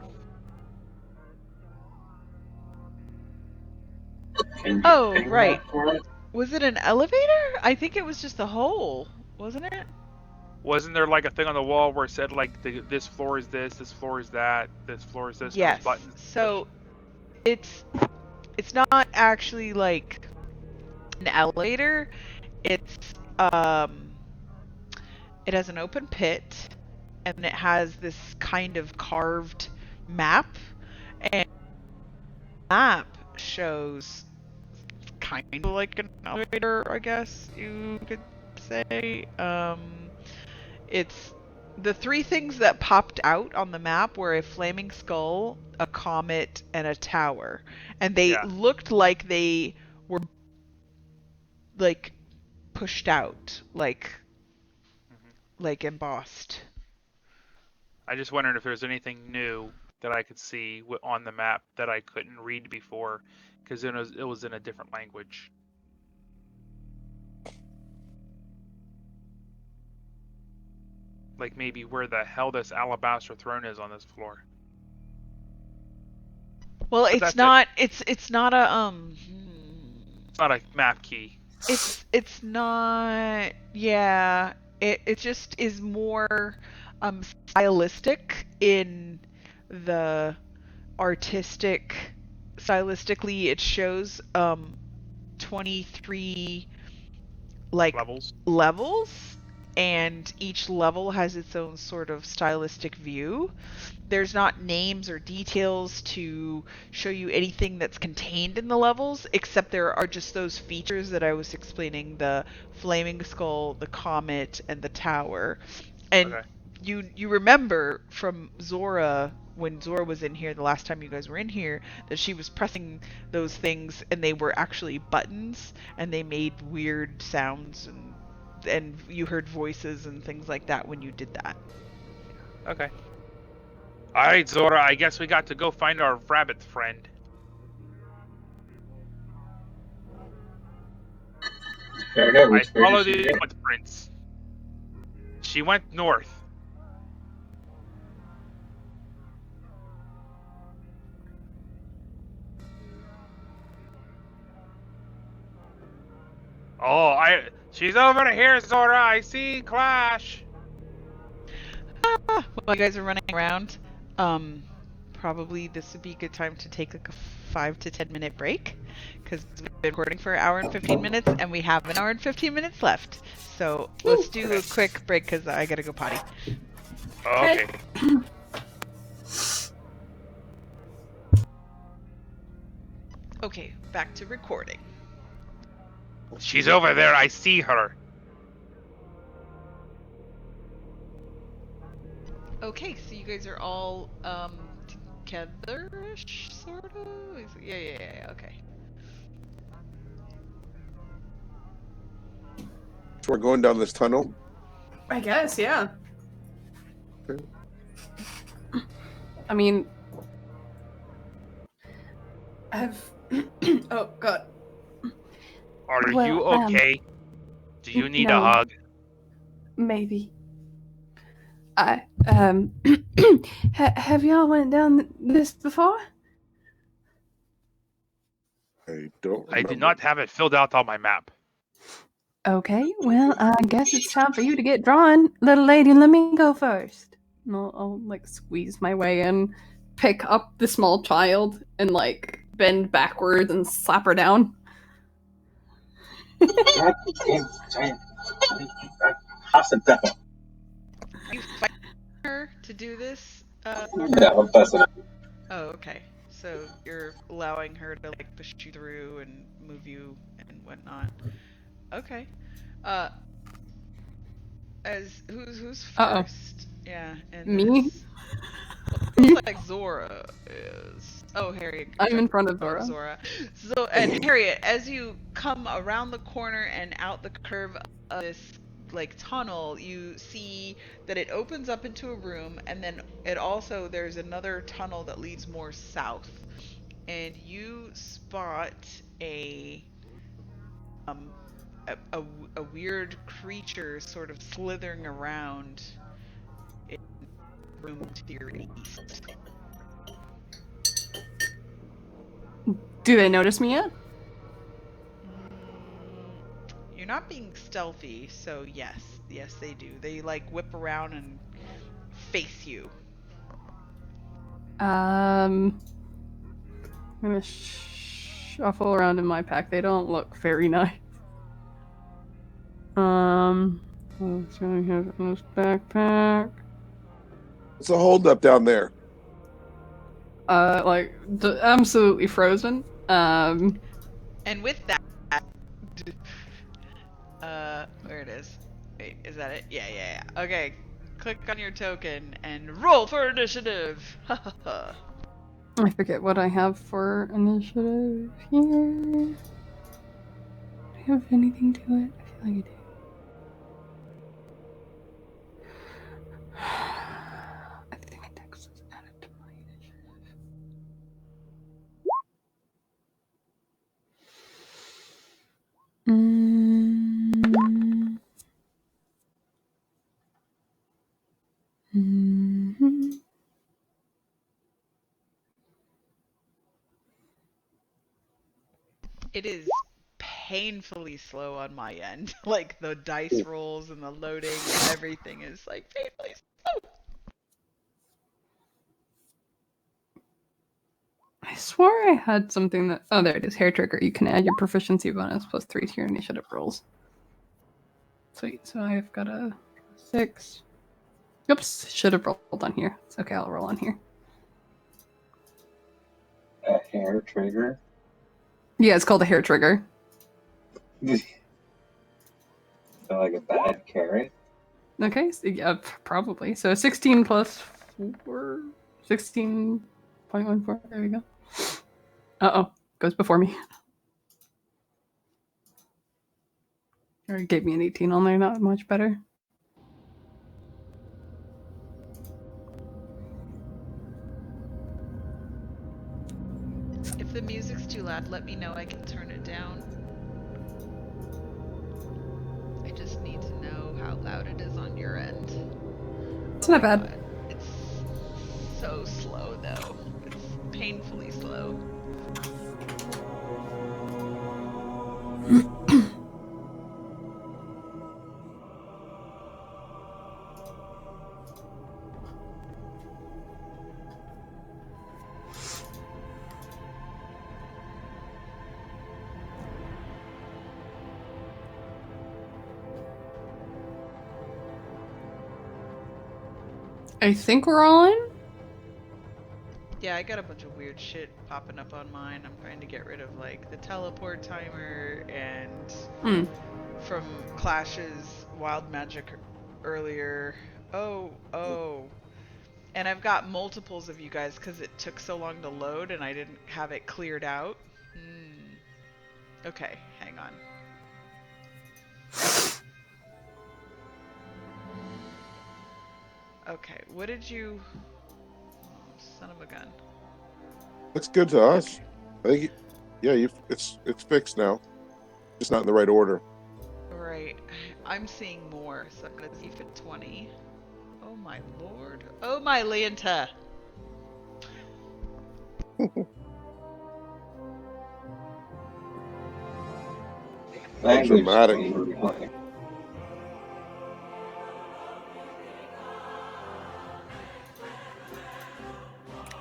Speaker 3: Can you
Speaker 2: Oh,
Speaker 3: think
Speaker 2: right.
Speaker 3: about for it?
Speaker 2: Was it an elevator? I think it was just a hole, wasn't it?
Speaker 5: Wasn't there like a thing on the wall where it said like this floor is this floor is that, this floor is this,
Speaker 2: Yes.
Speaker 5: there's buttons?
Speaker 2: So it's not actually like an elevator. It's it has an open pit and it has this kind of carved map, and the map shows kind of like an elevator, I guess you could say. It's the three things that popped out on the map were a flaming skull, a comet, and a tower. And they
Speaker 5: Yeah.
Speaker 2: looked like they were like pushed out, like embossed.
Speaker 5: I just wondered if there's anything new that I could see on the map that I couldn't read before, because it was in a different language. Like maybe where the hell this alabaster throne is on this floor.
Speaker 2: Well,
Speaker 5: But
Speaker 2: it's
Speaker 5: that's
Speaker 2: not. It's not a
Speaker 5: It's not a map key.
Speaker 2: It's not. Yeah. It just is more stylistic in the artistic. Stylistically, it shows 23 like levels, and each level has its own sort of stylistic view. There's not names or details to show you anything that's contained in the levels, except there are just those features that I was explaining: the flaming skull, the comet, and the tower. And
Speaker 5: Okay.
Speaker 2: you remember from Zora, when Zora was in here the last time you guys were in here, that she was pressing those things and they were actually buttons and they made weird sounds, and you heard voices and things like that when you did that.
Speaker 5: Okay. Alright, Zora, I guess we got to go find our rabbit friend.
Speaker 3: Fair enough.
Speaker 5: I
Speaker 3: Which way
Speaker 5: followed
Speaker 3: did she
Speaker 5: the
Speaker 3: go?
Speaker 5: footprints. She went north. Oh, she's over here, Zora. I see Clash.
Speaker 2: While you guys are running around, probably this would be a good time to take like a 5 to 10 minute break, because been recording for an hour and 15 minutes, and we have an hour and 15 minutes left. So let's do a quick break because I gotta go potty.
Speaker 5: Okay.
Speaker 2: Okay, back to recording.
Speaker 5: She's over there. I see her.
Speaker 2: Okay, so you guys are all together-ish, sort of? Yeah, okay.
Speaker 1: So we're going down this tunnel.
Speaker 4: I guess, yeah.
Speaker 1: Okay.
Speaker 4: I mean, oh god.
Speaker 5: Are
Speaker 4: Well,
Speaker 5: you okay? Do you need a
Speaker 4: no.
Speaker 5: hug?
Speaker 4: Maybe. I have y'all went down this before?
Speaker 1: I don't.
Speaker 5: I do
Speaker 1: remember.
Speaker 5: not have it filled out on my map.
Speaker 4: Okay, well, I guess it's time for you to get drawn, little lady, and let me go first. And I'll like squeeze my way in, pick up the small child, and like bend backwards and slap her down.
Speaker 2: Are you fighting her to do this?
Speaker 3: Yeah, I'm busting up.
Speaker 2: Oh, okay. So you're allowing her to like push you through and move you and whatnot. Okay. As who's
Speaker 4: Uh-oh.
Speaker 2: first? Yeah, and
Speaker 4: Me?
Speaker 2: looks like Zora is. Oh, Harriet.
Speaker 4: I'm in front of
Speaker 2: Oh,
Speaker 4: Zora.
Speaker 2: Zora. So, and Harriet, as you come around the corner and out the curve of this like tunnel, you see that it opens up into a room, and then it also there's another tunnel that leads more south, and you spot a weird creature sort of slithering around in the room to your east.
Speaker 4: Do they notice me yet?
Speaker 2: You're not being stealthy, so yes they do. They like whip around and face you.
Speaker 4: I'm gonna shuffle around in my pack. They don't look very nice. What's going on in this backpack?
Speaker 1: It's a holdup down there.
Speaker 4: Like absolutely frozen.
Speaker 2: And with that, where it is? Wait, is that it? Yeah. Okay, click on your token and roll for initiative.
Speaker 4: I forget what I have for initiative here. Do I have anything to it? I feel like I do. I think my text is added to my initiative.
Speaker 2: It is painfully slow on my end. Like the dice rolls and the loading and everything is like painfully slow.
Speaker 4: I swore I had something that. Oh, there it is. Hair trigger. You can add your proficiency bonus +3 to your initiative rolls. Sweet. So I've got a 6. Oops. Should have rolled on here. It's okay. I'll roll on here.
Speaker 3: A hair trigger.
Speaker 4: Yeah, it's called a hair trigger.
Speaker 3: So like a bad carrot.
Speaker 4: Okay. So, yeah, probably. So 16 plus 4. 16.14. There we go. Uh-oh. Goes before me. Or it gave me an 18 on there. Not much better.
Speaker 2: If the music's too loud, let me know. I can turn it down. I just need to know how loud it is on your end.
Speaker 4: It's not bad.
Speaker 2: God. It's so slow, though. It's painfully slow.
Speaker 4: I think we're all in.
Speaker 2: Yeah, I got a bunch of weird shit popping up on mine. I'm trying to get rid of like the teleport timer and
Speaker 4: Hmm.
Speaker 2: from Clash's wild magic earlier. Oh. And I've got multiples of you guys because it took so long to load and I didn't have it cleared out. Okay, hang on. Okay, what did you... Oh, son of a gun.
Speaker 1: Looks good to us. I think, yeah, it's fixed now. Just not in the right order.
Speaker 2: Right. I'm seeing more, so I'm gonna see if it's 20. Oh my lord. Oh my Leonta!
Speaker 3: Language
Speaker 1: dramatic.
Speaker 3: change.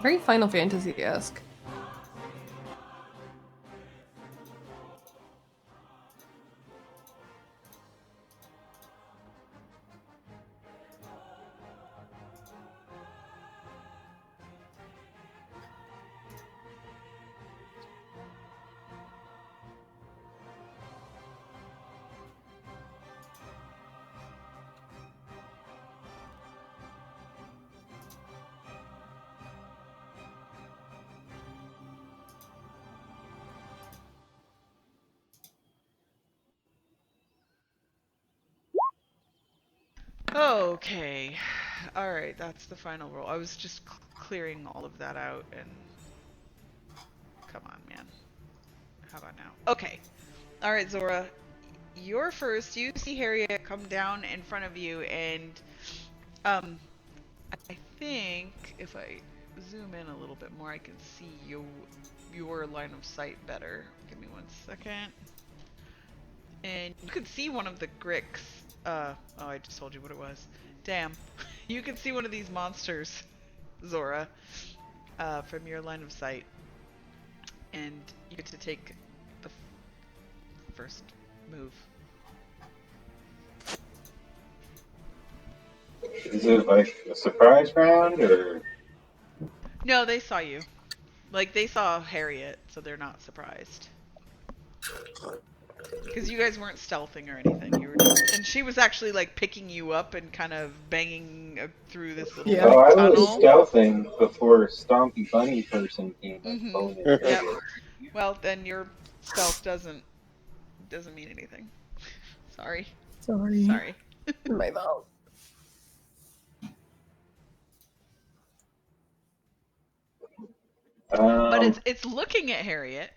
Speaker 4: Very Final Fantasy-esque.
Speaker 2: Okay. Alright, that's the final roll. I was just clearing all of that out and... Come on, man. How about now? Okay. Alright, Zora. You're first. You see Harriet come down in front of you and... I think if I zoom in a little bit more, I can see your line of sight better. Give me 1 second. And you could see one of the Gricks. Oh, I just told you what it was. Damn. You can see one of these monsters, Zora, from your line of sight. And you get to take the first move.
Speaker 3: Is it like a surprise round, or?
Speaker 2: No, they saw you. Like, they saw Harriet, so they're not surprised. Because you guys weren't stealthing or anything. You were just... And she was actually, like, picking you up and kind of banging through this little
Speaker 4: Yeah.
Speaker 3: Oh, I
Speaker 2: tunnel.
Speaker 3: was stealthing before Stompy Bunny person came
Speaker 2: Mm-hmm.
Speaker 3: pulling it
Speaker 2: Yep.
Speaker 3: trigger.
Speaker 2: Well, then your stealth doesn't mean anything. Sorry.
Speaker 4: Sorry. My fault.
Speaker 2: But it's looking at Harriet.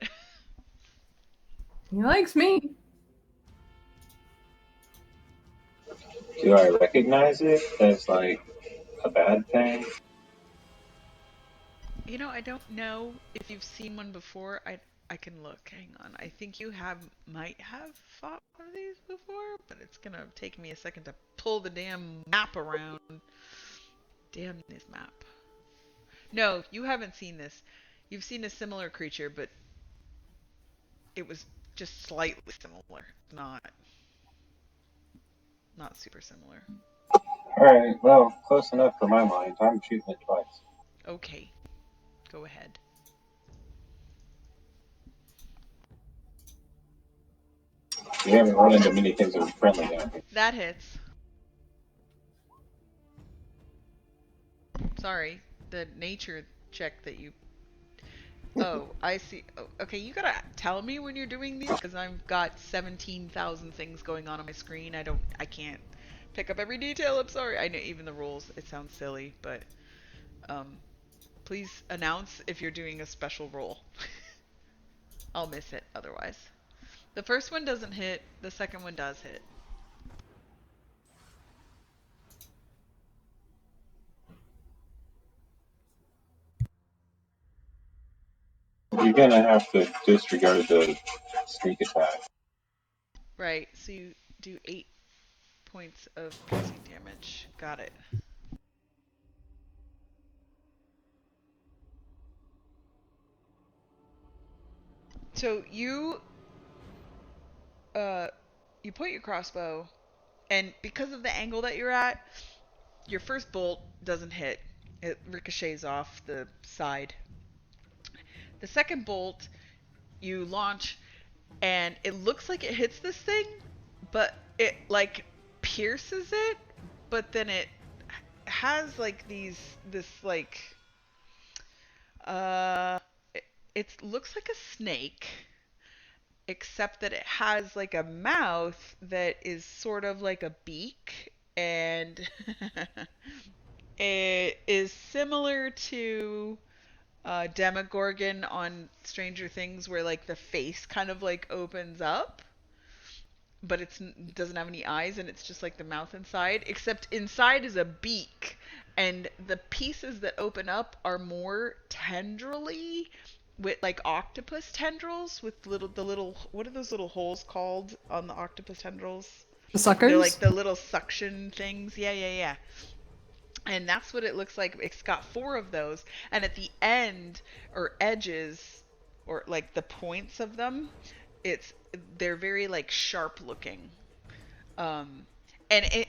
Speaker 4: He likes me.
Speaker 3: Do I recognize it as like a bad thing?
Speaker 2: You know, I don't know if you've seen one before. I can look. Hang on. I think you might have fought one of these before, but it's gonna take me a second to pull the damn map around. Damn this map. No, you haven't seen this. You've seen a similar creature, but it was just slightly similar. Not super similar.
Speaker 3: Alright, well, close enough for my mind. I'm shooting it twice.
Speaker 2: Okay. Go ahead.
Speaker 3: We haven't run into many things that are friendly down here.
Speaker 2: That hits. Sorry. The nature check that you... Oh, I see. Oh, okay, you gotta tell me when you're doing these, because I've got 17,000 things going on my screen. I can't pick up every detail. I'm sorry. I know even the rules. It sounds silly, but please announce if you're doing a special roll. I'll miss it otherwise. The first one doesn't hit. The second one does hit.
Speaker 3: You're gonna have to disregard the sneak attack.
Speaker 2: Right, so you do 8 points of piercing damage. Got it. So you point your crossbow, and because of the angle that you're at, Your first bolt doesn't hit. It ricochets off the side. The second bolt you launch, and it looks like it hits this thing, but it like pierces it, but then it has like this like it, it looks like a snake, except that it has like a mouth that is sort of like a beak, and it is similar to Demogorgon on Stranger Things, where like the face kind of like opens up, but it doesn't have any eyes, and it's just like the mouth inside, except inside is a beak, and the pieces that open up are more tendrily, with like octopus tendrils, with the little, what are those little holes called on the octopus tendrils?
Speaker 4: The suckers?
Speaker 2: They're like the little suction things. Yeah. And that's what it looks like. It's got 4 of those, and at the end or edges, or like the points of them, they're very like sharp looking, and it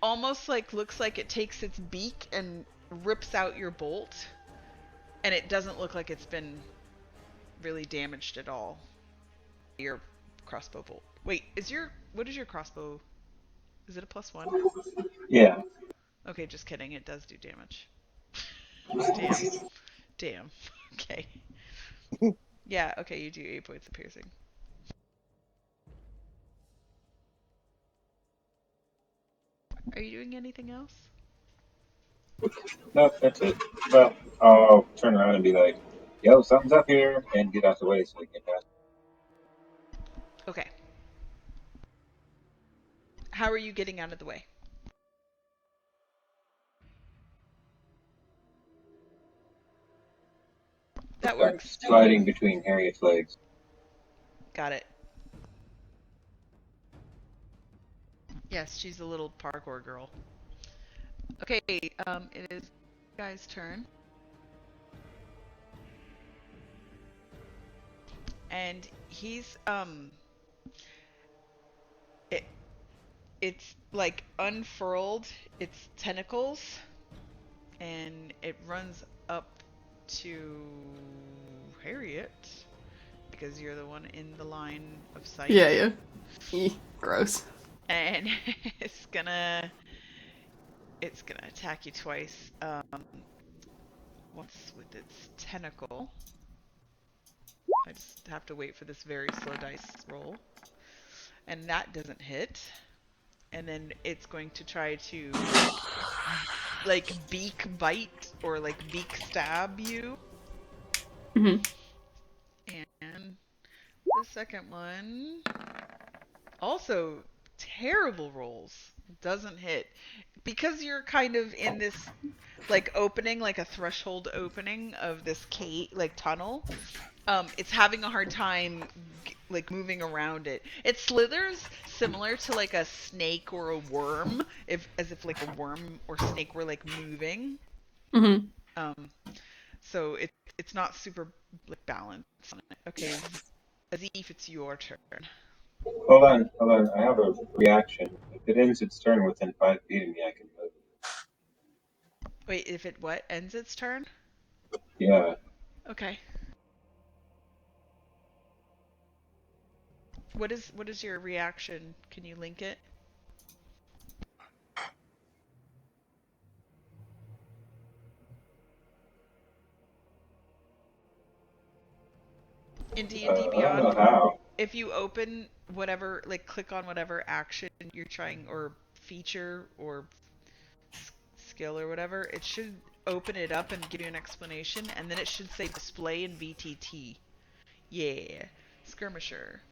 Speaker 2: almost like looks like it takes its beak and rips out your bolt, and it doesn't look like it's been really damaged at all. Your crossbow bolt. Wait, what is your crossbow? Is it a +1?
Speaker 3: Yeah.
Speaker 2: Okay, just kidding. It does do damage. Damn. Okay. Yeah, okay, you do 8 points of piercing. Are you doing anything else?
Speaker 3: No, that's it. Well, I'll turn around and be like, "Yo, something's up here," and get out the way so we can pass.
Speaker 2: Okay. How are you getting out of the way? That works.
Speaker 3: Sliding between Harriet's legs.
Speaker 2: Got it. Yes, she's a little parkour girl. Okay, it is guy's turn. And he's it's like unfurled its tentacles, and it runs up to Harriet, because you're the one in the line of sight.
Speaker 4: Yeah. Gross.
Speaker 2: And it's gonna attack you twice. Once with its tentacle. I just have to wait for this very slow dice roll. And that doesn't hit. And then it's going to try to like beak bite or like beak stab you.
Speaker 4: Mm-hmm.
Speaker 2: And the second one also terrible rolls. Doesn't hit. Because you're kind of in this like opening, like a threshold opening of this like tunnel, it's having a hard time like moving around it. It slithers similar to like a snake or a worm, as if like a worm or snake were like moving.
Speaker 4: Mm-hmm.
Speaker 2: So it's not super like balanced on it. Okay, Azif, it's your turn.
Speaker 3: Hold on. I have a reaction. If it ends its turn within 5 feet of me, I can move.
Speaker 2: Wait, if it what ends its turn?
Speaker 3: Yeah.
Speaker 2: Okay. What is your reaction? Can you link it? In D&D
Speaker 3: I don't
Speaker 2: Beyond,
Speaker 3: know how.
Speaker 2: if you open whatever, like click on whatever action you're trying, or feature or skill or whatever, it should open it up and give you an explanation, and then it should say display in VTT. Yeah, skirmisher.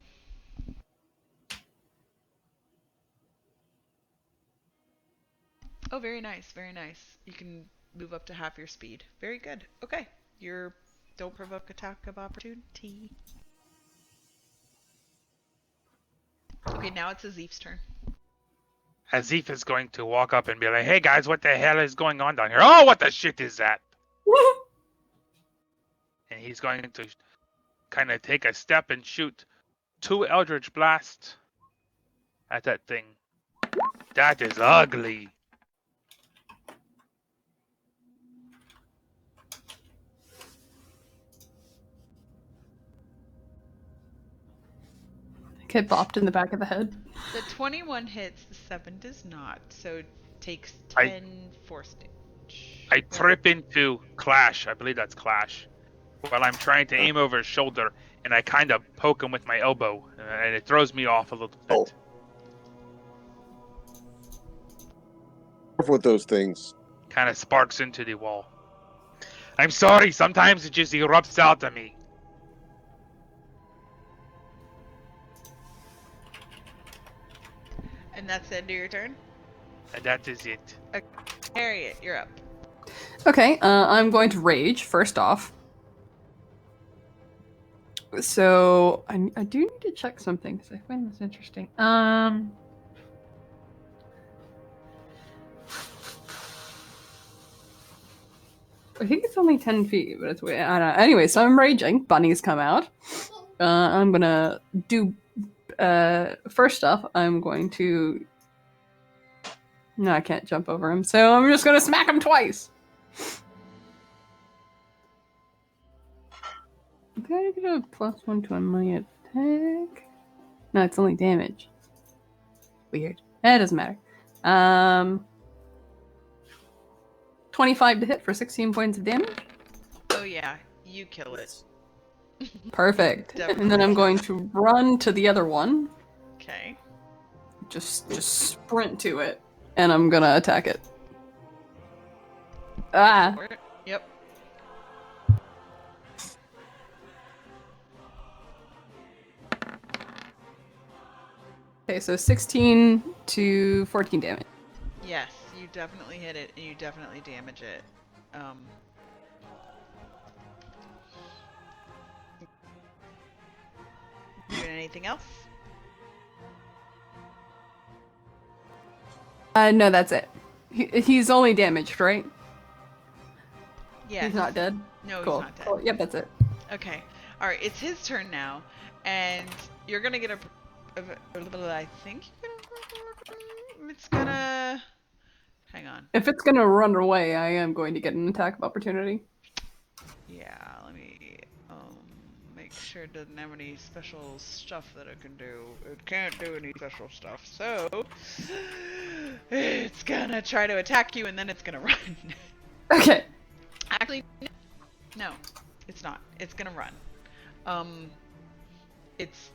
Speaker 2: Oh, very nice, very nice. You can move up to half your speed. Very good. Okay, don't provoke attack of opportunity. Okay, now it's Azif's turn.
Speaker 5: Azif is going to walk up and be like, "Hey guys, what the hell is going on down here? Oh, what the shit is that?" And he's going to kind of take a step and shoot 2 Eldritch Blasts at that thing. That is ugly.
Speaker 4: get bopped in the back of the head.
Speaker 2: The 21 hits, the 7 does not, so it takes
Speaker 5: I-
Speaker 2: 10 force damage.
Speaker 5: I trip into Clash. I believe that's Clash. While I'm trying to aim over his shoulder, and I kind of poke him with my elbow, and it throws me off a little bit.
Speaker 1: Oh. Careful with those things.
Speaker 5: Kind of sparks into the wall. I'm sorry, sometimes it just erupts out of me.
Speaker 2: And that's the end of your turn?
Speaker 5: And that is it.
Speaker 2: Harriet, you're up.
Speaker 4: Okay, I'm going to rage first off. So I do need to check something because I find this interesting. I think it's only 10 feet, but it's weird. I don't know. Anyway, so I'm raging. Bunnies come out. I'm gonna do. First off, I'm going to. No, I can't jump over him, so I'm just gonna smack him twice. Okay, I get a +1 to my attack. No, it's only damage. Weird. It doesn't matter. 25 to hit for 16 points of damage.
Speaker 2: Oh yeah, you kill it.
Speaker 4: Perfect.
Speaker 2: Definitely.
Speaker 4: And then I'm going to run to the other one.
Speaker 2: Okay.
Speaker 4: Just sprint to it. And I'm gonna attack it. Ah!
Speaker 2: Yep.
Speaker 4: Okay, so 16 to 14 damage.
Speaker 2: Yes, you definitely hit it and you definitely damage it. Doing anything else?
Speaker 4: No, that's it. He's only damaged, right?
Speaker 2: Yes.
Speaker 4: He's not dead?
Speaker 2: No,
Speaker 4: Cool.
Speaker 2: he's not dead.
Speaker 4: Cool. Yep, that's it.
Speaker 2: Okay. Alright, it's his turn now. And you're gonna get I think it's gonna... Hang on.
Speaker 4: If it's gonna run away, I am going to get an attack of opportunity.
Speaker 2: Yeah, let me make sure it doesn't have any special stuff that it can do. It can't do any special stuff, so it's gonna try to attack you and then it's gonna run.
Speaker 4: Okay.
Speaker 2: Actually, no, it's not. It's gonna run. It's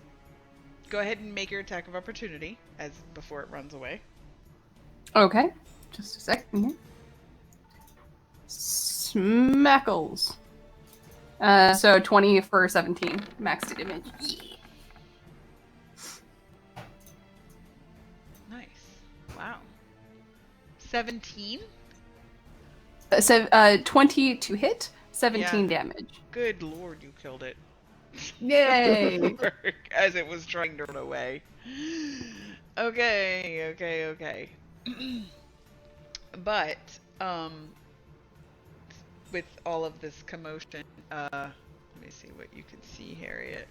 Speaker 2: go ahead and make your attack of opportunity as before it runs away.
Speaker 4: Okay. Just a second here. Smackles. So 20 for 17. Max damage.
Speaker 2: Nice. Wow. 17?
Speaker 4: So 20 to hit, 17 damage.
Speaker 2: Good lord, you killed it.
Speaker 4: Yay!
Speaker 2: As it was trying to run away. Okay. But, with all of this commotion, let me see what you can see, Harriet.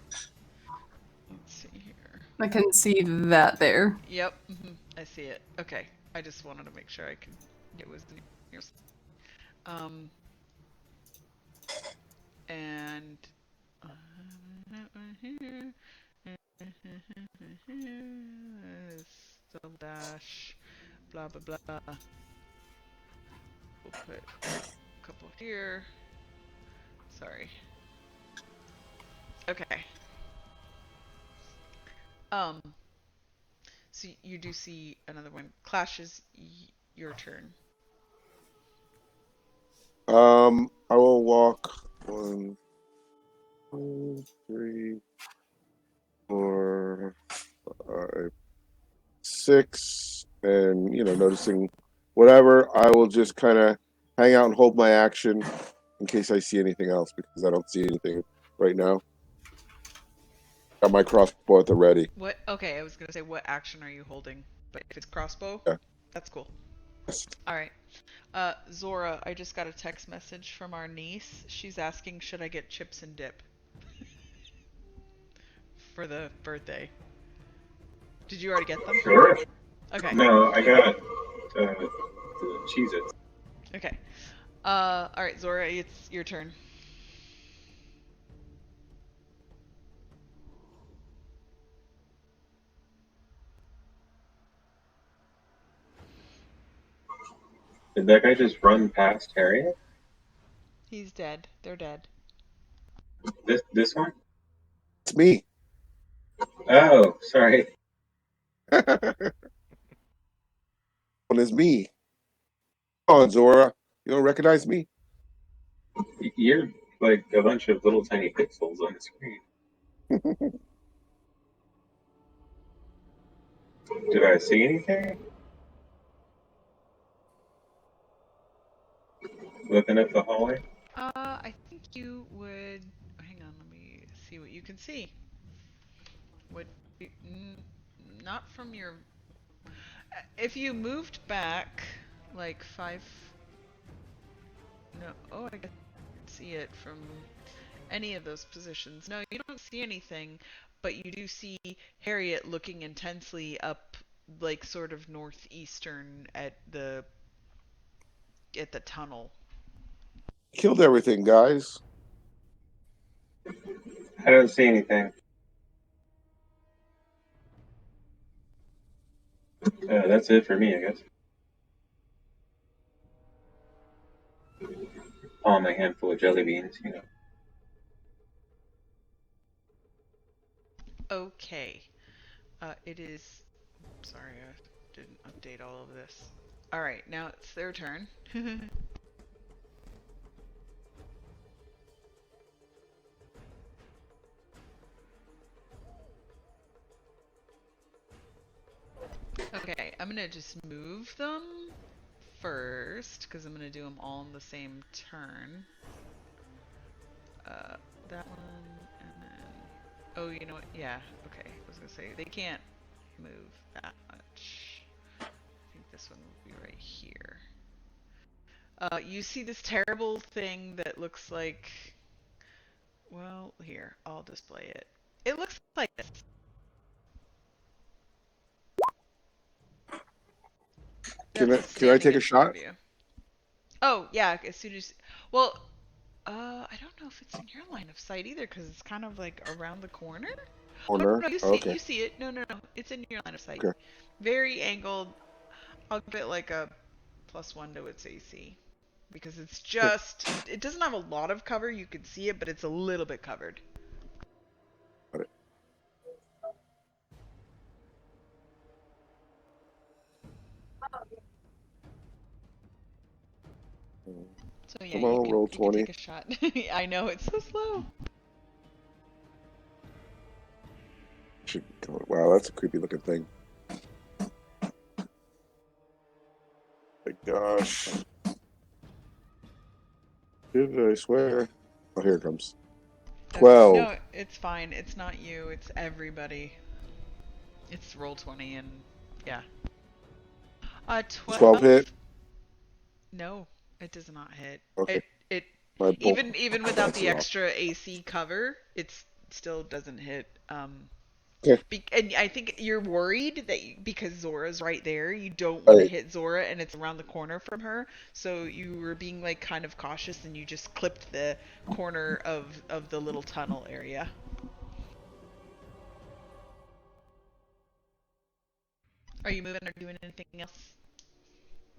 Speaker 2: Let's see here.
Speaker 4: I can see that there.
Speaker 2: Yep, I see it. Okay, I just wanted to make sure I could. It was near. And here. Double dash, blah blah blah. We'll put a couple here. Sorry. Okay. So you do see another one. Clash is your turn.
Speaker 1: I will walk 1, 2, 3, 4, 5, 6, and noticing whatever. I will just kind of hang out and hold my action in case I see anything else because I don't see anything right now. Got my crossbow at the ready.
Speaker 2: What? Okay, I was gonna say, what action are you holding? But if it's crossbow,
Speaker 1: Yeah.
Speaker 2: That's cool.
Speaker 1: Yes.
Speaker 2: All right. Zora, I just got a text message from our niece. She's asking, should I get chips and dip for the birthday? Did you already get them?
Speaker 3: Sure.
Speaker 2: Okay.
Speaker 3: No, I got the Cheez-Its.
Speaker 2: Okay. All right, Zora, it's your turn.
Speaker 3: Did that guy just run past Harriet?
Speaker 2: He's dead. They're dead.
Speaker 3: This one?
Speaker 1: It's me.
Speaker 3: Oh, sorry.
Speaker 1: One is me. Come on, Zora. You don't recognize me?
Speaker 3: You're like a bunch of little tiny pixels on the screen. Did I see anything? Looking up the hallway?
Speaker 2: I think you would. Hang on, let me see what you can see. Would be, not from your. If you moved back like 5. No. Oh, I can see it from any of those positions. No, you don't see anything, but you do see Harriet looking intensely up, like sort of northeastern at the tunnel.
Speaker 1: Killed everything, guys.
Speaker 3: I don't see anything. That's it for me, I guess. Palm a handful of jelly beans, you know.
Speaker 2: Okay. It is. Sorry, I didn't update all of this. All right, now it's their turn. Okay, I'm gonna just move them first because I'm gonna do them all in the same turn. That one, and then. Oh, you know what? Yeah. Okay, I was gonna say they can't move that much. I think this one will be right here. You see this terrible thing that looks like. Well, here, I'll display it. It looks like this.
Speaker 1: Can
Speaker 2: That's
Speaker 1: I
Speaker 2: standing
Speaker 1: take a
Speaker 2: in front
Speaker 1: shot?
Speaker 2: of you. Oh, yeah, as soon as. Well, I don't know if it's in your line of sight either, because it's kind of like around the corner. Oh,
Speaker 1: Corner?
Speaker 2: no, you see it.
Speaker 1: Okay.
Speaker 2: You see it. No, no, no. It's in your line of sight.
Speaker 1: Okay.
Speaker 2: Very angled. I'll give it like a +1 to its AC. Because it's just. It doesn't have a lot of cover. You can see it, but it's a little bit covered.
Speaker 1: Got it.
Speaker 2: So yeah,
Speaker 1: Come on, roll
Speaker 2: you can
Speaker 1: 20.
Speaker 2: take a shot. I know, it's so slow.
Speaker 1: Wow, that's a creepy looking thing. My gosh. Did I swear? Oh, here it comes.
Speaker 2: Okay.
Speaker 1: 12.
Speaker 2: No, it's fine. It's not you. It's everybody. It's roll 20 and yeah.
Speaker 1: 12 hit.
Speaker 2: No, it does not hit.
Speaker 1: Okay.
Speaker 2: It
Speaker 1: My bolt.
Speaker 2: even without
Speaker 1: That's
Speaker 2: the
Speaker 1: it off.
Speaker 2: extra AC cover, it still doesn't hit.
Speaker 1: Okay.
Speaker 2: And I think you're worried that because Zora's right there, you don't want to
Speaker 1: Right.
Speaker 2: hit Zora, and it's around the corner from her. So you were being like kind of cautious, and you just clipped the corner of the little tunnel area. Are you moving or doing anything else?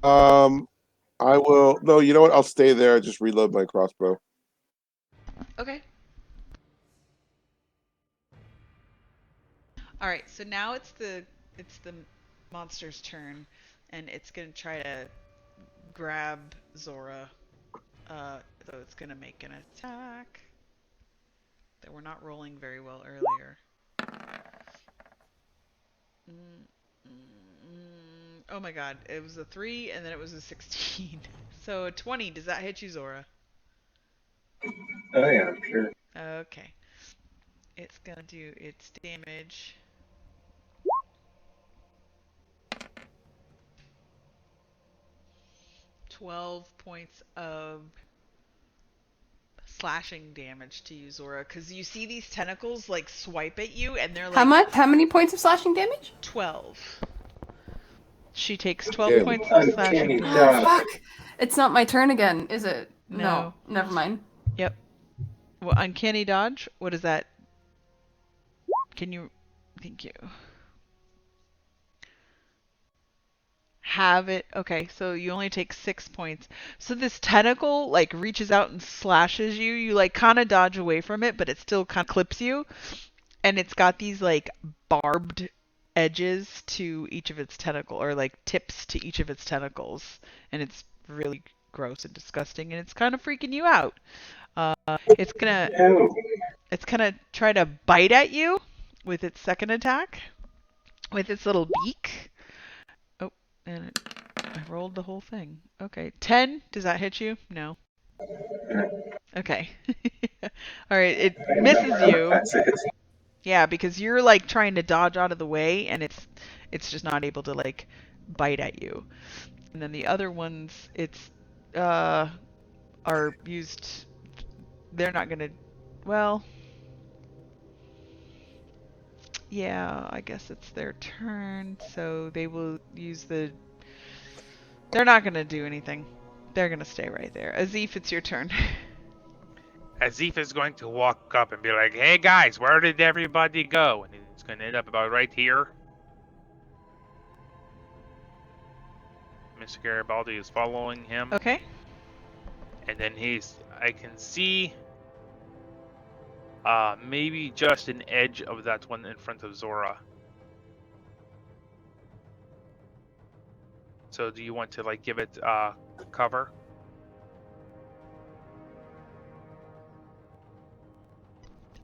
Speaker 1: I will. No, you know what? I'll stay there. Just reload my crossbow.
Speaker 2: Okay. All right. So now it's the monster's turn, and it's gonna try to grab Zora. So it's gonna make an attack that we're not rolling very well earlier. Oh my god, it was a 3 and then it was a 16. So a 20, does that hit you, Zora?
Speaker 3: Oh yeah, sure.
Speaker 2: Okay. It's gonna do its damage. $12 points of slashing damage to you, Zora, because you see these tentacles like swipe at you, and they're like
Speaker 4: How much? How many points of slashing damage?
Speaker 2: 12. She takes 12
Speaker 1: Yeah.
Speaker 2: points of slashing
Speaker 3: Uncanny
Speaker 2: damage.
Speaker 3: dodge.
Speaker 4: Fuck! It's not my turn again, is it?
Speaker 2: No.
Speaker 4: Never mind.
Speaker 2: Yep. Well, uncanny dodge. What is that? Can you? Thank you. have it. Okay, so you only take 6 points. So this tentacle like reaches out and slashes you. You like kind of dodge away from it, but it still kind of clips you. And it's got these like barbed edges to each of its tentacle, or like tips to each of its tentacles, and it's really gross and disgusting, and it's kind of freaking you out. It's gonna
Speaker 3: Oh,
Speaker 2: try to bite at you with its second attack with its little beak. Oh, and I rolled the whole thing. Okay, 10. Does that hit you? No. Okay. All right, it misses you.
Speaker 3: that's it.
Speaker 2: Yeah, because you're like trying to dodge out of the way, and it's just not able to like bite at you. And then the other ones, it's are used. They're not gonna. Well, yeah, I guess it's their turn, so they will use the. They're not gonna do anything. They're gonna stay right there. Azif, it's your turn.
Speaker 5: Azif is going to walk up and be like, "Hey guys, where did everybody go?" And he's going to end up about right here. Mr. Garibaldi is following him.
Speaker 2: Okay.
Speaker 5: And then I can see maybe just an edge of that one in front of Zora. So do you want to like give it cover?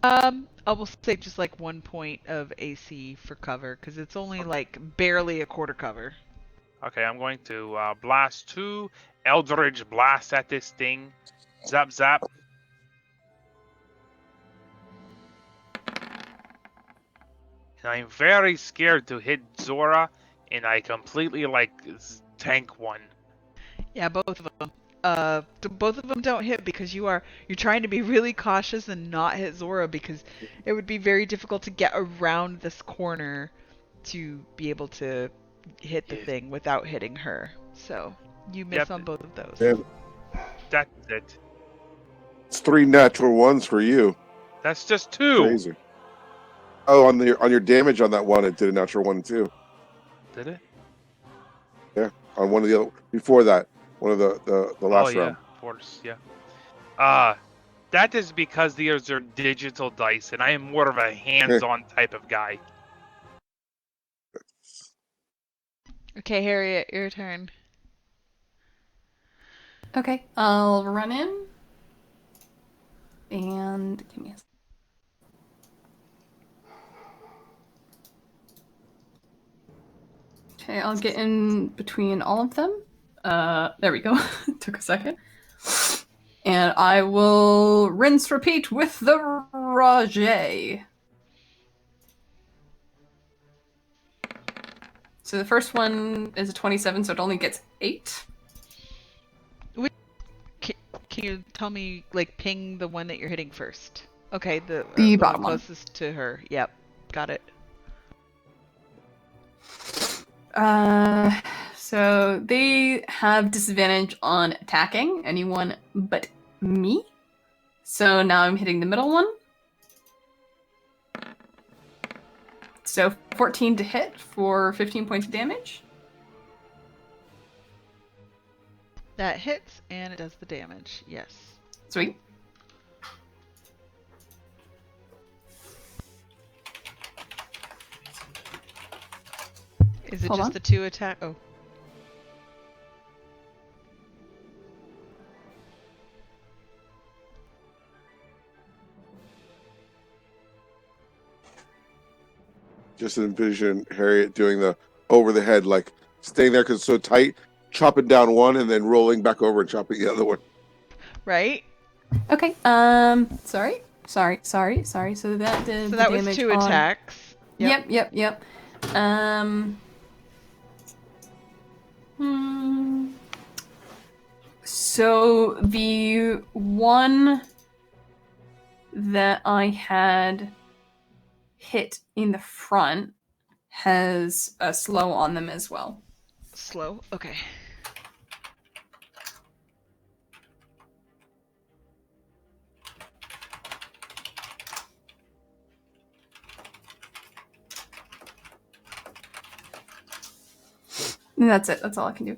Speaker 2: I will say just like 1 point of AC for cover, because it's only like barely a quarter cover.
Speaker 5: Okay, I'm going to blast 2 Eldritch Blast at this thing. Zap, zap. And I'm very scared to hit Zora, and I completely like tank one.
Speaker 2: Yeah, both of them. Both of them don't hit because you're trying to be really cautious and not hit Zora, because it would be very difficult to get around this corner to be able to hit the thing without hitting her. So you miss on both of those.
Speaker 1: Damn.
Speaker 5: That's it.
Speaker 1: It's 3 natural ones for you.
Speaker 5: That's just 2.
Speaker 1: Crazy. Oh, on your damage on that one, it did a natural 1 too.
Speaker 5: Did it?
Speaker 1: Yeah, on one of the other before that, one of the last round.
Speaker 5: Of course, yeah. That is because these are digital dice, and I am more of a hands-on type of guy.
Speaker 2: Okay, Harriet, your turn.
Speaker 4: Okay, I'll run in. And give me a. Okay, I'll get in between all of them. There we go. Took a second. And I will rinse repeat with the Rajay. So the first one is a 27, so it only gets 8.
Speaker 2: Can you tell me, like, ping the one that you're hitting first? Okay, the
Speaker 4: bottom one.
Speaker 2: Closest to her. Yep, got it.
Speaker 4: So they have disadvantage on attacking anyone but me. So now I'm hitting the middle one. So 14 to hit for 15 points of damage.
Speaker 2: That hits, and it does the damage. Yes.
Speaker 4: Sweet.
Speaker 2: Is it
Speaker 4: Hold
Speaker 2: just
Speaker 4: on.
Speaker 2: the 2 attack? Oh.
Speaker 1: Just envision Harriet doing the over the head, like staying there because it's so tight, chopping down one and then rolling back over and chopping the other one.
Speaker 2: Right?
Speaker 4: Okay. Sorry. So that did
Speaker 2: So that was
Speaker 4: damage
Speaker 2: 2
Speaker 4: on...
Speaker 2: attacks.
Speaker 4: Yep. So the one that I had hit in the front has a slow on them as well.
Speaker 2: Slow? Okay.
Speaker 4: And that's it. That's all I can do.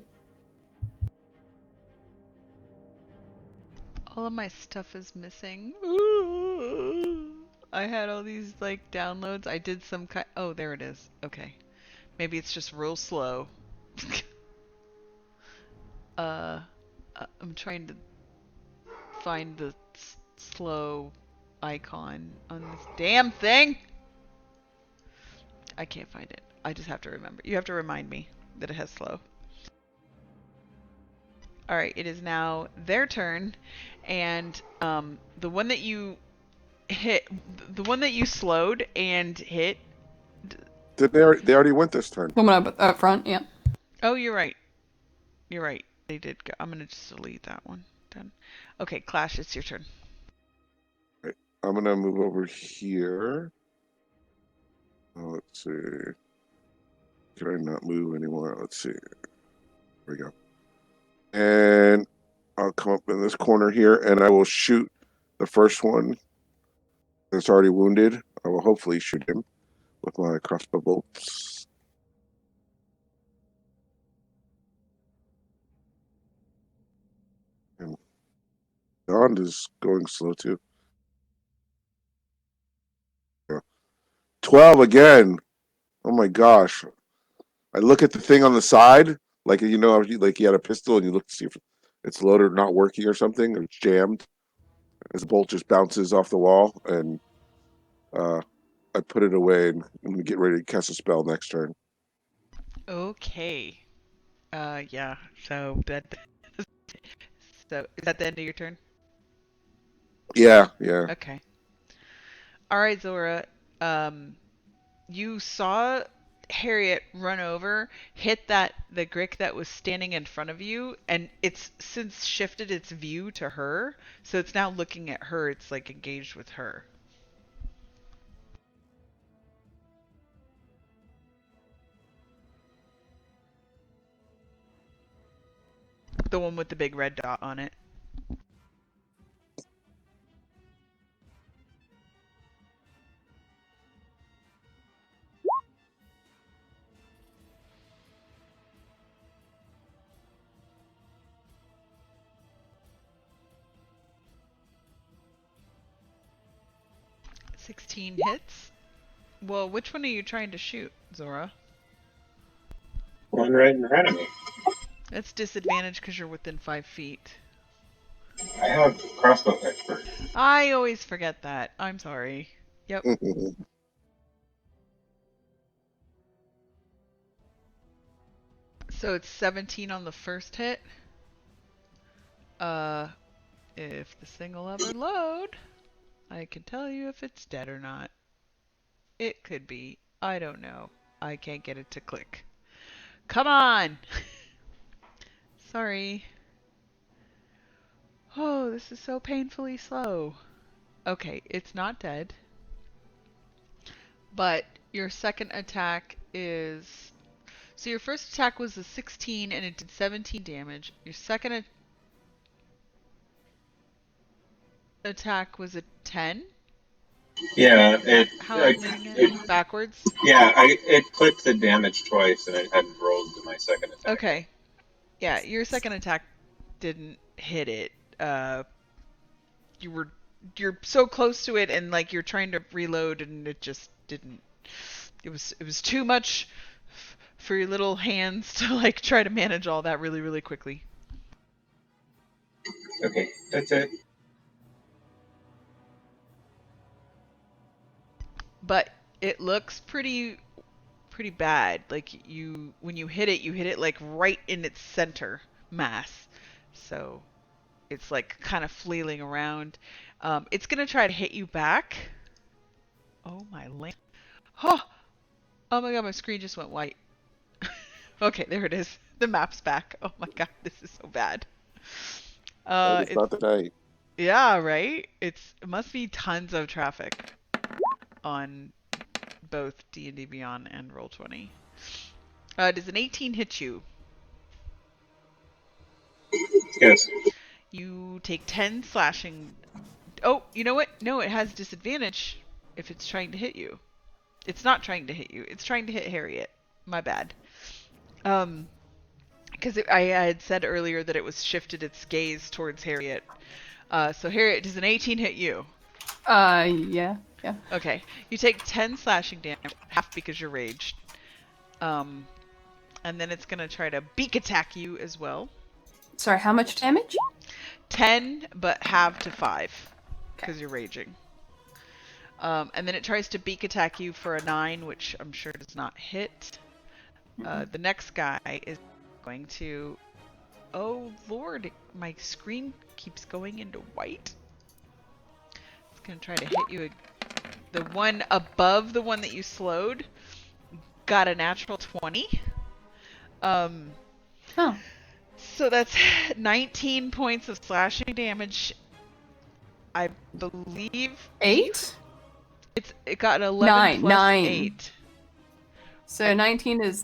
Speaker 2: All of my stuff is missing. I had all these like downloads. I did some kind. Oh, there it is. Okay, maybe it's just real slow. I'm trying to find the slow icon on this damn thing. I can't find it. I just have to remember. You have to remind me that it has slow. All right, it is now their turn, and the one that you hit, the one that you slowed and hit.
Speaker 1: Did they already went this turn?
Speaker 4: The one up front, yeah.
Speaker 2: Oh, you're right. You're right. They did go. I'm gonna just delete that one. Done. Okay, Clash, it's your turn.
Speaker 1: Right. I'm gonna move over here. Let's see. Can I not move anymore? Let's see. There we go. And I'll come up in this corner here, and I will shoot the first one that's already wounded. I will hopefully shoot him with my crossbow bolts. And Beyond is going slow too. Yeah. 12 again. Oh my gosh. I look at the thing on the side, like like you had a pistol and you look to see if it's loaded or not working or something, or it's jammed. As the bolt just bounces off the wall, and I put it away and I'm gonna get ready to cast a spell next turn.
Speaker 2: Okay. Yeah. So that. So is that the end of your turn?
Speaker 1: Yeah.
Speaker 2: Okay. All right, Zora. You saw Harriet run over, hit the Grick that was standing in front of you, and it's since shifted its view to her, so it's now looking at her. It's like engaged with her. The one with the big red dot on it. $16 hits. Well, which one are you trying to shoot, Zora?
Speaker 3: One right in front of me.
Speaker 2: That's disadvantage because you're within 5 feet.
Speaker 3: I have crossbow expert.
Speaker 2: I always forget that. I'm sorry. Yep. So it's 17 on the first hit. If the thing will ever load, I can tell you if it's dead or not. It could be. I don't know. I can't get it to click. Come on! Sorry. Oh, this is so painfully slow. Okay, it's not dead. But your second attack is... So your first attack was a 16 and it did 17 damage. Your second attack was a 10?
Speaker 3: Yeah,
Speaker 2: How am I reading it? Backwards?
Speaker 3: Yeah, it clicked the damage twice and it hadn't rolled to my second attack.
Speaker 2: Okay. Yeah, your second attack didn't hit it. You're so close to it and like you're trying to reload and it just didn't. It was too much for your little hands to like try to manage all that really, really quickly.
Speaker 3: Okay, that's it.
Speaker 2: But it looks pretty bad. Like when you hit it like right in its center mass. So it's like kind of flailing around. It's gonna try to hit you back. Oh my land. Oh my god, my screen just went white. Okay, there it is. The map's back. Oh my god, this is so bad.
Speaker 1: It's not the night.
Speaker 2: Yeah, right? It must be tons of traffic on both D&D Beyond and Roll20. Does an 18 hit you?
Speaker 3: Yes.
Speaker 2: You take 10 slashing. Oh, you know what? No, it has disadvantage if it's trying to hit you. It's not trying to hit you. It's trying to hit Harriet. My bad. Because I had said earlier that it was shifted its gaze towards Harriet. So Harriet, does an 18 hit you?
Speaker 4: Yeah.
Speaker 2: Okay. You take 10 slashing damage, half because you're raged. And then it's going to try to beak attack you as well.
Speaker 4: Sorry, how much damage?
Speaker 2: 10, but half to 5, because you're raging. And then it tries to beak attack you for a 9, which I'm sure does not hit. The next guy is going to... Oh, Lord, my screen keeps going into white. It's going to try to hit you. The one above the one that you slowed got a natural 20.
Speaker 4: Oh.
Speaker 2: So that's 19 points of slashing damage. I believe
Speaker 4: 8?
Speaker 2: it got an 11 plus
Speaker 4: 9.
Speaker 2: 8.
Speaker 4: So 19 is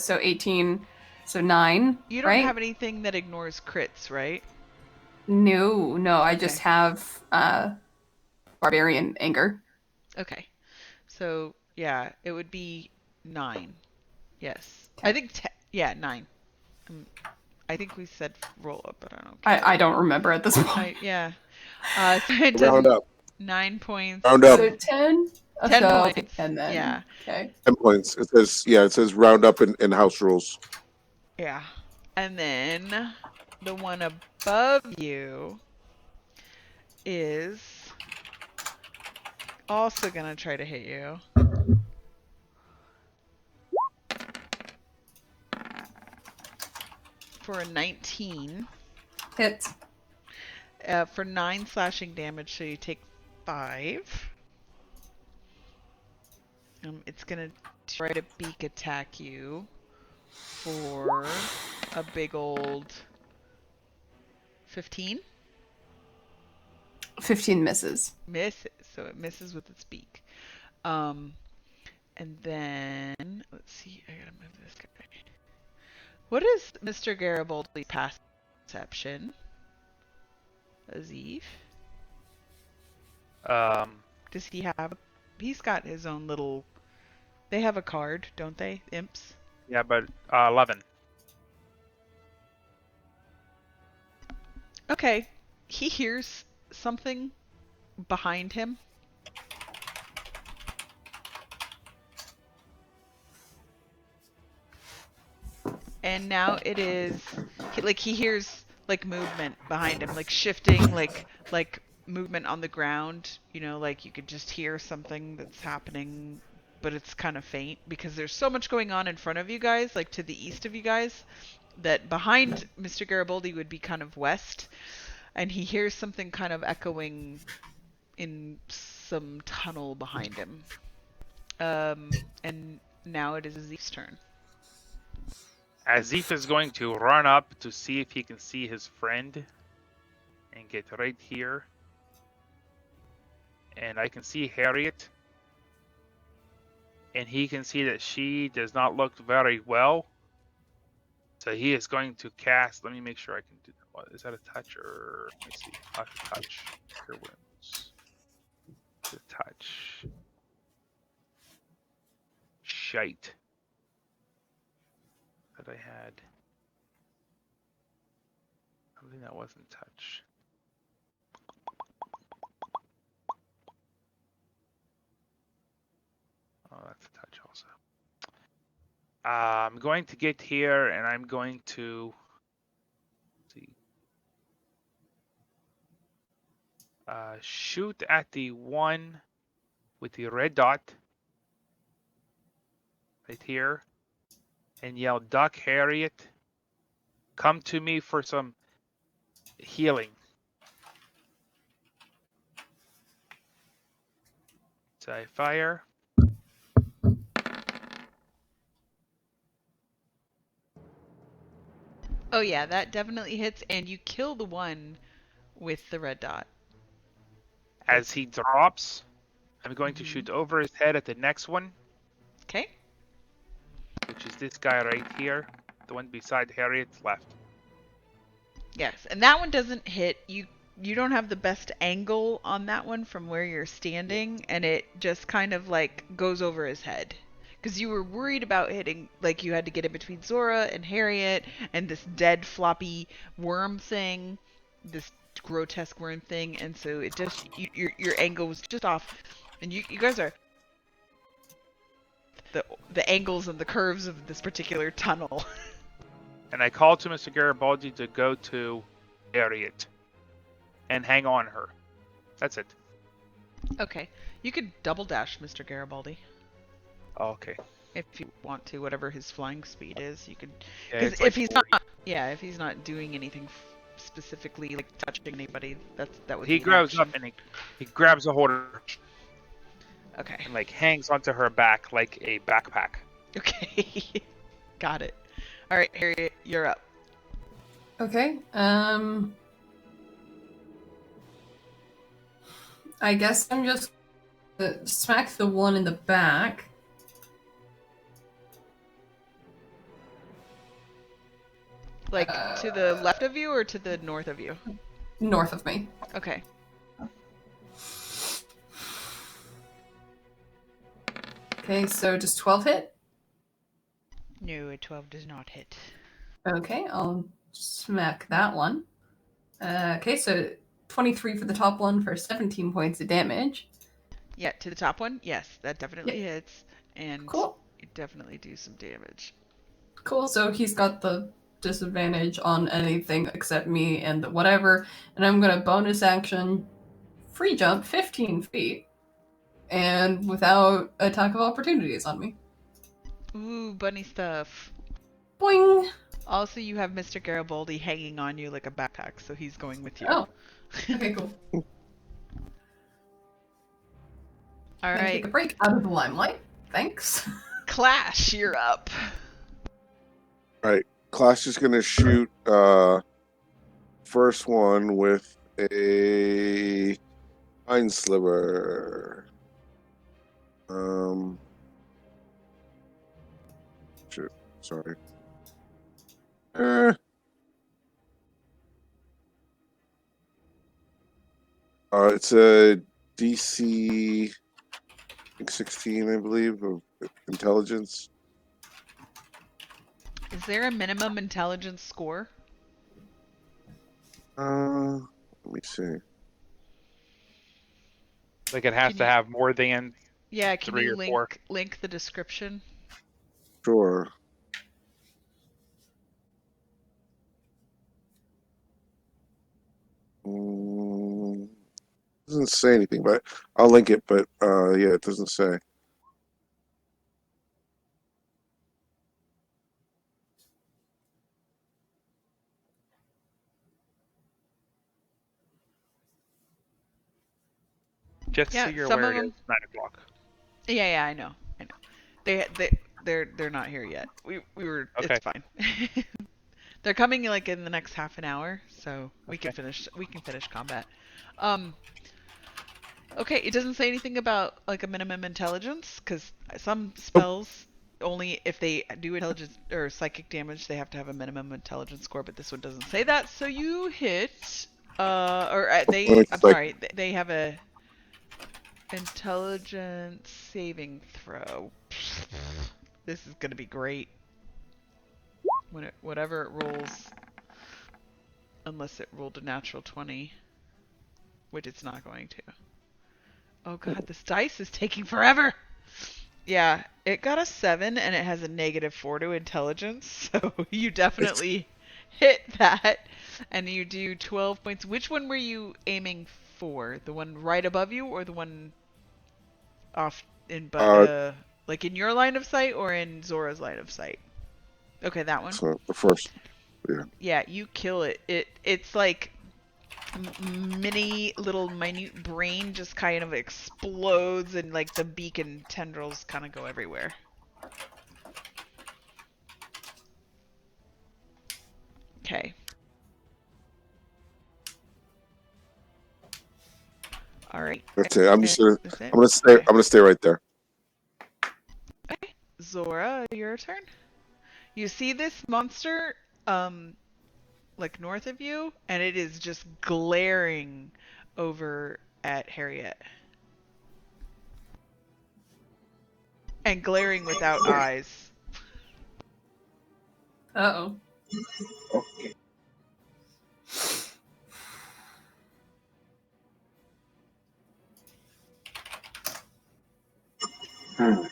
Speaker 4: so 18, so 9.
Speaker 2: You don't
Speaker 4: right?
Speaker 2: have anything that ignores crits, right?
Speaker 4: No, I just have barbarian anger.
Speaker 2: Okay. So, yeah, it would be 9. Yes.
Speaker 4: Okay.
Speaker 2: I think 9. I think we said roll up, but I don't care.
Speaker 4: I don't remember at this point.
Speaker 2: Yeah. So it does
Speaker 1: Round up.
Speaker 2: 9 points.
Speaker 1: Round up.
Speaker 4: So 10?
Speaker 2: 10
Speaker 4: so I'll
Speaker 2: points.
Speaker 4: take 10 then.
Speaker 2: Yeah.
Speaker 4: Okay.
Speaker 1: 10 points. It says round up in house rules.
Speaker 2: Yeah. And then the one above you is also going to try to hit you. For a 19.
Speaker 4: Hits.
Speaker 2: For 9 slashing damage, so you take 5. It's going to try to beak attack you for a big old 15.
Speaker 4: 15 misses.
Speaker 2: Misses, so it misses with its beak. And then, let's see, I gotta move this guy. What is Mr. Garibaldi's perception? Azif? Does he have... He's got his own little... They have a card, don't they? Imps?
Speaker 5: Yeah, but 11.
Speaker 2: Okay. He hears something behind him. And now it is... he hears, movement behind him. Shifting, movement on the ground. You know, you could just hear something that's happening, but it's kind of faint because there's so much going on in front of you guys, to the east of you guys, that behind Mr. Garibaldi would be kind of west, and he hears something kind of echoing in some tunnel behind him. And now it is Azif's turn.
Speaker 5: Azif is going to run up to see if he can see his friend and get right here. And I can see Harriet. And he can see that she does not look very well. So he is going to cast. Let me make sure I can do that. What, is that a touch or let me see. Not a touch. Here wounds. The touch. Shite. That I had. I think that wasn't touch. Oh, that's a touch also. I'm going to get here and I'm going to see. Shoot at the one with the red dot right here and yell, "Duck, Harriet, come to me for some healing." So I fire.
Speaker 2: Oh yeah, that definitely hits, and you kill the one with the red dot.
Speaker 5: As he drops, I'm going to shoot over his head at the next one.
Speaker 2: Okay.
Speaker 5: Which is this guy right here. The one beside Harriet's left.
Speaker 2: Yes, and that one doesn't hit. You don't have the best angle on that one from where you're standing, and it just kind of goes over his head. because you were worried about hitting, like you had to get in between Zora and Harriet and this dead floppy worm thing, this grotesque worm thing, and so it just your angle was just off, and you guys are the angles and the curves of this particular tunnel.
Speaker 5: And I called to Mr. Garibaldi to go to Harriet and hang on her. That's it.
Speaker 2: Okay, you could double dash Mr. Garibaldi
Speaker 5: Oh, okay.
Speaker 2: if you want to, whatever his flying speed is. You could,
Speaker 5: Yeah,
Speaker 2: because
Speaker 5: it's
Speaker 2: if
Speaker 5: like
Speaker 2: he's
Speaker 5: 40.
Speaker 2: not, yeah, if he's not doing anything specifically like touching anybody, that would
Speaker 5: He
Speaker 2: be an
Speaker 5: grows
Speaker 2: action.
Speaker 5: up and he grabs a hold of her
Speaker 2: Okay.
Speaker 5: and like hangs onto her back like a backpack.
Speaker 2: Okay. Got it. All right, Harriet, you're up.
Speaker 4: Okay. I guess I'm just gonna smack the one in the back.
Speaker 2: Like to the left of you or to the north of you?
Speaker 4: North of me.
Speaker 2: Okay.
Speaker 4: Okay, so does 12 hit?
Speaker 2: No, a 12 does not hit.
Speaker 4: Okay, I'll smack that one. Okay, so 23 for the top one for 17 points of damage.
Speaker 2: Yeah, to the top one, yes, that definitely hits, and
Speaker 4: Cool.
Speaker 2: you definitely do some damage.
Speaker 4: Cool, so he's got the disadvantage on anything except me and the whatever, and I'm gonna bonus action free jump 15 feet, and without attack of opportunities on me.
Speaker 2: Ooh, bunny stuff.
Speaker 4: Boing!
Speaker 2: Also, you have Mr. Garibaldi hanging on you like a backpack, so he's going with you.
Speaker 4: Oh, okay, cool.
Speaker 2: All
Speaker 4: Gonna take
Speaker 2: right,
Speaker 4: a break out of the limelight. Thanks.
Speaker 2: Clash, you're up.
Speaker 1: Clash is gonna shoot first one with a Pine Sliver. Shit, sorry. It's a DC 16, I believe, of intelligence.
Speaker 2: Is there a minimum intelligence score?
Speaker 1: Let me see.
Speaker 5: Like it has
Speaker 2: Can
Speaker 5: to
Speaker 2: you-
Speaker 5: have more than
Speaker 2: Yeah, can
Speaker 5: 3
Speaker 2: you
Speaker 5: or 4.
Speaker 2: link the description?
Speaker 1: Sure. Doesn't say anything, but I'll link it. But yeah, it doesn't say.
Speaker 5: Just
Speaker 2: Yeah,
Speaker 5: so you're
Speaker 2: some
Speaker 5: aware,
Speaker 2: of
Speaker 5: it
Speaker 2: them-
Speaker 5: is 9 o'clock.
Speaker 2: Yeah, I know. They're not here yet. We were.
Speaker 5: Okay.
Speaker 2: It's fine. They're coming like in the next half an hour, so we can
Speaker 5: Okay.
Speaker 2: finish combat. Okay, it doesn't say anything about like a minimum intelligence because some spells only if they do intelligence or psychic damage they have to have a minimum intelligence score, but this one doesn't say that. So you hit
Speaker 1: It's like-
Speaker 2: they have a intelligence saving throw. This is gonna be great. Whatever it rolls, unless it rolled a natural 20, which it's not going to. Oh god, this dice is taking forever! Yeah, it got a 7 and it has a -4 to intelligence, so you definitely hit that. And you do 12 points. Which one were you aiming for? The one right above you or the one off in like in your line of sight or in Zora's line of sight? Okay, that one.
Speaker 1: So the first.
Speaker 2: Yeah, you kill it. It's like mini little minute brain just kind of explodes and like the beak and tendrils kind of go everywhere. Okay. All right.
Speaker 1: That's it. I'm just gonna.
Speaker 2: That's it?
Speaker 1: I'm gonna stay.
Speaker 2: Okay.
Speaker 1: I'm gonna stay right there.
Speaker 2: Okay. Zora, your turn. You see this monster, like north of you, and it is just glaring over at Harriet. and glaring without eyes.
Speaker 4: Uh-oh.
Speaker 3: Okay. Hmm.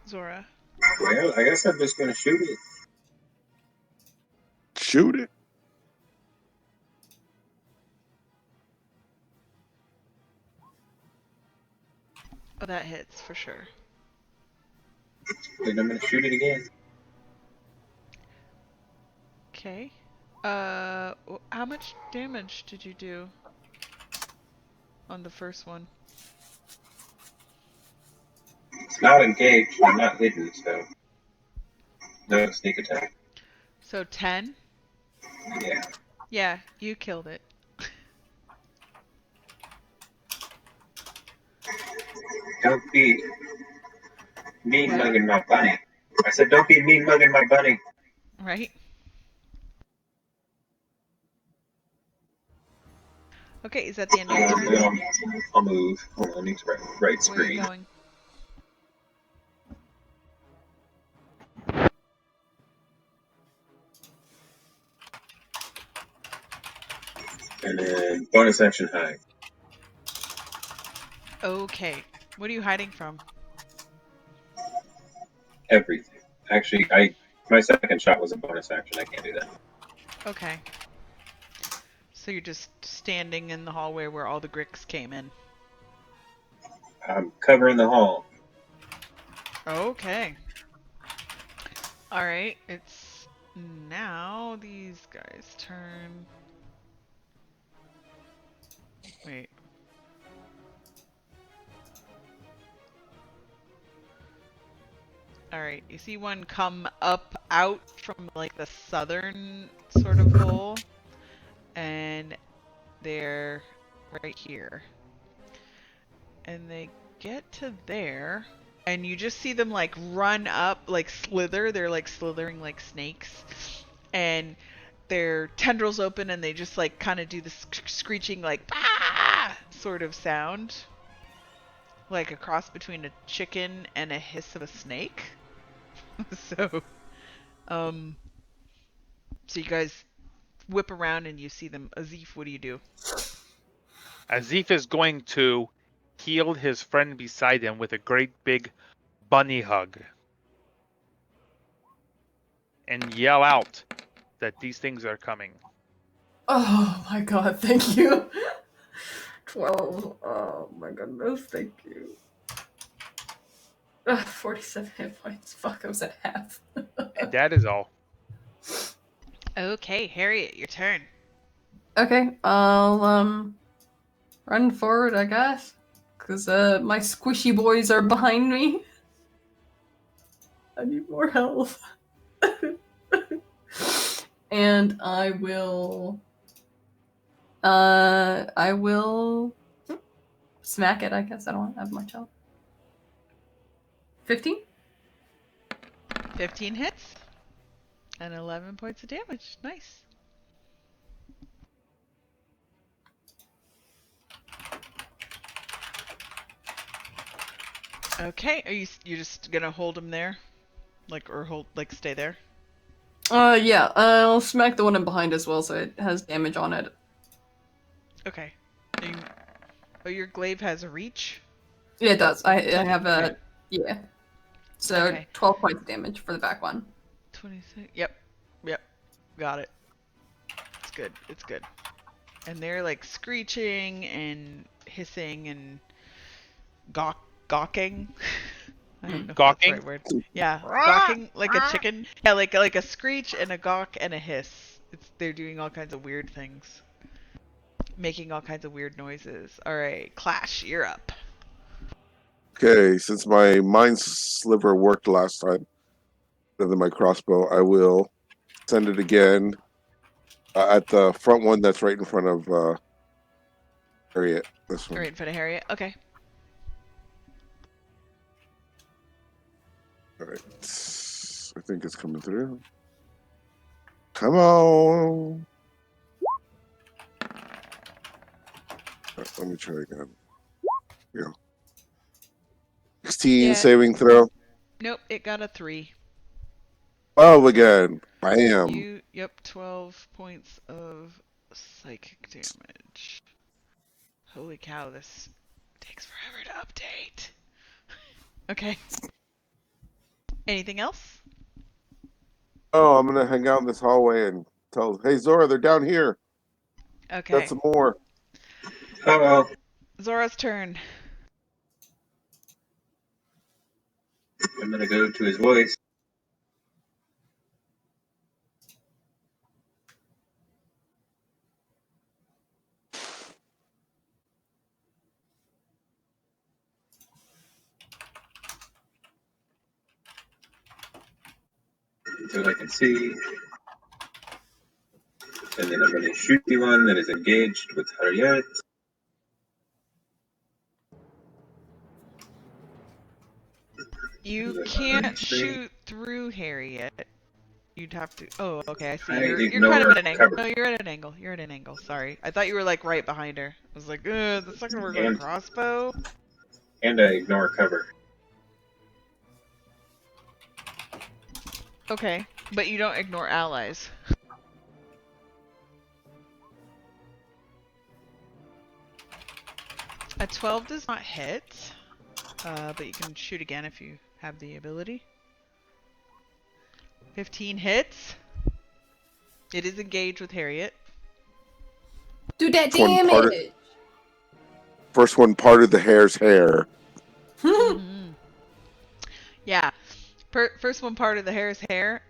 Speaker 2: Zora.
Speaker 3: Well, I guess I'm just gonna shoot it.
Speaker 1: Shoot it.
Speaker 2: Oh, that hits for sure.
Speaker 3: Then I'm gonna shoot it again.
Speaker 2: Okay. How much damage did you do on the first one?
Speaker 3: It's not engaged. I'm not hidden, so no sneak attack.
Speaker 2: So 10?
Speaker 3: Yeah.
Speaker 2: Yeah, you killed it.
Speaker 3: Don't be mean
Speaker 2: What?
Speaker 3: mugging my bunny. I said, don't be mean mugging my bunny.
Speaker 2: Right? Okay, is that the end of your turn?
Speaker 3: Then I'll move. Hold on, it's right
Speaker 2: Where are you
Speaker 3: screen.
Speaker 2: going?
Speaker 3: And then bonus action hide.
Speaker 2: Okay. What are you hiding from?
Speaker 3: Everything. Actually, my second shot was a bonus action. I can't do that.
Speaker 2: Okay. So you're just standing in the hallway where all the Gricks came in.
Speaker 3: I'm covering the hall.
Speaker 2: Okay. Alright, it's now these guys' turn. Wait. Alright, you see one come up out from like the southern sort of hole, and they're right here. And they get to there, and you just see them like run up, like slither. They're like slithering like snakes, and their tendrils open, and they just like kind of do this screeching like ah sort of sound, like a cross between a chicken and a hiss of a snake. So, so you guys whip around and you see them. Azif, what do you do?
Speaker 5: Azif is going to heal his friend beside him with a great big bunny hug and yell out that these things are coming.
Speaker 4: Oh my god, thank you. 12. Oh my goodness, thank you. 47 hit points. Fuck, I was at half.
Speaker 5: And that is all.
Speaker 2: Okay, Harriet, your turn.
Speaker 4: Okay, I'll run forward, I guess, because my squishy boys are behind me. I need more health. And I will smack it, I guess. I don't have much health. 15?
Speaker 2: 15 hits and 11 points of damage. Nice. Okay, you're just gonna hold him there, like, or stay there?
Speaker 4: Yeah, I'll smack the one in behind as well, so it has damage on it.
Speaker 2: Okay. Oh, your glaive has a reach?
Speaker 4: Yeah, it does. I have a
Speaker 2: Okay.
Speaker 4: yeah. So
Speaker 2: Okay.
Speaker 4: 12 points of damage for the back one.
Speaker 2: 26. Yep. Got it. It's good. It's good. And they're like screeching and hissing and gawking. I don't know if that's the
Speaker 5: Gawking?
Speaker 2: right word. Yeah, gawking like a chicken. Yeah, like a screech and a gawk and a hiss. They're doing all kinds of weird things, making all kinds of weird noises. All right, Clash, you're up.
Speaker 1: Okay, since my mind sliver worked last time, other than my crossbow, I will send it again at the front one that's right in front of Harriet. This one.
Speaker 2: Right in front of Harriet. Okay.
Speaker 1: All right. I think it's coming through. Come on. Let me try again. Yeah. 16
Speaker 2: Yeah.
Speaker 1: saving throw.
Speaker 2: Nope, it got a 3.
Speaker 1: 12 again. Bam.
Speaker 2: Yep, 12 points of psychic damage. Holy cow, this takes forever to update. Okay. Anything else?
Speaker 1: Oh, I'm gonna hang out in this hallway and tell. Hey, Zora, they're down here.
Speaker 2: Okay.
Speaker 1: Got some more.
Speaker 3: Uh-oh.
Speaker 2: Zora's turn.
Speaker 3: I'm gonna go to his voice. So I can see. And then I'm going to shoot the one that is engaged with Harriet.
Speaker 2: You can't shoot through Harriet. You'd have to. Oh, okay. I see.
Speaker 3: I
Speaker 2: You're kind of
Speaker 3: ignore
Speaker 2: at an angle.
Speaker 3: cover.
Speaker 2: No, you're at an angle. You're at an angle. Sorry. I thought you were like right behind her. I was like, that's not gonna work with a
Speaker 3: And-
Speaker 2: crossbow.
Speaker 3: And I ignore cover.
Speaker 2: Okay, but you don't ignore allies. A 12 does not hit, but you can shoot again if you have the ability. 15 hits. It is engaged with Harriet.
Speaker 4: Do that
Speaker 1: One part of-
Speaker 4: damage.
Speaker 1: First one parted the hare's hair.
Speaker 2: Mhm. Yeah. First one part of the hare's hair,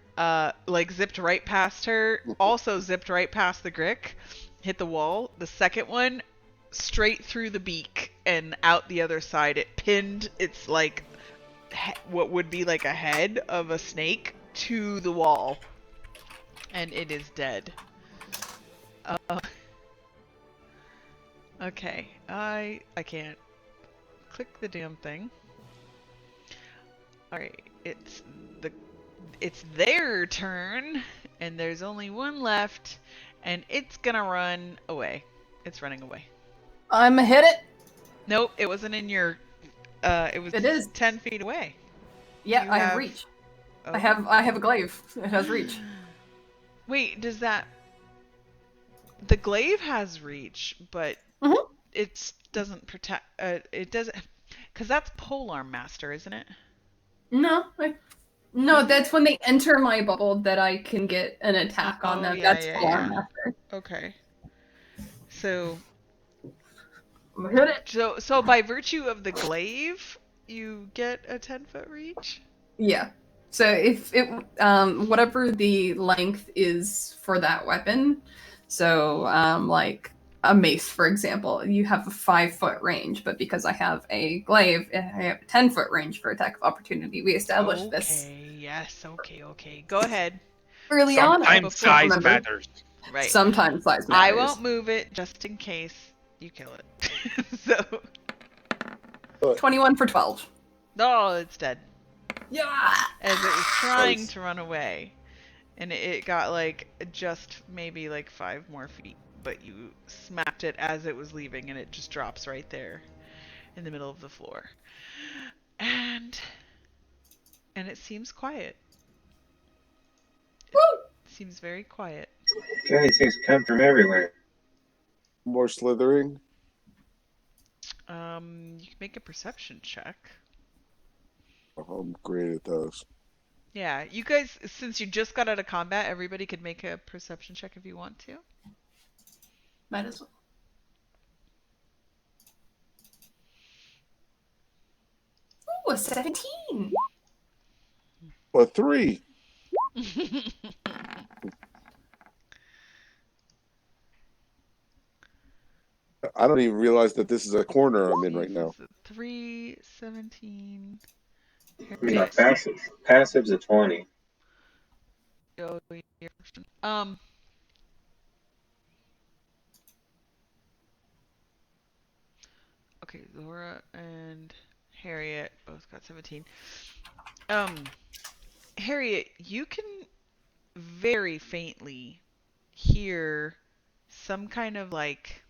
Speaker 2: like zipped right past her, also zipped right past the Grick, hit the wall. The second one, straight through the beak and out the other side. It pinned its like what would be like a head of a snake to the wall, and it is dead. Okay, I can't click the damn thing. All right, it's their turn, and there's only one left, and it's gonna run away. It's running away.
Speaker 4: I'm gonna hit it.
Speaker 2: Nope, it wasn't in your. It was
Speaker 4: It is.
Speaker 2: 10 feet away.
Speaker 4: Yeah,
Speaker 2: You
Speaker 4: I have
Speaker 2: have-
Speaker 4: reach.
Speaker 2: Oh.
Speaker 4: I have a glaive. It has reach.
Speaker 2: Wait, does that? The glaive has reach, but
Speaker 4: Mhm.
Speaker 2: it doesn't protect. It doesn't, because that's polearm master, isn't it?
Speaker 4: No, that's when they enter my bubble that I can get an attack on
Speaker 2: Oh,
Speaker 4: them.
Speaker 2: yeah,
Speaker 4: That's
Speaker 2: yeah,
Speaker 4: Alarm
Speaker 2: yeah.
Speaker 4: Master.
Speaker 2: Okay. So
Speaker 4: I'm gonna hit it.
Speaker 2: So by virtue of the glaive, you get a 10-foot reach?
Speaker 4: Yeah. So if it whatever the length is for that weapon, so like a mace, for example, you have a 5-foot range, but because I have a glaive, I have a 10-foot range for attack of opportunity. We established this
Speaker 2: Okay, yes, okay. Go ahead.
Speaker 4: early on. I
Speaker 5: Sometimes
Speaker 4: don't
Speaker 5: size
Speaker 4: remember.
Speaker 5: matters.
Speaker 2: Right.
Speaker 4: Sometimes size matters.
Speaker 2: I won't move it just in case you kill it. So,
Speaker 4: 21 for 12.
Speaker 2: no, it's dead.
Speaker 4: Yeah.
Speaker 2: As it was trying
Speaker 1: Nice.
Speaker 2: to run away. And it got like just maybe like 5 more feet. But you smacked it as it was leaving and it just drops right there in the middle of the floor. And it seems quiet.
Speaker 4: Woo!
Speaker 2: It seems very quiet.
Speaker 3: God, these things come from everywhere.
Speaker 1: More slithering.
Speaker 2: You can make a perception check.
Speaker 1: Oh, I'm great at those.
Speaker 2: Yeah, you guys, since you just got out of combat, everybody could make a perception check if you want to.
Speaker 4: Might as well. Ooh, a 17.
Speaker 1: A 3. I don't even realize that this is a corner I'm in right now.
Speaker 2: 3, 17.
Speaker 3: We got passive. Passive's a 20.
Speaker 2: Oh, yeah. Okay, Zora and Harriet both got 17. Harriet, you can very faintly hear some kind of like,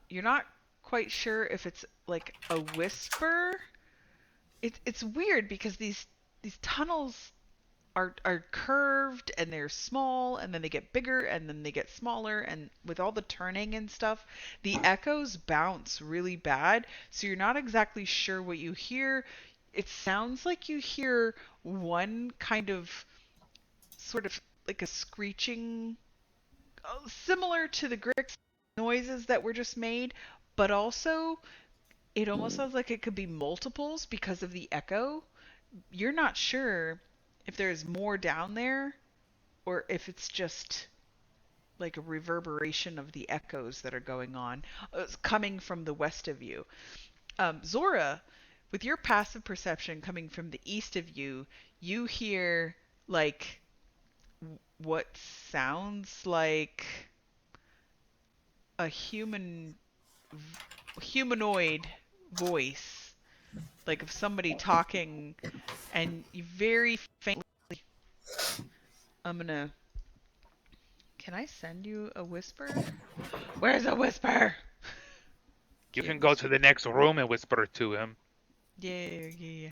Speaker 2: you're not quite sure if it's like a whisper. It's weird because these tunnels are curved and they're small and then they get bigger and then they get smaller, and with all the turning and stuff, the echoes bounce really bad, so you're not exactly sure what you hear. It sounds like you hear one kind of sort of like a screeching, similar to the Grix noises that were just made, but also it almost sounds like it could be multiples because of the echo. You're not sure if there's more down there or if it's just like a reverberation of the echoes that are going on, coming from the west of you. Zora, with your passive perception coming from the east of you, you hear like what sounds like a humanoid voice, like of somebody talking, and you very faintly. I'm gonna. Can I send you a whisper? Where's a whisper?
Speaker 5: You can go to the next room and whisper to him.
Speaker 2: Yeah.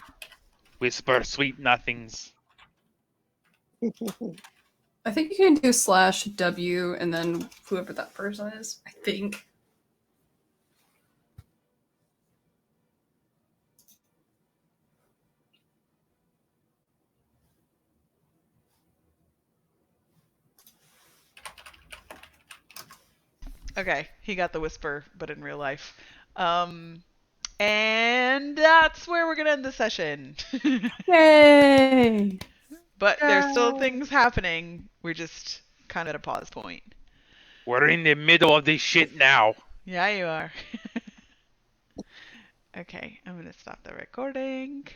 Speaker 5: Whisper sweet nothings.
Speaker 7: I think you can do /W and then whoever that person is, I think.
Speaker 2: Okay, he got the whisper, but in real life. And that's where we're gonna end the session.
Speaker 4: Yay!
Speaker 2: But there's still things happening. We're just kind of at a pause point.
Speaker 5: We're in the middle of this shit now.
Speaker 2: Yeah, you are. Okay, I'm gonna stop the recording.